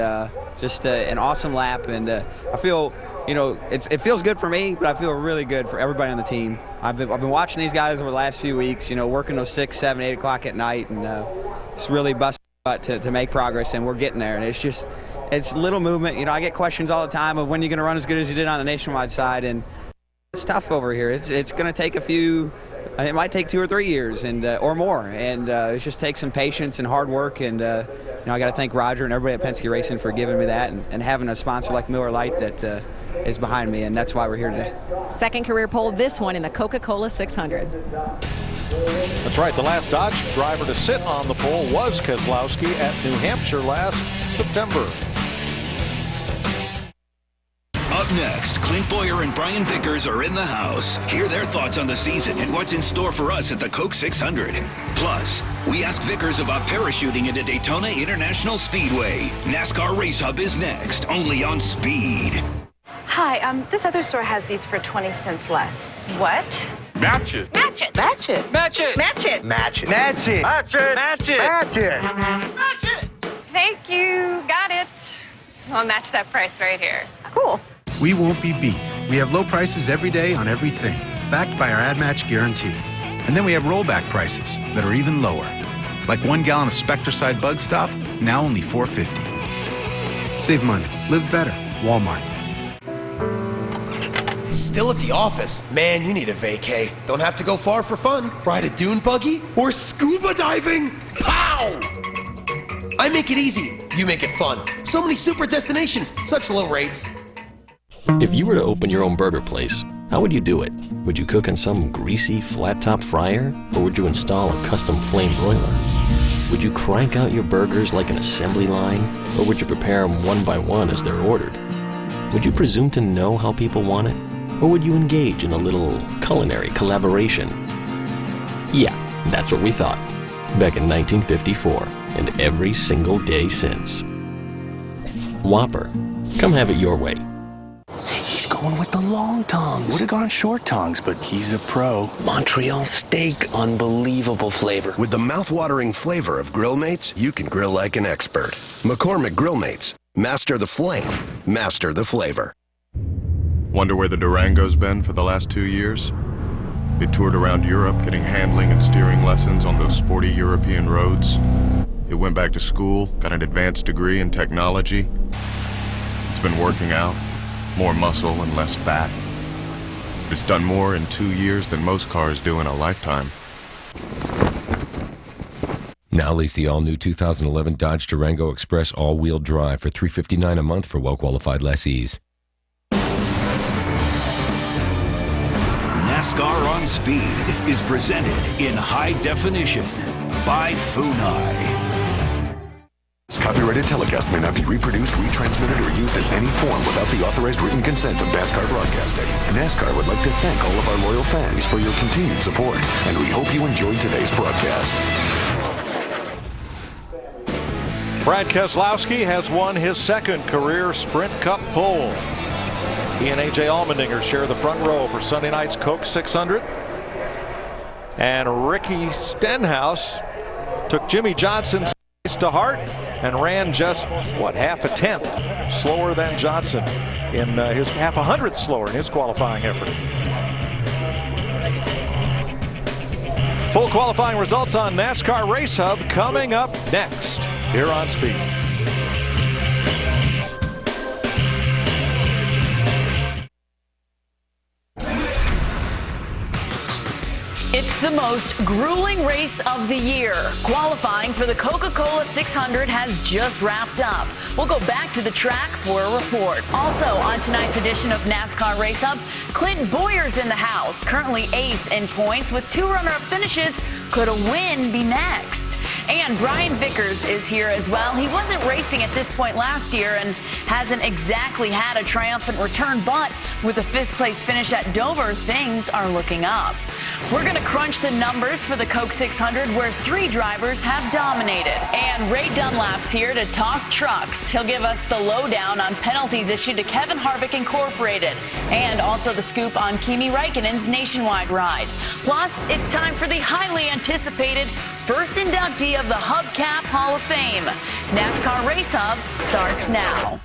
just an awesome lap, and I feel, it feels good for me, but I feel really good for everybody on the team. I've been watching these guys over the last few weeks, working till 6, 7, 8 o'clock at night, and it's really busting butt to make progress, and we're getting there. And it's little movement. I get questions all the time of when you're going to run as good as you did on the nationwide side, and it's tough over here. It's going to take it might take 2 or 3 years or more, and it just takes some patience and hard work. And I got to thank Roger and everybody at Penske Racing for giving me that, and having a sponsor like Miller Lite that is behind me, and that's why we're here today. Second career pole, this one in the Coca-Cola 600. That's right. The last Dodge driver to sit on the pole was Keselowski at New Hampshire last September. Up next, Clint Boyer and Brian Vickers are in the house. Hear their thoughts on the season and what's in store for us at the Coke 600. Plus, we ask Vickers about parachuting into Daytona International Speedway. NASCAR Race Hub is next, only on Speed. Hi, this other store has these for 20 cents less. What? Match it. Match it. Match it. Match it. Match it. Match it. Match it. Match it. Match it. Match it. Match it. Thank you. Got it. I'll match that price right here. Cool. We won't be beat. We have low prices every day on everything, backed by our Ad Match guarantee. And then we have rollback prices that are even lower. Like 1 gallon of Spectracide Bug Stop, now only $4.50. Save money. Live better. Walmart. Still at the office? Man, you need a vacay. Don't have to go far for fun. Ride a dune buggy or scuba diving? Pow! I make it easy. You make it fun. So many super destinations, such low rates. If you were to open your own burger place, how would you do it? Would you cook in some greasy, flat-top fryer? Or would you install a custom flame broiler? Would you crank out your burgers like an assembly line? Or would you prepare them one by one as they're ordered? Would you presume to know how people want it? Or would you engage in a little culinary collaboration? Yeah, that's what we thought, back in 1954, and every single day since. Whopper, come have it your way. He's going with the long tongs. Would have gone short tongs, but he's a pro. Montreal steak, unbelievable flavor. With the mouth-watering flavor of Grill Mates, you can grill like an expert. McCormick Grill Mates. Master the flame. Master the flavor. Wonder where the Durango's been for the last 2 years? It toured around Europe getting handling and steering lessons on those sporty European roads. It went back to school, got an advanced degree in technology. It's been working out. More muscle and less fat. It's done more in 2 years than most cars do in a lifetime. Now lease the all-new 2011 Dodge Durango Express all-wheel drive for $359 a month for well-qualified lessees. NASCAR on Speed is presented in high definition by Funai. This copyrighted telecast may not be reproduced, retransmitted, or used in any form without the authorized written consent of NASCAR Broadcasting. NASCAR would like to thank all of our loyal fans for your continued support, and we hope you enjoyed today's broadcast. Brad Keselowski has won his second career Sprint Cup pole. He and A.J. Allmendinger share the front row for Sunday night's Coke 600. And Ricky Stenhouse took Jimmy Johnson's race to heart and ran just, half a tenth slower than Johnson in his half a hundredth slower in his qualifying effort. Full qualifying results on NASCAR Race Hub coming up next here on Speed. It's the most grueling race of the year. Qualifying for the Coca-Cola 600 has just wrapped up. We'll go back to the track for a report. Also on tonight's edition of NASCAR Race Hub, Clint Boyer's in the house, currently 8th in points with 2 runner-up finishes. Could a win be next? And Brian Vickers is here as well. He wasn't racing at this point last year and hasn't exactly had a triumphant return, but with a 5th place finish at Dover, things are looking up. We're going to crunch the numbers for the Coke 600 where 3 drivers have dominated. And Ray Dunlap's here to talk trucks. He'll give us the lowdown on penalties issued to Kevin Harvick Incorporated and also the scoop on Kimi Räikkönen's nationwide ride. Plus, it's time for the highly anticipated first inductee of the Hubcap Hall of Fame. NASCAR Race Hub starts now.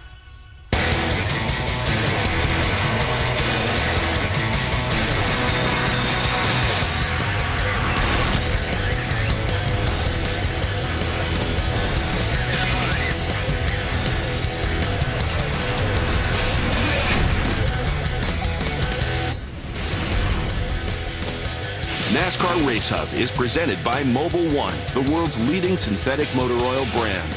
NASCAR Race Hub is presented by Mobil 1, the world's leading synthetic motor oil brand.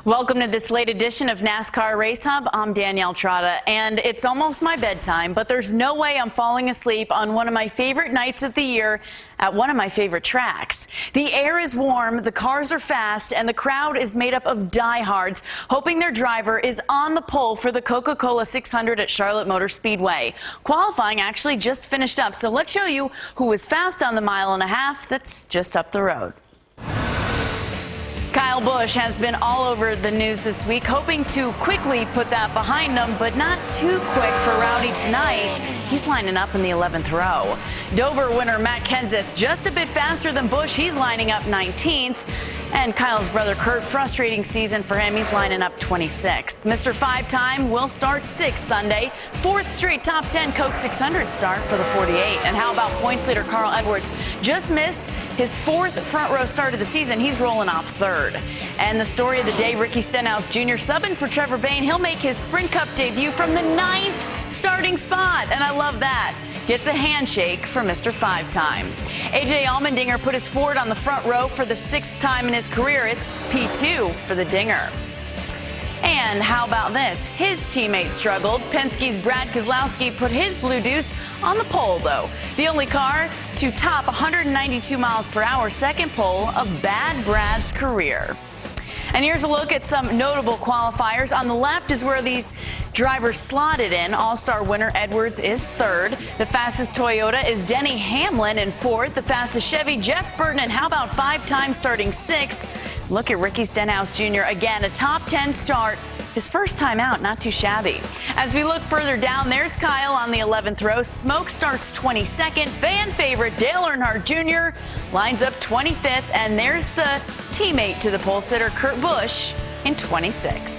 Welcome to this late edition of NASCAR Race Hub. I'm Danielle Trotta, and it's almost my bedtime, but there's no way I'm falling asleep on one of my favorite nights of the year at one of my favorite tracks. The air is warm, the cars are fast, and the crowd is made up of diehards hoping their driver is on the pole for the Coca-Cola 600 at Charlotte Motor Speedway. Qualifying actually just finished up, so let's show you who was fast on the 1.5 miles that's just up the road. Kyle Busch has been all over the news this week, hoping to quickly put that behind him, but not too quick for Rowdy tonight. He's lining up in the 11th row. Dover winner Matt Kenseth just a bit faster than Busch. He's lining up 19th. And Kyle's brother Kurt, frustrating season for him. He's lining up 26th. Mr. 5-time will start 6th Sunday. 4th straight top 10 Coke 600 start for the 48. And how about points leader Carl Edwards? Just missed his 4th front row start of the season. He's rolling off 3rd. And the story of the day, Ricky Stenhouse Jr. subbing for Trevor Bayne. He'll make his Sprint Cup debut from the 9th starting spot. And I love that. Gets a handshake for Mr. 5-time. A.J. Allmendinger put his Ford on the front row for the 6th time in his career. It's P2 for the Dinger. And how about this? His teammate struggled. Penske's Brad Keselowski put his Blue Deuce on the pole, though. The only car to top 192 miles per hour, second pole of Bad Brad's career. And here's a look at some notable qualifiers. On the left is where these drivers slotted in. All-Star winner Edwards is 3rd. The fastest Toyota is Denny Hamlin in 4th. The fastest Chevy, Jeff Burton. And how about 5-time starting 6th? Look at Ricky Stenhouse Jr. again, a top 10 start. His first time out, not too shabby. As we look further down, there's Kyle on the 11th row. Smoke starts 22nd. Fan favorite Dale Earnhardt Jr. lines up 25th. And there's the teammate to the pole sitter, Kurt Busch, in 26th.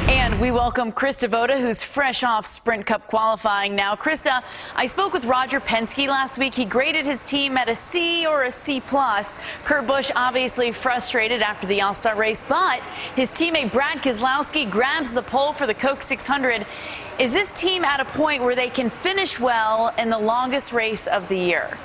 And we welcome Krista Voda, who's fresh off Sprint Cup qualifying now. Krista, I spoke with Roger Penske last week. He graded his team at a C or a C+. Kurt Busch obviously frustrated after the All-Star race, but his teammate Brad Keselowski grabs the pole for the Coke 600. Is this team at a point where they can finish well in the longest race of the year?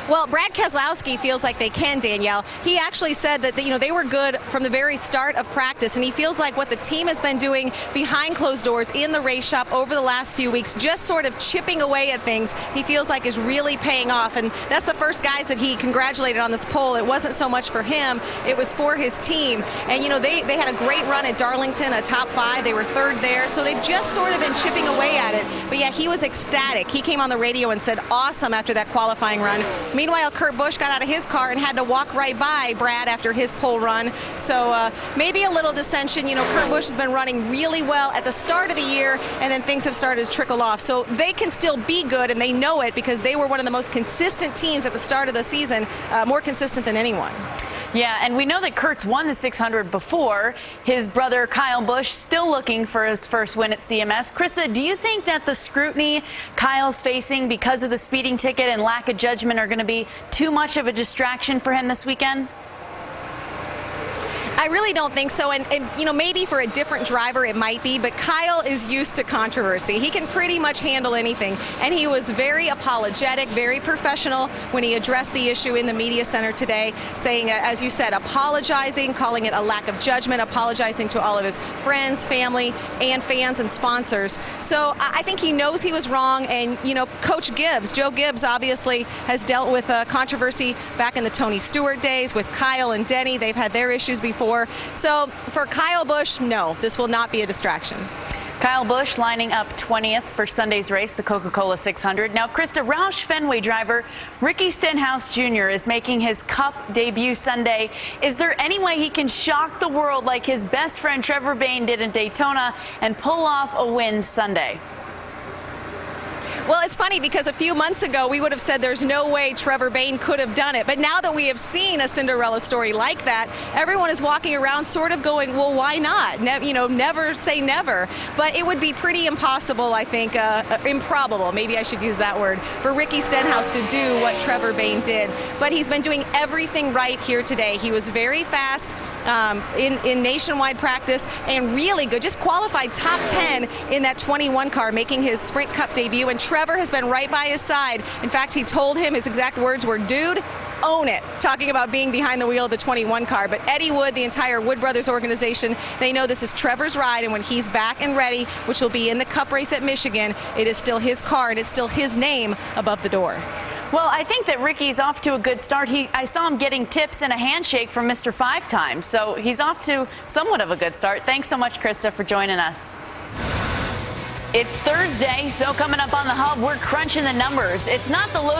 Well, Brad Keselowski feels like they can, Danielle. He actually said that they were good from the very start of practice, and he feels like what the team has been doing behind closed doors in the race shop over the last few weeks, just sort of chipping away at things, he feels like is really paying off. And that's the first guys that he congratulated on this pole. It wasn't so much for him, it was for his team. And they had a great run at Darlington, a top 5. They were 3rd there, so they've just sort of been chipping away at it. But yeah, he was ecstatic. He came on the radio and said awesome after that qualifying run. Meanwhile, Kurt Busch got out of his car and had to walk right by Brad after his pole run. So maybe a little dissension. You know, Kurt Busch has been running really well at the start of the year, and then things have started to trickle off. So they can still be good, and they know it because they were one of the most consistent teams at the start of the season, more consistent than anyone. Yeah, and we know that Kurt's won the 600 before. His brother Kyle Busch still looking for his first win at CMS. Krista, do you think that the scrutiny Kyle's facing because of the speeding ticket and lack of judgment are going to be too much of a distraction for him this weekend? I really don't think so, and you know, maybe for a different driver it might be, but Kyle is used to controversy. He can pretty much handle anything, and he was very apologetic, very professional when he addressed the issue in the media center today, saying, as you said, apologizing, calling it a lack of judgment, apologizing to all of his friends, family, and fans and sponsors. So I think he knows he was wrong, and you know, Coach Gibbs, Joe Gibbs, obviously has dealt with controversy back in the Tony Stewart days with Kyle and Denny. They've had their issues before. So for Kyle Busch, no, this will not be a distraction. Kyle Busch lining up 20th for Sunday's race, the Coca-Cola 600. Now, Krista, Roush Fenway driver Ricky Stenhouse Jr. is making his Cup debut Sunday. Is there any way he can shock the world like his best friend Trevor Bayne did in Daytona and pull off a win Sunday? Well, it's funny because a few months ago we would have said there's no way Trevor Bayne could have done it. But now that we have seen a Cinderella story like that, everyone is walking around sort of going, well, why not? You know, never say never. But it would be pretty impossible, I think, improbable, maybe I should use that word, for Ricky Stenhouse to do what Trevor Bayne did. But he's been doing everything right here today. He was very fast in nationwide practice and really good. Just qualified top 10 in that 21 car, making his Sprint Cup debut. And Trevor has been right by his side. In fact, he told him, his exact words were, dude, own it, talking about being behind the wheel of the 21 car. But Eddie Wood, the entire Wood Brothers organization, they know this is Trevor's ride, and when he's back and ready, which will be in the Cup race at Michigan, it is still his car and it's still his name above the door. Well, I think that Ricky's off to a good start. I saw him getting tips and a handshake from Mr. 5-time, so he's off to somewhat of a good start. Thanks so much, Krista, for joining us. It's Thursday, so coming up on the Hub, we're crunching the numbers. It's not the low